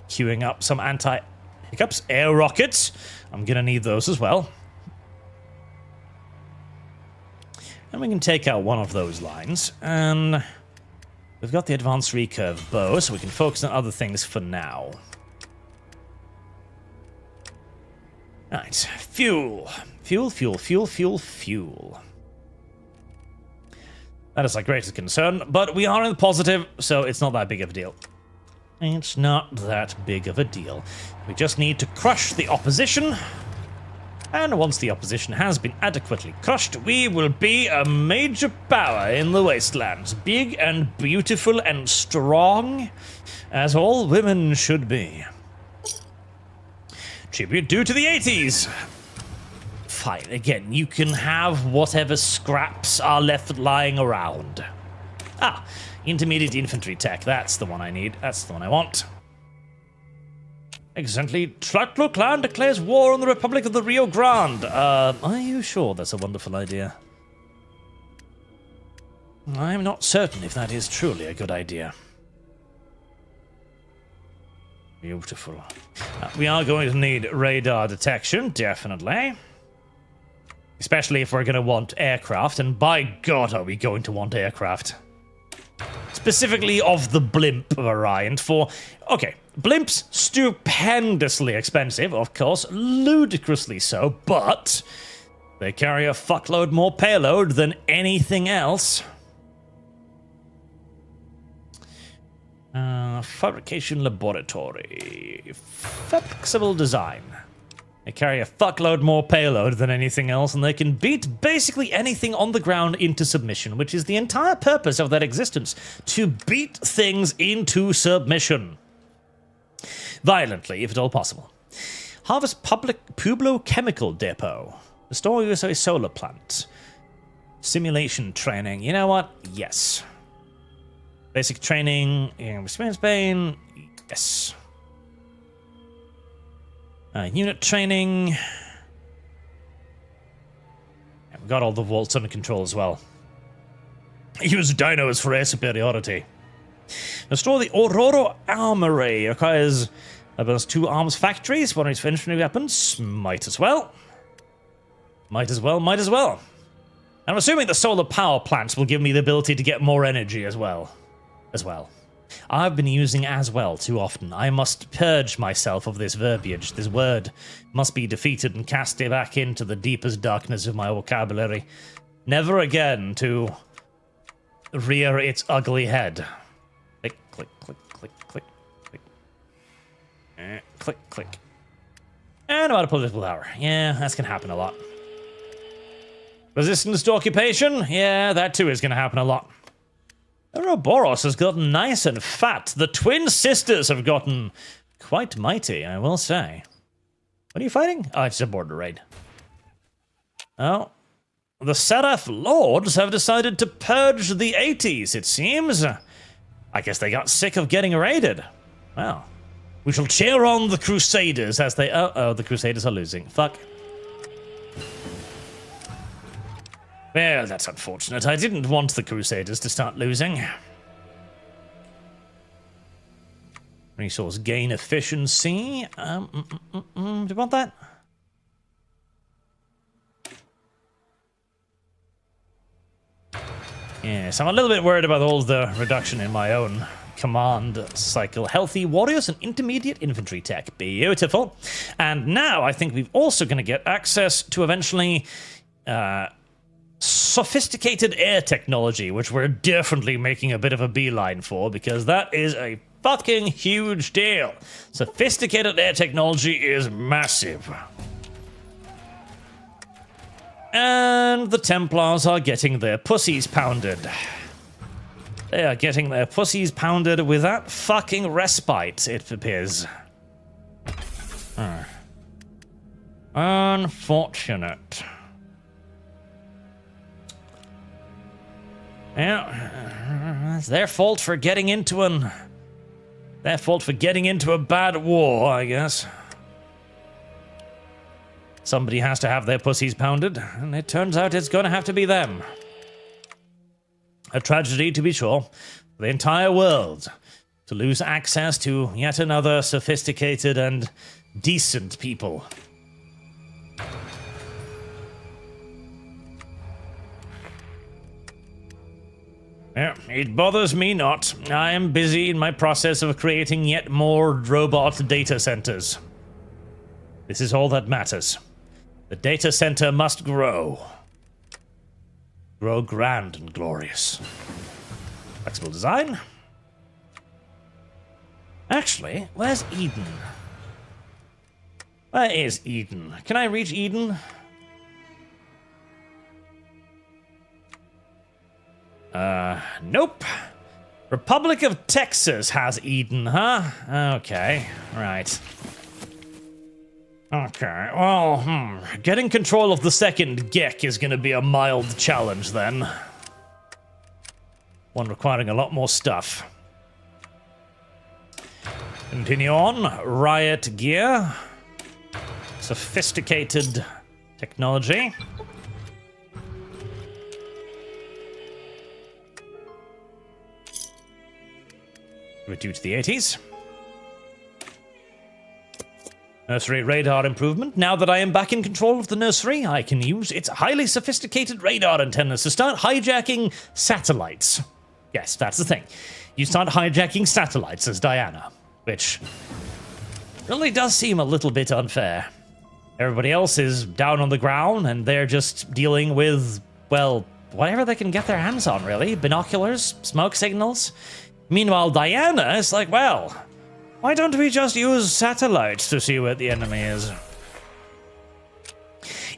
S1: queuing up some anti-hiccups. Air rockets. I'm gonna need those as well. And we can take out one of those lines. And we've got the advanced recurve bow, so we can focus on other things for now. Right, fuel. Fuel, fuel, fuel, fuel, fuel. That is our greatest concern, but we are in the positive, so it's not that big of a deal. It's not that big of a deal. We just need to crush the opposition, and once the opposition has been adequately crushed, we will be a major power in the wastelands. Big and beautiful and strong, as all women should be. Tribute due to the 80s. Fine, again, you can have whatever scraps are left lying around. Ah, intermediate infantry tech. That's the one I need. That's the one I want. Excellently, Tlatlo clan declares war on the Republic of the Rio Grande. Are you sure that's a wonderful idea? I'm not certain if that is truly a good idea. Beautiful. We are going to need radar detection, definitely. Especially if we're going to want aircraft, and by God are we going to want aircraft. Specifically of the blimp variant for... Okay, blimps, stupendously expensive, of course, ludicrously so, but they carry a fuckload more payload than anything else. Fabrication laboratory. Flexible design. They carry a fuckload more payload than anything else, and they can beat basically anything on the ground into submission, which is the entire purpose of their existence, to beat things into submission. Violently, if at all possible. Harvest public Pueblo Chemical Depot. Restore USA solar plant. Simulation training. You know what? Yes. Basic training in Spain. Yes. Unit training. Yeah, we got all the vaults under control as well. Use dinos for air superiority. Restore the Aurora Armory. Requires about 2 arms factories. 1 is for infantry weapons. Might as well. Might as well. Might as well. I'm assuming the solar power plants will give me the ability to get more energy as well. I've been using as well too often. I must purge myself of this verbiage. This word must be defeated and cast it back into the deepest darkness of my vocabulary. Never again to rear its ugly head. Click, click, click, click, click, click. Click, click. And about a political power. Yeah, that's gonna happen a lot. Resistance to occupation? Yeah, that too is gonna happen a lot. Ouroboros has gotten nice and fat. The twin sisters have gotten quite mighty, I will say. What are you fighting? Oh, it's a border raid. Oh. The Seraph Lords have decided to purge the 80s, it seems. I guess they got sick of getting raided. Well, we shall cheer on the Crusaders as they... Oh, the Crusaders are losing. Fuck. Well, that's unfortunate. I didn't want the Crusaders to start losing. Resource gain efficiency. Do you want that? Yes, I'm a little bit worried about all the reduction in my own command cycle. Healthy warriors and intermediate infantry tech. Beautiful. And now I think we're also going to get access to eventually sophisticated air technology, which we're definitely making a bit of a beeline for, because that is a fucking huge deal. Sophisticated air technology is massive. And the Templars are getting their pussies pounded. They are getting their pussies pounded without fucking respite, it appears. Unfortunate. Yeah, it's their fault for getting into their fault for getting into a bad war, I guess. Somebody has to have their pussies pounded, and it turns out it's going to have to be them. A tragedy, to be sure, for the entire world to lose access to yet another sophisticated and decent people. Yeah, it bothers me not. I am busy in my process of creating yet more robot data centers. This is all that matters. The data center must grow. Grow grand and glorious. Flexible design. Actually, where's Eden? Where is Eden? Can I reach Eden? Nope. Republic of Texas has Eden, huh? Okay, right. Okay, well, getting control of the second Gek is going to be a mild challenge then. One requiring a lot more stuff. Continue on. Riot gear. Sophisticated technology. Reduce to the 80s. Nursery radar improvement. Now that I am back in control of the nursery, I can use its highly sophisticated radar antennas to start hijacking satellites. Yes, that's the thing. You start hijacking satellites as Diana, which really does seem a little bit unfair. Everybody else is down on the ground, and they're just dealing with, well, whatever they can get their hands on, really. Binoculars, smoke signals. Meanwhile, Diana is like, well, why don't we just use satellites to see where the enemy is?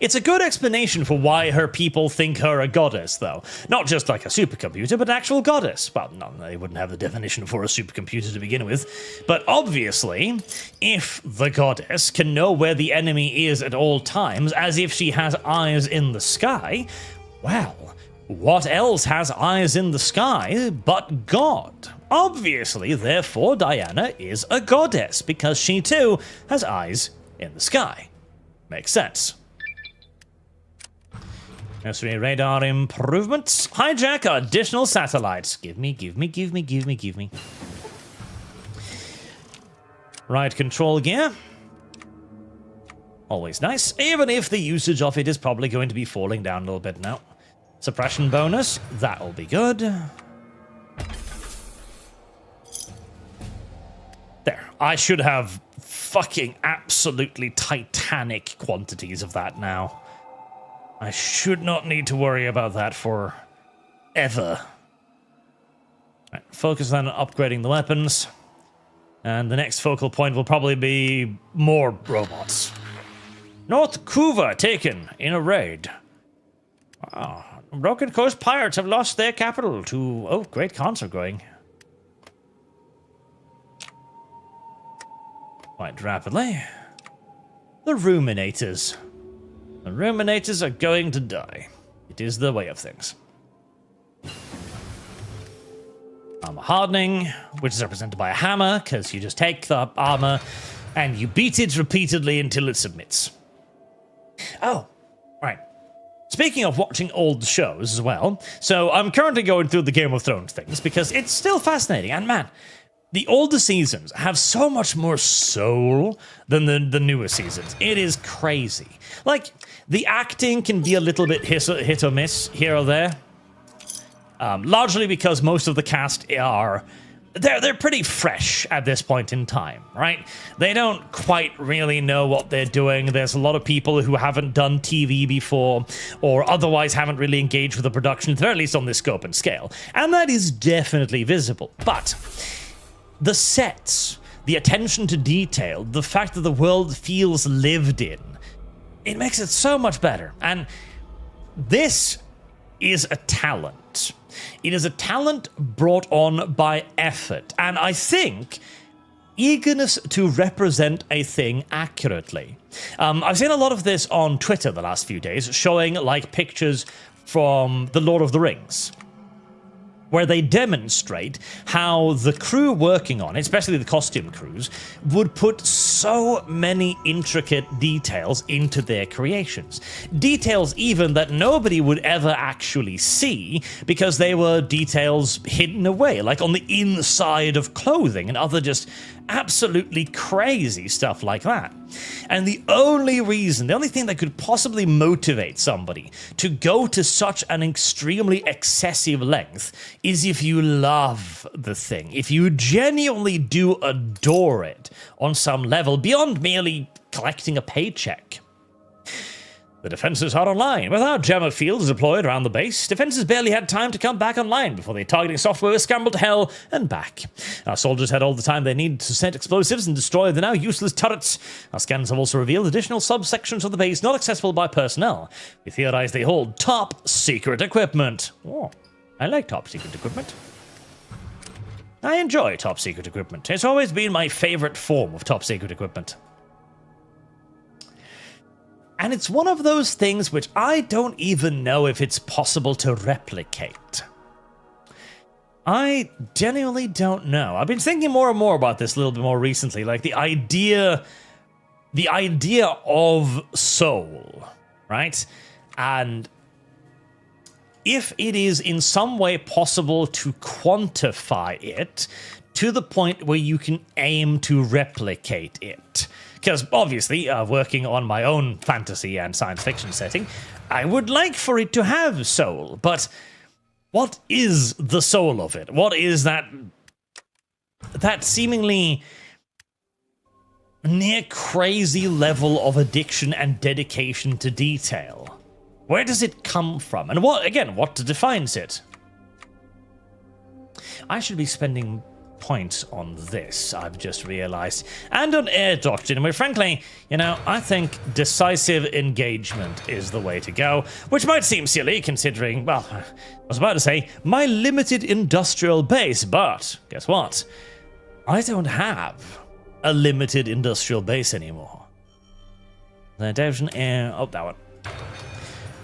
S1: It's a good explanation for why her people think her a goddess, though. Not just like a supercomputer, but an actual goddess. Well, no, they wouldn't have the definition for a supercomputer to begin with. But obviously, if the goddess can know where the enemy is at all times, as if she has eyes in the sky, well, what else has eyes in the sky but God? Obviously, therefore, Diana is a goddess, because she too has eyes in the sky. Makes sense. Nursery radar improvements. Hijack additional satellites. Give me. Right control gear. Always nice, even if the usage of it is probably going to be falling down a little bit now. Suppression bonus. That'll be good. There. I should have fucking absolutely titanic quantities of that now. I should not need to worry about that for ever. Right, focus on upgrading the weapons. And the next focal point will probably be more robots. North Kuva taken in a raid. Wow. Broken Coast Pirates have lost their capital to... Oh, great cons are going. Quite rapidly. The Ruminators. The Ruminators are going to die. It is the way of things. Armor hardening, which is represented by a hammer, because you just take the armor and you beat it repeatedly until it submits. Oh, right. Speaking of watching old shows as well, so I'm currently going through the Game of Thrones things because it's still fascinating. And man, the older seasons have so much more soul than the newer seasons. It is crazy. Like, the acting can be a little bit hit or miss here or there. Largely because most of the cast are... They're pretty fresh at this point in time, right? They don't quite really know what they're doing. There's a lot of people who haven't done TV before or otherwise haven't really engaged with the production, at least on this scope and scale. And that is definitely visible. But the sets, the attention to detail, the fact that the world feels lived in, it makes it so much better. And this is a talent. It is a talent brought on by effort, and I think eagerness to represent a thing accurately. I've seen a lot of this on Twitter the last few days, showing like pictures from The Lord of the Rings, where they demonstrate how the crew working on it, especially the costume crews, would put so many intricate details into their creations. Details even that nobody would ever actually see because they were details hidden away, like on the inside of clothing and other just absolutely crazy stuff like that. And the only thing that could possibly motivate somebody to go to such an extremely excessive length is if you love the thing, if you genuinely do adore it on some level beyond merely collecting a paycheck. The defenses are online. Without jammer fields deployed around the base, defenses barely had time to come back online before the targeting software was scrambled to hell and back. Our soldiers had all the time they needed to set explosives and destroy the now useless turrets. Our scans have also revealed additional subsections of the base not accessible by personnel. We theorize they hold top secret equipment. Oh, I like top secret equipment. I enjoy top secret equipment. It's always been my favorite form of top secret equipment. And it's one of those things which I don't even know if it's possible to replicate. I genuinely don't know. I've been thinking more and more about this a little bit more recently, like the idea of soul, right? And if it is in some way possible to quantify it to the point where you can aim to replicate it. Because obviously, working on my own fantasy and science fiction setting, I would like for it to have soul, but what is the soul of it? What is that seemingly near crazy level of addiction and dedication to detail? Where does it come from? And what defines it? I should be spending points on this, I've just realized, and on air doctrine, where frankly, I think decisive engagement is the way to go, which might seem silly considering, well, I was about to say, my limited industrial base, but guess what? I don't have a limited industrial base anymore. That one.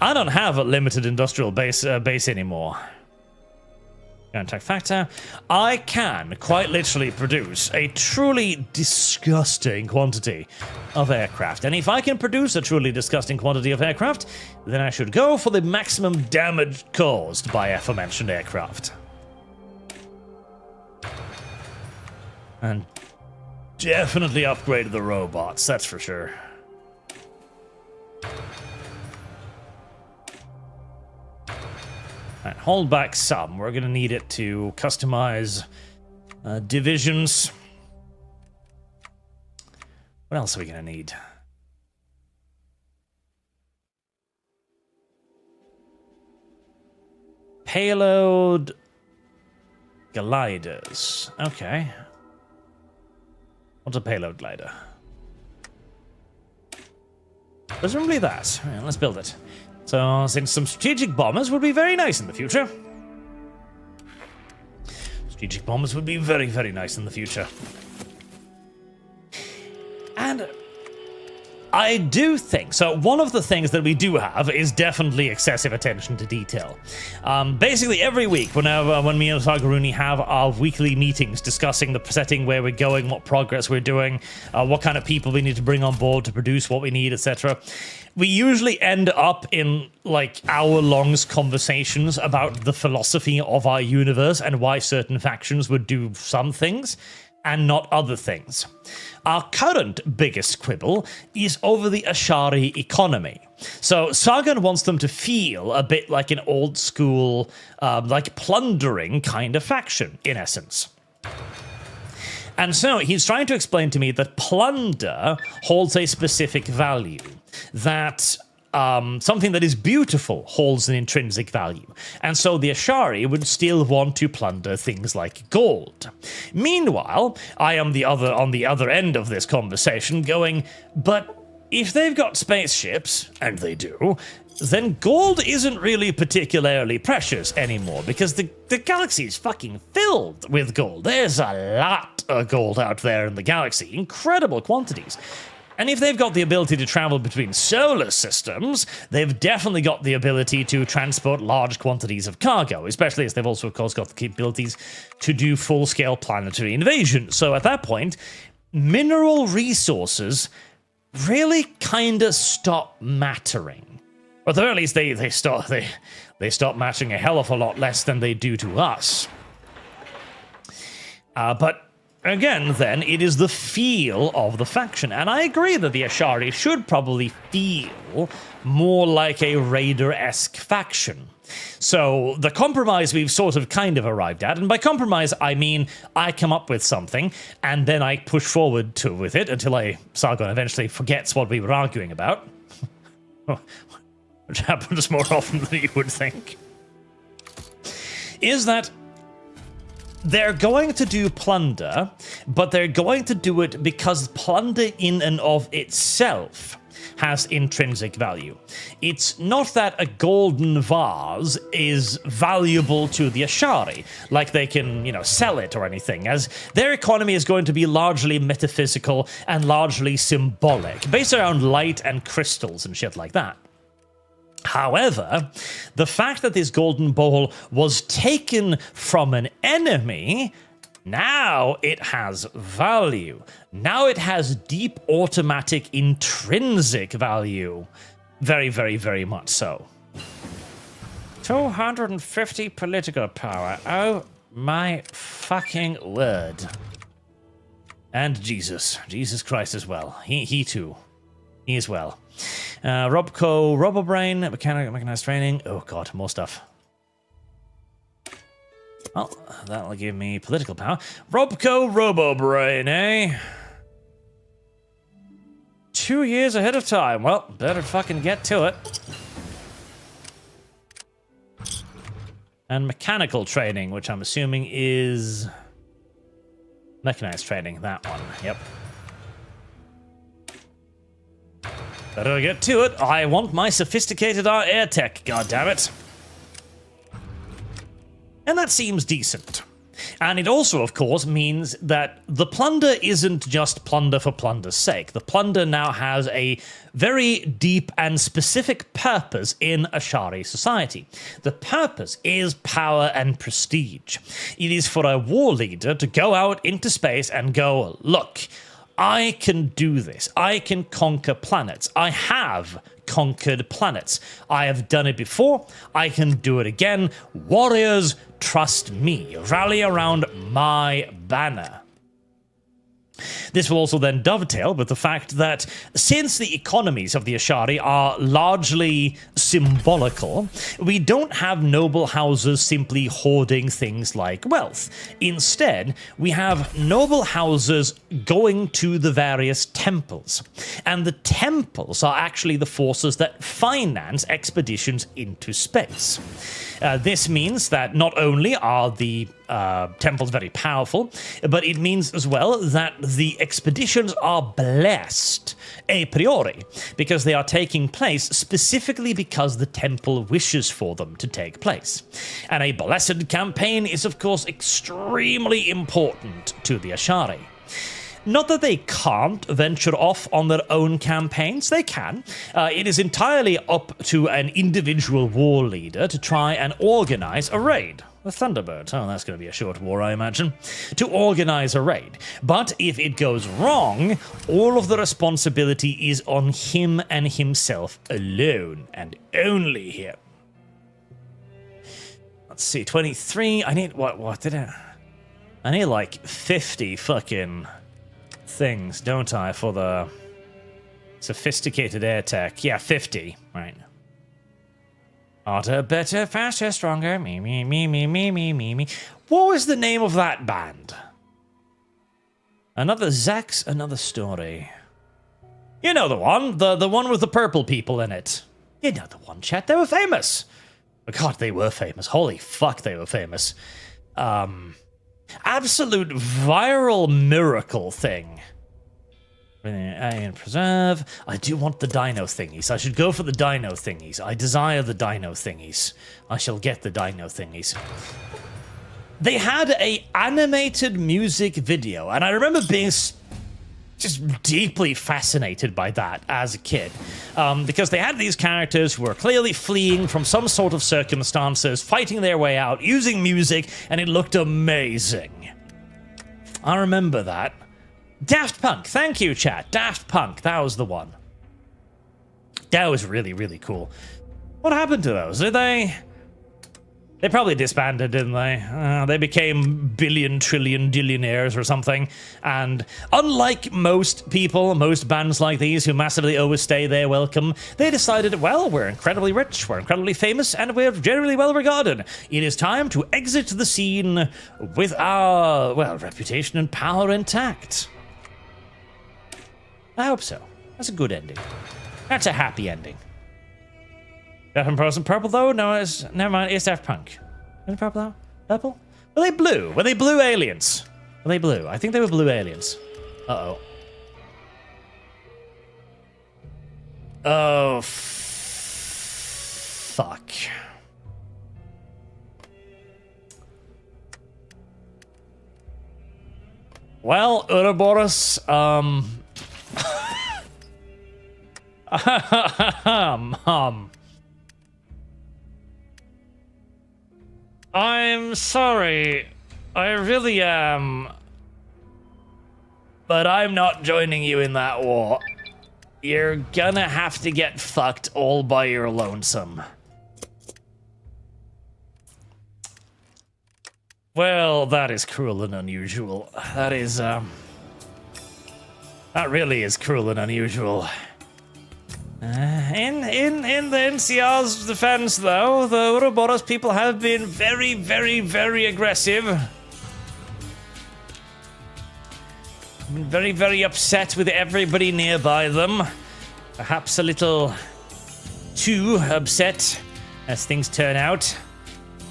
S1: I don't have a limited industrial base anymore. Attack factor. I can quite literally produce a truly disgusting quantity of aircraft. And if I can produce a truly disgusting quantity of aircraft, then I should go for the maximum damage caused by aforementioned aircraft. And definitely upgrade the robots, that's for sure. Right, hold back some. We're going to need it to customize divisions. What else are we going to need? Payload gliders. Okay. What's a payload glider? Presumably that. Right, let's build it. So, since some strategic bombers would be very nice in the future. Strategic bombers would be very, very nice in the future. And I do think so. One of the things that we do have is definitely excessive attention to detail. Basically, every week, when me and Sagaruni have our weekly meetings discussing the setting, where we're going, what progress we're doing, what kind of people we need to bring on board to produce what we need, etc., we usually end up in like hour-long conversations about the philosophy of our universe and why certain factions would do some things and not other things. Our current biggest quibble is over the Ashari economy. So Sargon wants them to feel a bit like an old school, like plundering kind of faction, in essence. And so he's trying to explain to me that plunder holds a specific value, that something that is beautiful holds an intrinsic value. And so the Ashari would still want to plunder things like gold. Meanwhile, I am on the other end of this conversation going, but if they've got spaceships, and they do, then gold isn't really particularly precious anymore, because the galaxy is fucking filled with gold. There's a lot of gold out there in the galaxy, incredible quantities. And if they've got the ability to travel between solar systems, they've definitely got the ability to transport large quantities of cargo, especially as they've also, of course, got the capabilities to do full-scale planetary invasion. So at that point, mineral resources really kind of stop mattering. Or at the very least, they stop mattering a hell of a lot less than they do to us. But again, then, it is the feel of the faction. And I agree that the Ashari should probably feel more like a Raider-esque faction. So the compromise we've sort of kind of arrived at, and by compromise I mean I come up with something, and then I push forward with it until Sargon eventually forgets what we were arguing about. Which happens more often than you would think. Is that they're going to do plunder, but they're going to do it because plunder in and of itself has intrinsic value. It's not that a golden vase is valuable to the Ashari, like they can, sell it or anything, as their economy is going to be largely metaphysical and largely symbolic, based around light and crystals and shit like that. However, the fact that this golden bowl was taken from an enemy, now it has value. Now it has deep automatic intrinsic value. Very, very, very much so. 250 political power. Oh my fucking word. And Jesus Christ as well. He too. He as well. Robco, Robobrain, mechanized training. Oh god, more stuff. Well, that'll give me political power. Robco, Robobrain, eh? 2 years ahead of time. Well, better fucking get to it. And mechanical training, which I'm assuming is mechanized training. That one. Yep. Better get to it. I want my sophisticated air tech, goddammit. And that seems decent. And it also, of course, means that the plunder isn't just plunder for plunder's sake. The plunder now has a very deep and specific purpose in Ashari society. The purpose is power and prestige. It is for a war leader to go out into space and go, look, I can do this. I can conquer planets. I have conquered planets. I have done it before. I can do it again. Warriors, trust me. Rally around my banner. This will also then dovetail with the fact that since the economies of the Ashari are largely symbolical, we don't have noble houses simply hoarding things like wealth. Instead, we have noble houses going to the various temples. And the temples are actually the forces that finance expeditions into space. This means that not only are the temples very powerful, but it means as well that the expeditions are blessed a priori, because they are taking place specifically because the temple wishes for them to take place. And a blessed campaign is, of course, extremely important to the Ashari. Not that they can't venture off on their own campaigns, they can. It is entirely up to an individual war leader to try and organize a raid. The Thunderbirds. Oh, that's going to be a short war, I imagine. To organize a raid. But if it goes wrong, all of the responsibility is on him and himself alone, and only him. Let's see, 23. I need, what did I need like 50 fucking things, don't I, for the sophisticated air tech. Yeah, 50. Right. Harder, better, faster, stronger. Me, me, me, me, me, me, me, me. What was the name of that band? Another Zack's Another Story. You know the one. The one with the purple people in it. You know the one, chat. They were famous. Oh, God, they were famous. Holy fuck, they were famous. Absolute viral miracle thing. And preserve. I do want the dino thingies. I should go for the dino thingies. I desire the dino thingies. I shall get the dino thingies. They had a animated music video, and I remember being just deeply fascinated by that as a kid. Because they had these characters who were clearly fleeing from some sort of circumstances, fighting their way out, using music, and it looked amazing. I remember that. Daft Punk, thank you, chat. Daft Punk, that was the one. That was really, really cool. What happened to those? Did they... They probably disbanded, didn't they? They became billion, trillion, dillionaires or something. And unlike most people, most bands like these who massively overstay their welcome, they decided, well, we're incredibly rich, we're incredibly famous, and we're generally well regarded. It is time to exit the scene with our, well, reputation and power intact. I hope so. That's a good ending. That's a happy ending. Daft Punk purple though? No, it's never mind. It's Daft Punk. Is it purple though? Purple? Were they blue? Were they blue aliens? Were they blue? I think they were blue aliens. Uh-oh. Oh, fuck. Well, Ouroboros, I'm sorry. I really am. But I'm not joining you in that war. You're gonna have to get fucked all by your lonesome. Well, that is cruel and unusual. That is, that really is cruel and unusual. In the NCR's defense, though, the Ouroboros people have been very, very, very aggressive. Been very, very upset with everybody nearby them. Perhaps a little too upset, as things turn out.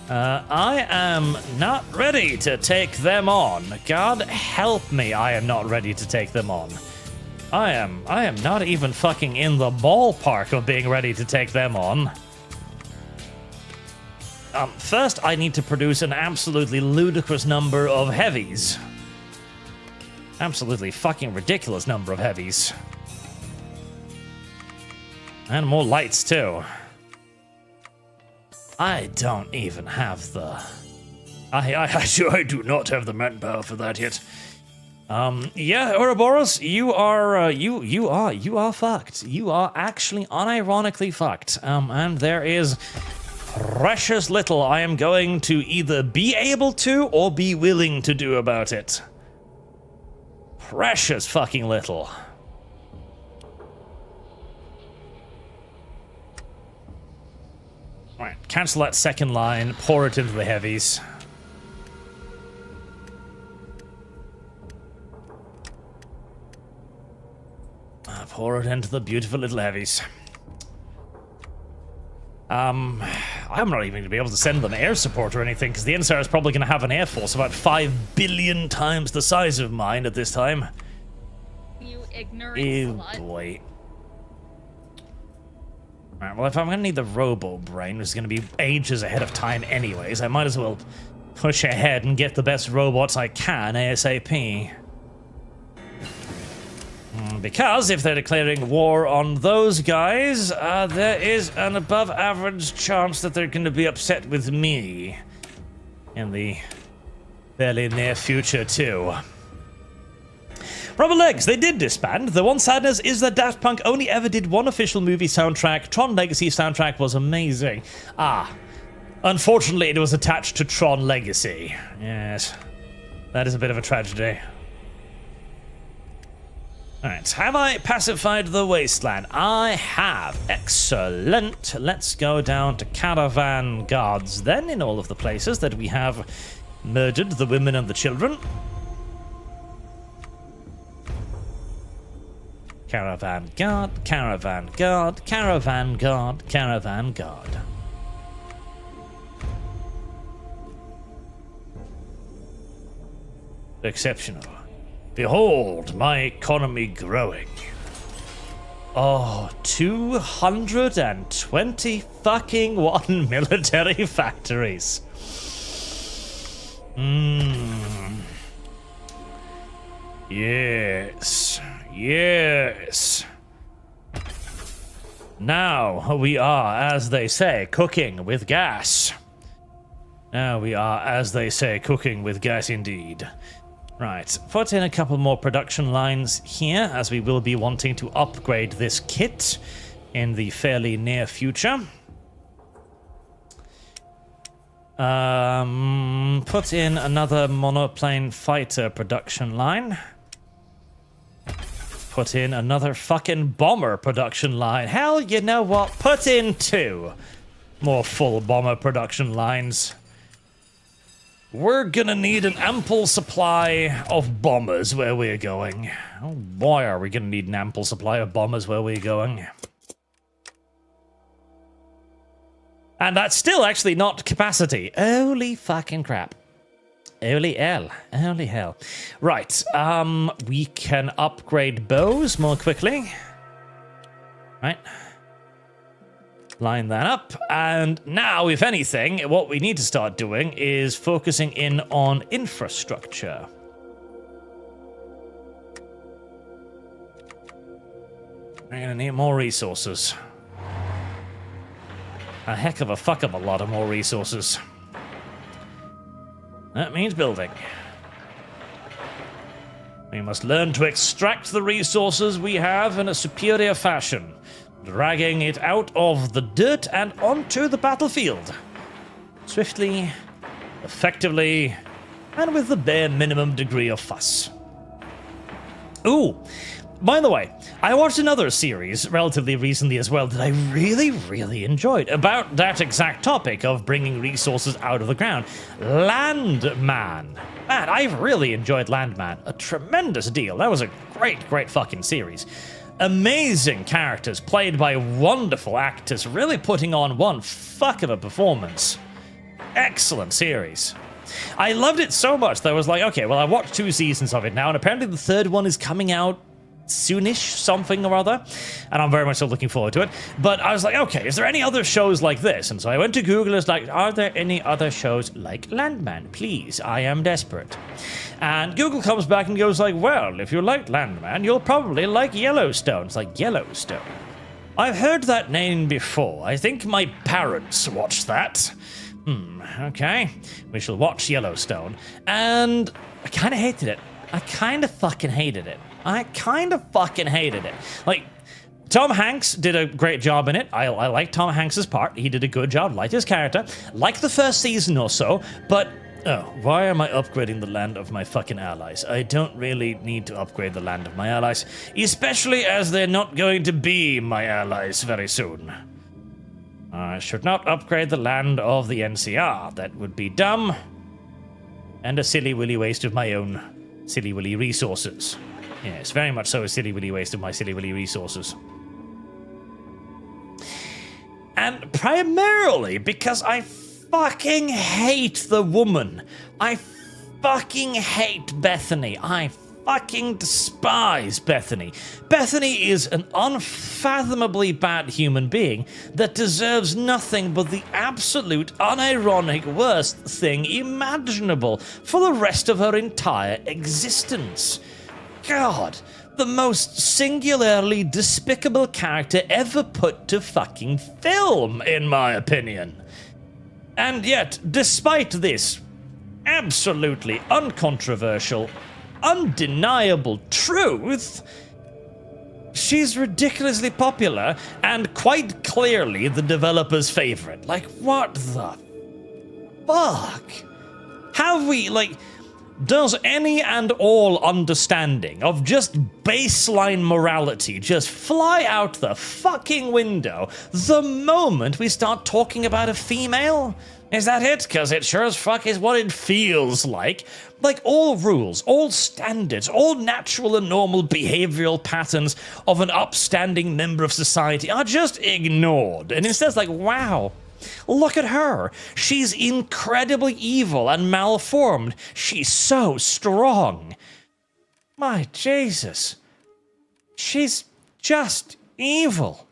S1: I am not ready to take them on. God help me, I am not ready to take them on. I am not even fucking in the ballpark of being ready to take them on. First, I need to produce an absolutely ludicrous number of heavies. Absolutely fucking ridiculous number of heavies. And more lights, too. I don't even have the... I do not have the manpower for that yet. Yeah, Ouroboros, you are fucked. You are actually unironically fucked. And there is precious little I am going to either be able to or be willing to do about it. Precious fucking little. Right, cancel that second line, pour it into the heavies. Pour it into the beautiful little heavies. I'm not even going to be able to send them air support or anything, because the NCR is probably going to have an air force about 5 billion times the size of mine at this time.
S2: You ignorant
S1: slut. Oh boy. Alright, well, if I'm going to need the Robo Brain, which is going to be ages ahead of time anyways, I might as well push ahead and get the best robots I can ASAP. Because if they're declaring war on those guys, there is an above average chance that they're going to be upset with me in the fairly near future too. Rubber Legs, they did disband. The one sadness is that Daft Punk only ever did one official movie soundtrack. Tron Legacy soundtrack was amazing. Unfortunately it was attached to Tron Legacy. Yes, that is a bit of a tragedy. Alright, have I pacified the wasteland? I have. Excellent. Let's go down to caravan guards then, in all of the places that we have murdered the women and the children. Caravan guard, caravan guard, caravan guard, caravan guard. Exceptional. Behold, my economy growing. Oh, 220 fucking one military factories. Yes. Yes. Now we are, as they say, cooking with gas. Now we are, as they say, cooking with gas indeed. Right, put in a couple more production lines here, as we will be wanting to upgrade this kit in the fairly near future. Put in another monoplane fighter production line. Put in another fucking bomber production line. Hell, you know what? Put in 2 more full bomber production lines. We're gonna need an ample supply of bombers where we're going. Oh boy, are we gonna need an ample supply of bombers where we're going. And that's still actually not capacity. Holy fucking crap. Holy hell. Holy hell. Right, we can upgrade bows more quickly. Right. Line that up, and now, if anything, what we need to start doing is focusing in on infrastructure. We're gonna need more resources. A heck of a fuck of a lot of more resources. That means building. We must learn to extract the resources we have in a superior fashion, dragging it out of the dirt and onto the battlefield. Swiftly, effectively, and with the bare minimum degree of fuss. Ooh, by the way, I watched another series relatively recently as well that I really, really enjoyed about that exact topic of bringing resources out of the ground. Landman. Man, I really enjoyed Landman. A tremendous deal. That was a great, great fucking series. Amazing characters played by wonderful actors, really putting on one fuck of a performance. Excellent series. I loved it so much that I was like, okay, well, I watched 2 seasons of it now, and apparently the 3rd one is coming out soonish, something or other, and I'm very much so looking forward to it. But I was like, okay, is there any other shows like this? And so I went to Google and was like, are there any other shows like Landman? Please, I am desperate. And Google comes back and goes like, well, if you like Landman, you'll probably like Yellowstone. It's like, Yellowstone? I've heard that name before. I think my parents watched that. Okay. We shall watch Yellowstone. And I kind of hated it. I kind of fucking hated it. Like, Tom Hanks did a great job in it. I like Tom Hanks's part. He did a good job, liked his character, liked the first season or so, but oh, why am I upgrading the land of my fucking allies? I don't really need to upgrade the land of my allies, especially as they're not going to be my allies very soon. I should not upgrade the land of the NCR. That would be dumb and a silly-willy waste of my own silly-willy resources. Yes, very much so a silly-willy waste of my silly-willy resources. And primarily because I fucking hate the woman. I fucking hate Bethany. I fucking despise Bethany. Bethany is an unfathomably bad human being that deserves nothing but the absolute unironic worst thing imaginable for the rest of her entire existence. God, the most singularly despicable character ever put to fucking film, in my opinion. And yet, despite this absolutely uncontroversial, undeniable truth, she's ridiculously popular and quite clearly the developer's favorite. Like, what the fuck? Have we, like, does any and all understanding of just baseline morality just fly out the fucking window the moment we start talking about a female? Is that it? Because it sure as fuck is what it feels like. Like, all rules, all standards, all natural and normal behavioral patterns of an upstanding member of society are just ignored. And instead it's like, wow, look at her. She's incredibly evil and malformed. She's so strong. My Jesus. She's just evil.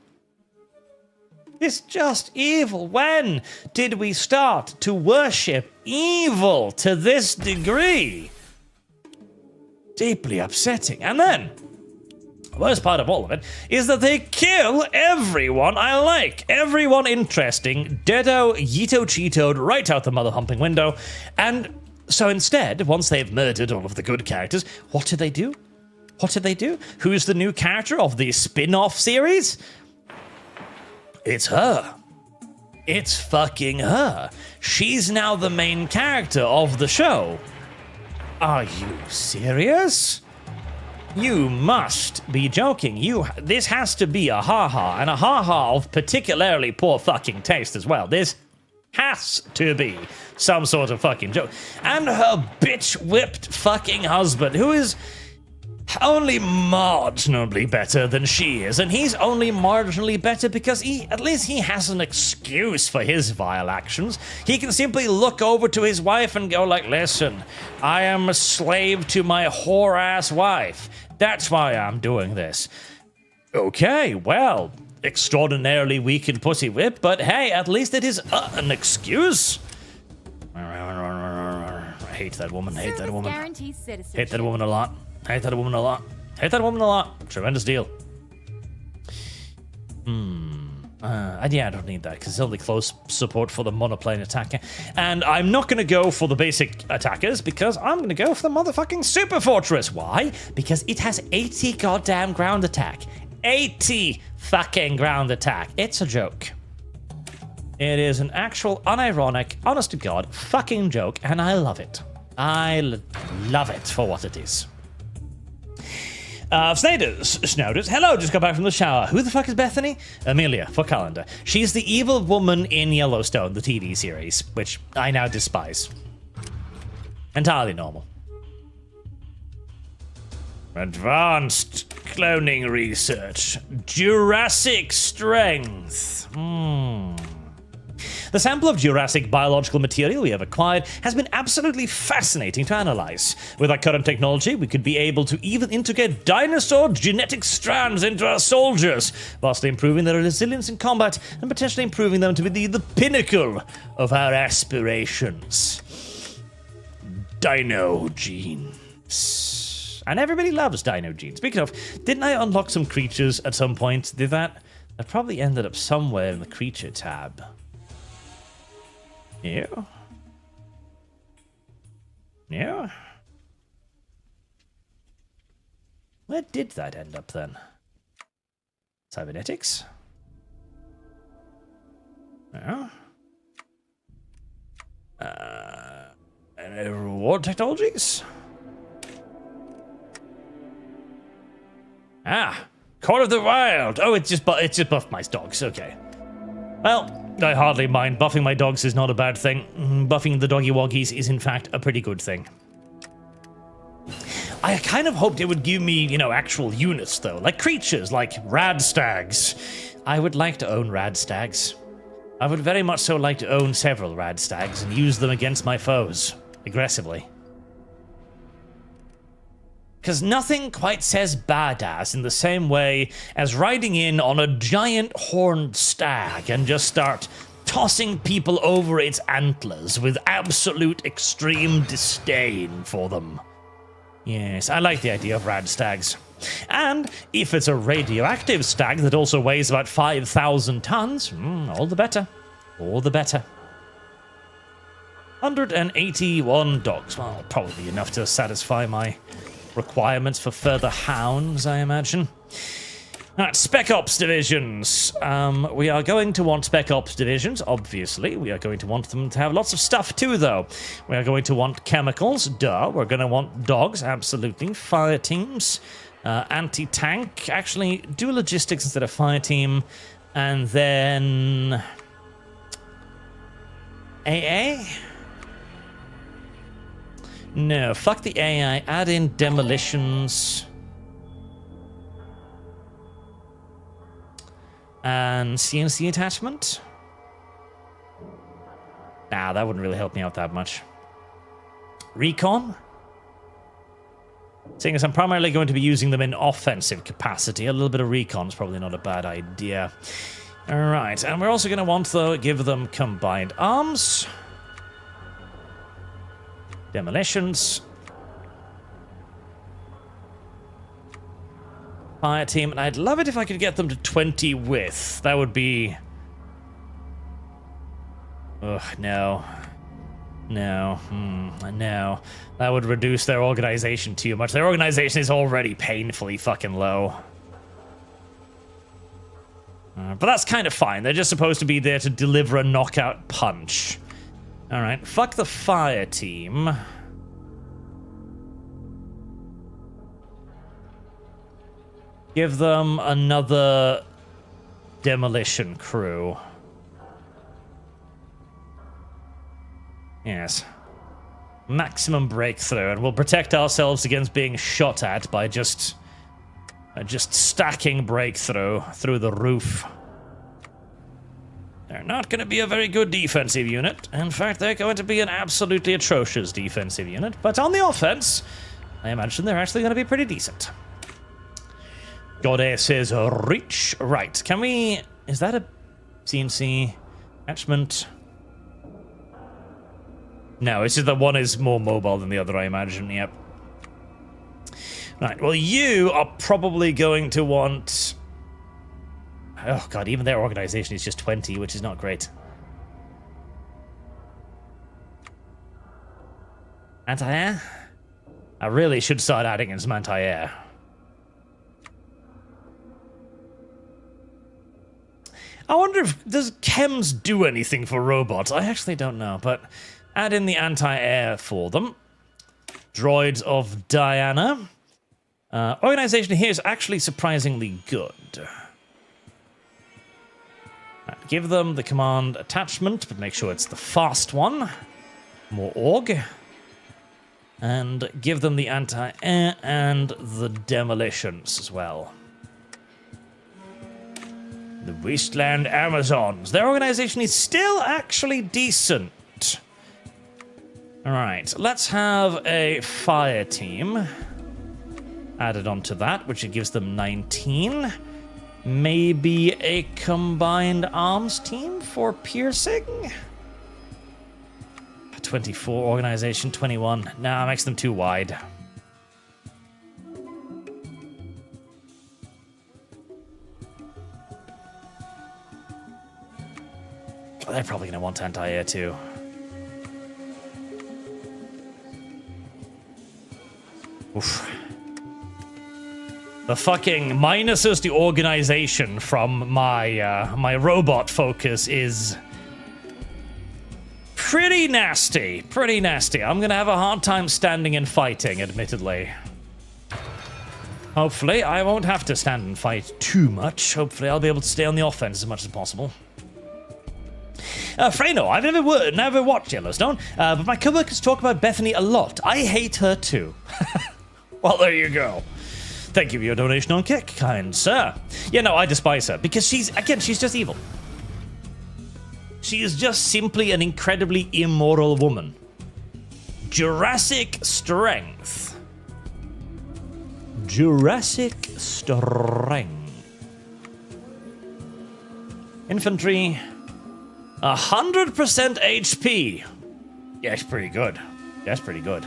S1: It's just evil. When did we start to worship evil to this degree? Deeply upsetting. And then, the worst part of all of it is that they kill everyone I like. Everyone interesting. Deado, Yito Cheetoed right out the mother-humping window. And so instead, once they've murdered all of the good characters, what do they do? What do they do? Who's the new character of the spin-off series? It's her. It's fucking her. She's now the main character of the show. Are you serious? You must be joking. This has to be a ha-ha, and a ha-ha of particularly poor fucking taste as well. This has to be some sort of fucking joke. And her bitch-whipped fucking husband, who is only marginally better than she is, and he's only marginally better because at least he has an excuse for his vile actions. He can simply look over to his wife and go like, listen, I am a slave to my whore-ass wife. That's why I'm doing this. Okay, well, extraordinarily weak and pussy whip, but hey, at least it is an excuse. I hate that woman, hate that woman. Hate that woman a lot. Hate that woman a lot. Hate that woman a lot. Tremendous deal. Yeah, I don't need that, because it's only close support for the monoplane attacker. And I'm not going to go for the basic attackers, because I'm going to go for the motherfucking super fortress. Why? Because it has 80 goddamn ground attack. 80 fucking ground attack. It's a joke. It is an actual, unironic, honest to God, fucking joke, and I love it. I love it for what it is. Snowders, hello, just got back from the shower. Who the fuck is Bethany? Amelia, for calendar. She's the evil woman in Yellowstone, the TV series, which I now despise. Entirely normal. Advanced cloning research. Jurassic strength. The sample of Jurassic biological material we have acquired has been absolutely fascinating to analyze. With our current technology, we could be able to even integrate dinosaur genetic strands into our soldiers, vastly improving their resilience in combat and potentially improving them to be the pinnacle of our aspirations. Dino genes. And everybody loves dino genes. Speaking of, didn't I unlock some creatures at some point? That probably ended up somewhere in the creature tab. Yeah. Where did that end up then? Cybernetics? Yeah. Reward technologies? Court of the Wild. Oh, it just buffed my dogs. Okay. Well, I hardly mind. Buffing my dogs is not a bad thing. Buffing the doggy woggies is in fact a pretty good thing. I kind of hoped it would give me, actual units though, like creatures, like rad stags. I would like to own rad stags. I would very much so like to own several rad stags and use them against my foes, aggressively. Because nothing quite says badass in the same way as riding in on a giant horned stag and just start tossing people over its antlers with absolute extreme disdain for them. Yes, I like the idea of rad stags. And if it's a radioactive stag that also weighs about 5,000 tons, all the better. All the better. 181 dogs. Well, probably enough to satisfy my requirements for further hounds, I imagine. Alright, Spec Ops divisions. We are going to want Spec Ops divisions, obviously. We are going to want them to have lots of stuff too, though. We are going to want chemicals, duh. We're going to want dogs, absolutely. Fire teams, anti-tank. Actually, do logistics instead of fire team. And then... AA? No, fuck the AI. Add in demolitions. And CNC attachment? Nah, that wouldn't really help me out that much. Recon? Seeing as I'm primarily going to be using them in offensive capacity, a little bit of recon is probably not a bad idea. Alright, and we're also going to want, though, give them combined arms. Demolitions. Fire team, and I'd love it if I could get them to 20 width. That would be... Ugh, no. No. No. That would reduce their organization too much. Their organization is already painfully fucking low. But that's kind of fine. They're just supposed to be there to deliver a knockout punch. Alright, fuck the fire team. Give them another demolition crew. Yes. Maximum breakthrough, and we'll protect ourselves against being shot at by just stacking breakthrough through the roof. They're not going to be a very good defensive unit. In fact, they're going to be an absolutely atrocious defensive unit. But on the offense, I imagine they're actually going to be pretty decent. Goddess says reach. Right, can we... Is that a CNC attachment? No, it's just that one is more mobile than the other, I imagine. Yep. Right, well, you are probably going to want... Oh, God, even their organization is just 20, which is not great. Anti-air? I really should start adding in some anti-air. I wonder if... Does chems do anything for robots? I actually don't know, but add in the anti-air for them. Droids of Diana. Organization here is actually surprisingly good. Right, give them the command attachment, but make sure it's the fast one. More org. And give them the anti-air and the demolitions as well. The Wasteland Amazons. Their organization is still actually decent. Alright, let's have a fire team added onto that, which gives them 19. Maybe a combined arms team for piercing? 24, organization 21. Nah, makes them too wide. They're probably going to want anti-air too. Oof. The fucking minuses the organization from my my robot focus is pretty nasty. Pretty nasty. I'm going to have a hard time standing and fighting, admittedly. Hopefully, I won't have to stand and fight too much. Hopefully, I'll be able to stay on the offense as much as possible. Freno, I've never watched Yellowstone, but my coworkers talk about Bethany a lot. I hate her too. Well, there you go. Thank you for your donation on Kick, kind sir. Yeah, no, I despise her because she's just evil. She is just simply an incredibly immoral woman. Jurassic strength. Jurassic strength. Infantry. 100% HP. Yeah, it's pretty good. That's pretty good.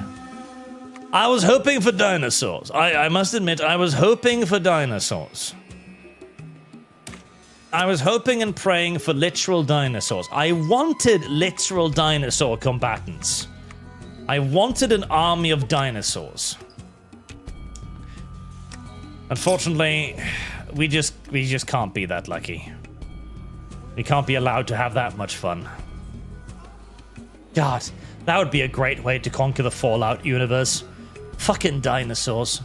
S1: I was hoping for dinosaurs. I must admit, I was hoping for dinosaurs. I was hoping and praying for literal dinosaurs. I wanted literal dinosaur combatants. I wanted an army of dinosaurs. Unfortunately, we just can't be that lucky. We can't be allowed to have that much fun. God, that would be a great way to conquer the Fallout universe. Fucking dinosaurs.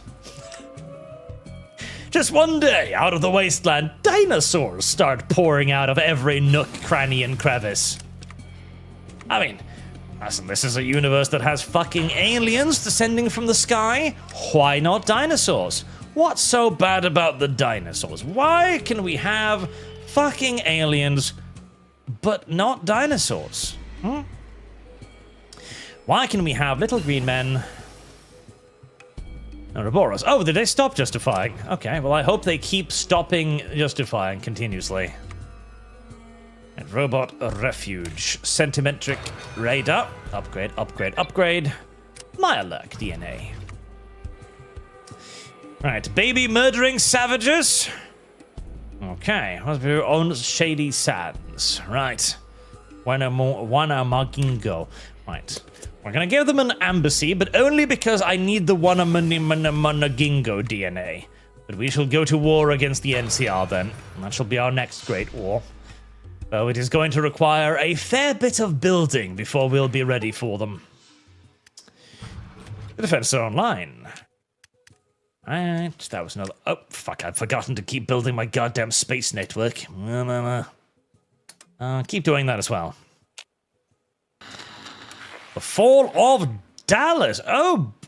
S1: Just one day, out of the wasteland, dinosaurs start pouring out of every nook, cranny, and crevice. I mean, listen, this is a universe that has fucking aliens descending from the sky. Why not dinosaurs? What's so bad about the dinosaurs? Why can we have fucking aliens, but not dinosaurs? Why can we have little green men? Ouroboros. Oh, did they stop justifying? Okay, well, I hope they keep stopping justifying continuously. And robot refuge. Centimetric radar. Upgrade, upgrade, upgrade. Myalurk DNA. Right, baby murdering savages. Okay, what's your own shady sands? Right. Wanamagingo. Right. We're gonna give them an embassy, but only because I need the Wanamagingo DNA. But we shall go to war against the NCR then. And that shall be our next great war. Though it is going to require a fair bit of building before we'll be ready for them. The defense are online. Right, that was another... Oh, fuck, I've forgotten to keep building my goddamn space network. Keep doing that as well. The fall of Dallas. Oh.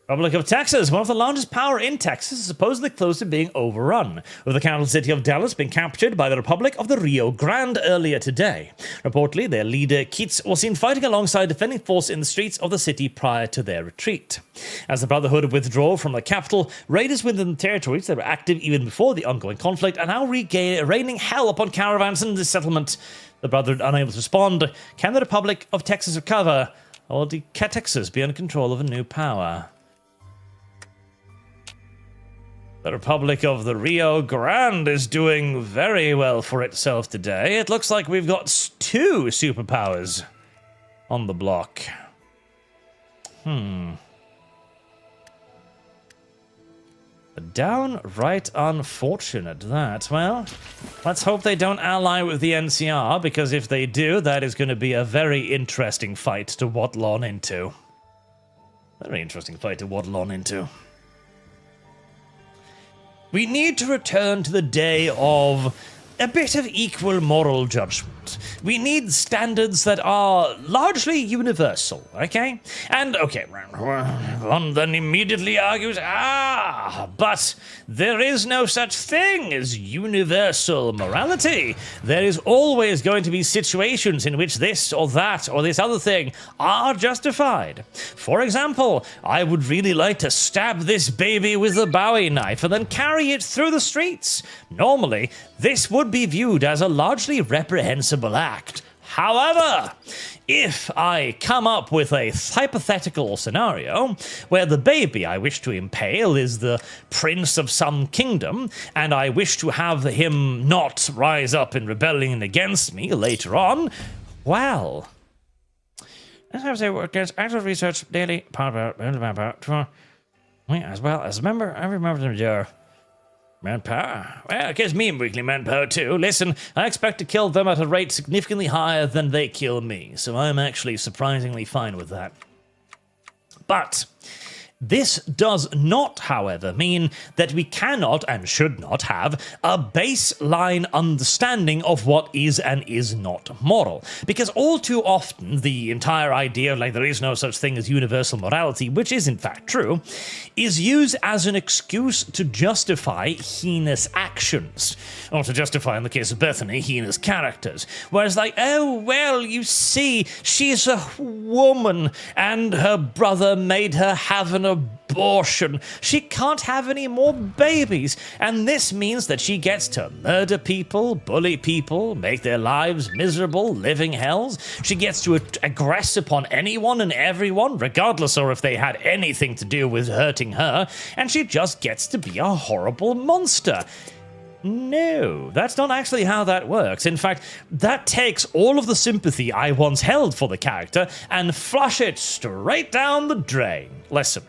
S1: Republic of Texas, one of the largest power in Texas, is supposedly close to being overrun, with the capital city of Dallas being captured by the Republic of the Rio Grande earlier today. Reportedly, their leader, Keats, was seen fighting alongside defending force in the streets of the city prior to their retreat. As the Brotherhood withdraw from the capital, raiders within the territories that were active even before the ongoing conflict are now raining hell upon caravans in the settlement. The Brotherhood unable to respond. Can the Republic of Texas recover, or will Texas be under control of a new power? The Republic of the Rio Grande is doing very well for itself today. It looks like we've got 2 superpowers on the block. Downright unfortunate, that. Well, let's hope they don't ally with the NCR, because if they do, that is going to be a very interesting fight to waddle on into. Very interesting fight to waddle on into. We need to return to the day of a bit of equal moral judgment. We need standards that are largely universal, okay? And, okay, one then immediately argues, but there is no such thing as universal morality. There is always going to be situations in which this or that or this other thing are justified. For example, I would really like to stab this baby with a Bowie knife and then carry it through the streets. Normally, this would be viewed as a largely reprehensible act. However, if I come up with a hypothetical scenario where the baby I wish to impale is the prince of some kingdom, and I wish to have him not rise up in rebellion against me later on, well, let's have to say what gets actual research daily, as well as member, every member of the manpower? Well, it gives me weekly manpower too. Listen, I expect to kill them at a rate significantly higher than they kill me, so I'm actually surprisingly fine with that. But this does not, however, mean that we cannot and should not have a baseline understanding of what is and is not moral. Because all too often, the entire idea of like there is no such thing as universal morality, which is in fact true, is used as an excuse to justify heinous actions. Or to justify, in the case of Bethany, heinous characters. Whereas like, oh, well, you see, she's a woman, and her brother made her have an abortion. She can't have any more babies. And this means that she gets to murder people, bully people, make their lives miserable, living hells. She gets to aggress upon anyone and everyone, regardless of if they had anything to do with hurting her. And she just gets to be a horrible monster. No, that's not actually how that works. In fact, that takes all of the sympathy I once held for the character and flush it straight down the drain. Listen.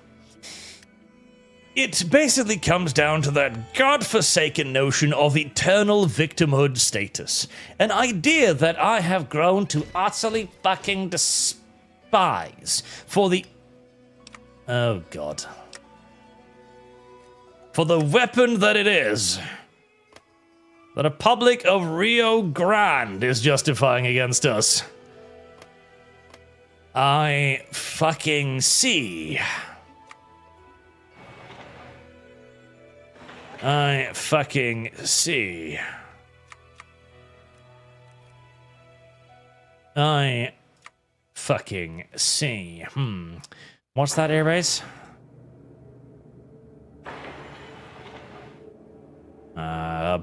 S1: It basically comes down to that godforsaken notion of eternal victimhood status. An idea that I have grown to utterly fucking despise for the... Oh, God. For the weapon that it is. The Republic of Rio Grande is justifying against us. I fucking see. I fucking see. I fucking see. What's that airbase?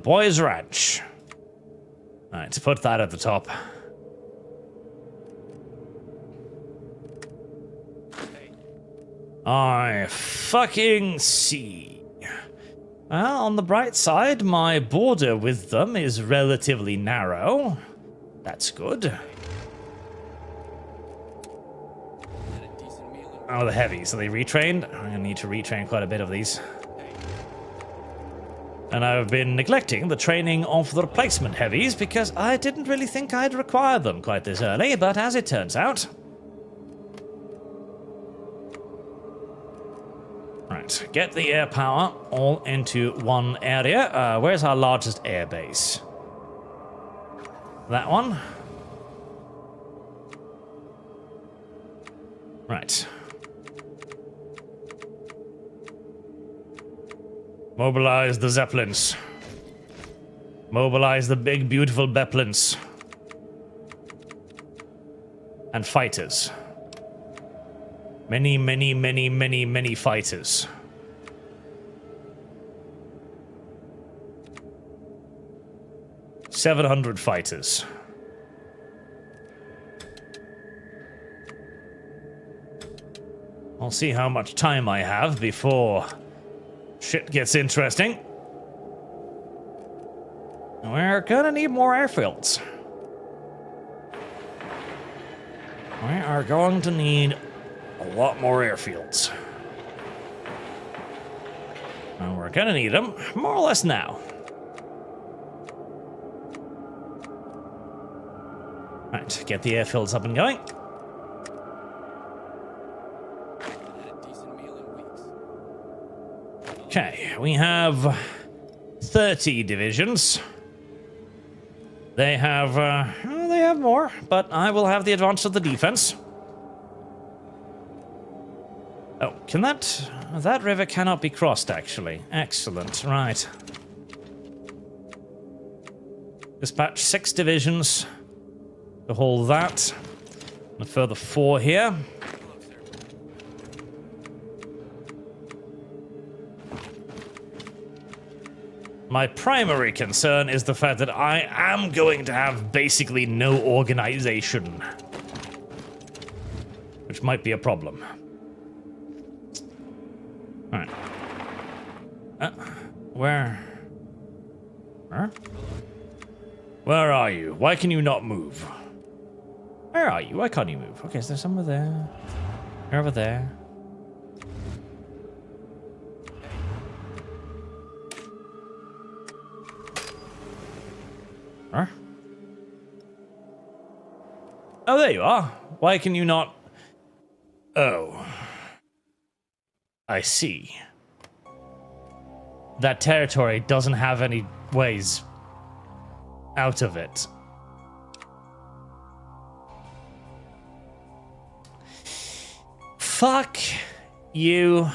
S1: Boys Ranch. Alright, let's put that at the top. I fucking see. Well, on the bright side, my border with them is relatively narrow. That's good. Oh, the heavies. Are they retrained? I'm gonna need to retrain quite a bit of these. And I've been neglecting the training of the replacement heavies because I didn't really think I'd require them quite this early, but as it turns out... Right, get the air power all into one area. Where's our largest air base? That one. Right. Mobilize the Zeppelins. Mobilize the big, beautiful Beplins. And fighters. Many, many, many, many, many fighters. $700 fighters. I'll see how much time I have before shit gets interesting. We're gonna need more airfields. We are going to need a lot more airfields. And we're gonna need them more or less now. Right, get the airfields up and going. Okay, we have 30 divisions. They have more, but I will have the advantage of the defense. Oh, can that river cannot be crossed, actually. Excellent, right. Dispatch 6 divisions to hold that. And a further 4 here. My primary concern is the fact that I am going to have basically no organization. Which might be a problem. Alright. Where? Huh? Where are you? Why can you not move? Where are you? Why can't you move? Okay, is there somewhere there? Over there. Huh? Oh, there you are. Why can you not... Oh. I see. That territory doesn't have any ways out of it. Fuck you.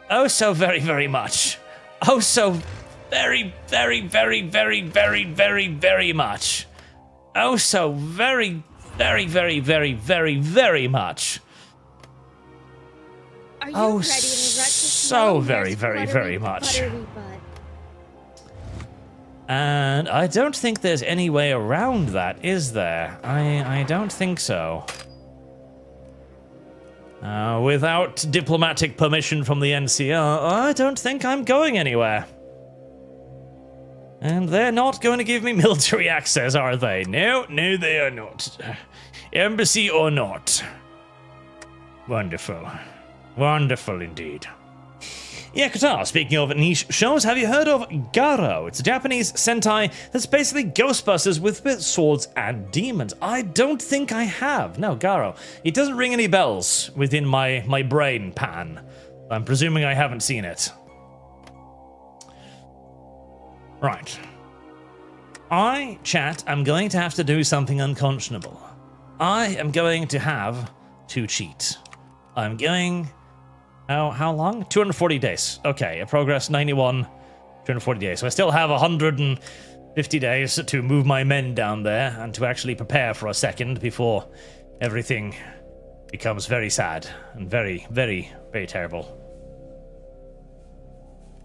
S1: Oh, so very, very much. Oh, so very, very, very, very, very, very, very much. Oh, so very, very, very, very, very, very much.
S3: Are you
S1: Oh,
S3: ready to wreck this
S1: so
S3: world?
S1: very,
S3: Yes,
S1: very,
S3: buttery,
S1: very much.
S3: buttery butt.
S1: And I don't think there's any way around that, is there? I don't think so. Without diplomatic permission from the NCR, I don't think I'm going anywhere. And they're not going to give me military access, are they? No, they are not. Embassy or not. Wonderful. Wonderful indeed. Yeah, Qatar, speaking of niche shows, have you heard of Garo? It's a Japanese Sentai that's basically Ghostbusters with swords and demons. I don't think I have. No, Garo. It doesn't ring any bells within my brain pan. I'm presuming I haven't seen it. Right. Chat, I'm going to have to do something unconscionable. I am going to have to cheat. I'm going... How long? 240 days. Okay, progress 91, 240 days. So I still have 150 days to move my men down there and to actually prepare for a second before everything becomes very sad and very, very, very terrible.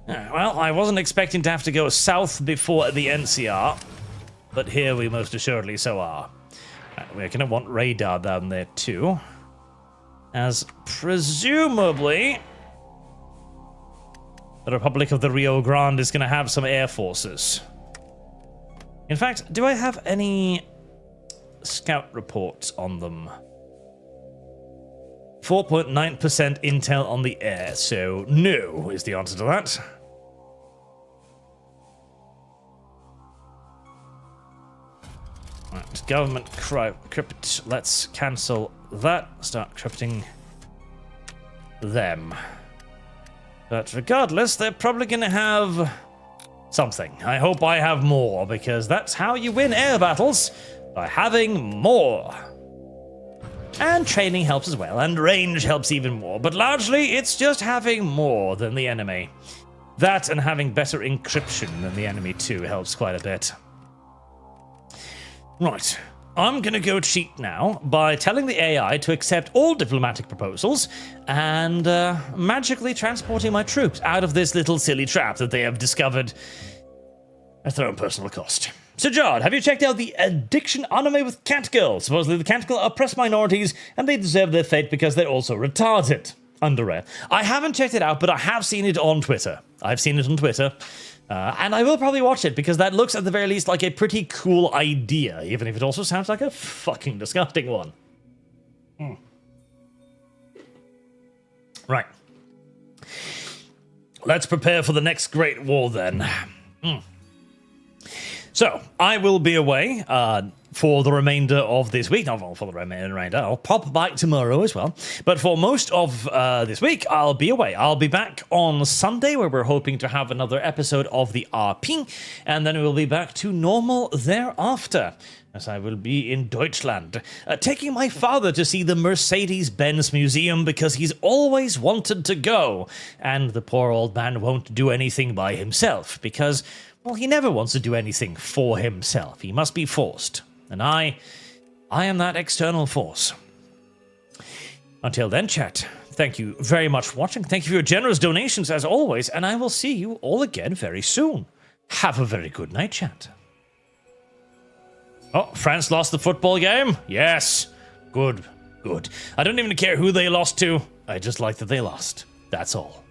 S1: Well, I wasn't expecting to have to go south before the NCR, but here we most assuredly so are. We're going to want radar down there too. As presumably the Republic of the Rio Grande is going to have some air forces. In fact, do I have any scout reports on them? 4.9% intel on the air, so no is the answer to that. Right, government crypt. Let's cancel that. Start crypting them. But regardless, they're probably going to have something. I hope I have more, because that's how you win air battles, by having more. And training helps as well, and range helps even more, but largely it's just having more than the enemy. That and having better encryption than the enemy too helps quite a bit. Right, I'm gonna go cheat now by telling the AI to accept all diplomatic proposals and magically transporting my troops out of this little silly trap that they have discovered at their own personal cost. So, Jard, have you checked out the addiction anime with Catgirl? Supposedly the Catgirl oppress minorities and they deserve their fate because they're also retarded. Under rare. I haven't checked it out, but I have seen it on Twitter. I've seen it on Twitter. And I will probably watch it because that looks at the very least like a pretty cool idea, even if it also sounds like a fucking disgusting one. Right. Let's prepare for the next great war then. So, I will be away for the remainder of this week. Not for the remainder. I'll pop back tomorrow as well. But for most of this week, I'll be away. I'll be back on Sunday, where we're hoping to have another episode of the RP. And then we'll be back to normal thereafter, as I will be in Deutschland, taking my father to see the Mercedes-Benz Museum because he's always wanted to go. And the poor old man won't do anything by himself because, well, he never wants to do anything for himself. He must be forced. And I am that external force. Until then, chat, thank you very much for watching. Thank you for your generous donations, as always, and I will see you all again very soon. Have a very good night, chat. Oh, France lost the football game? Yes. Good, good. I don't even care who they lost to. I just like that they lost. That's all.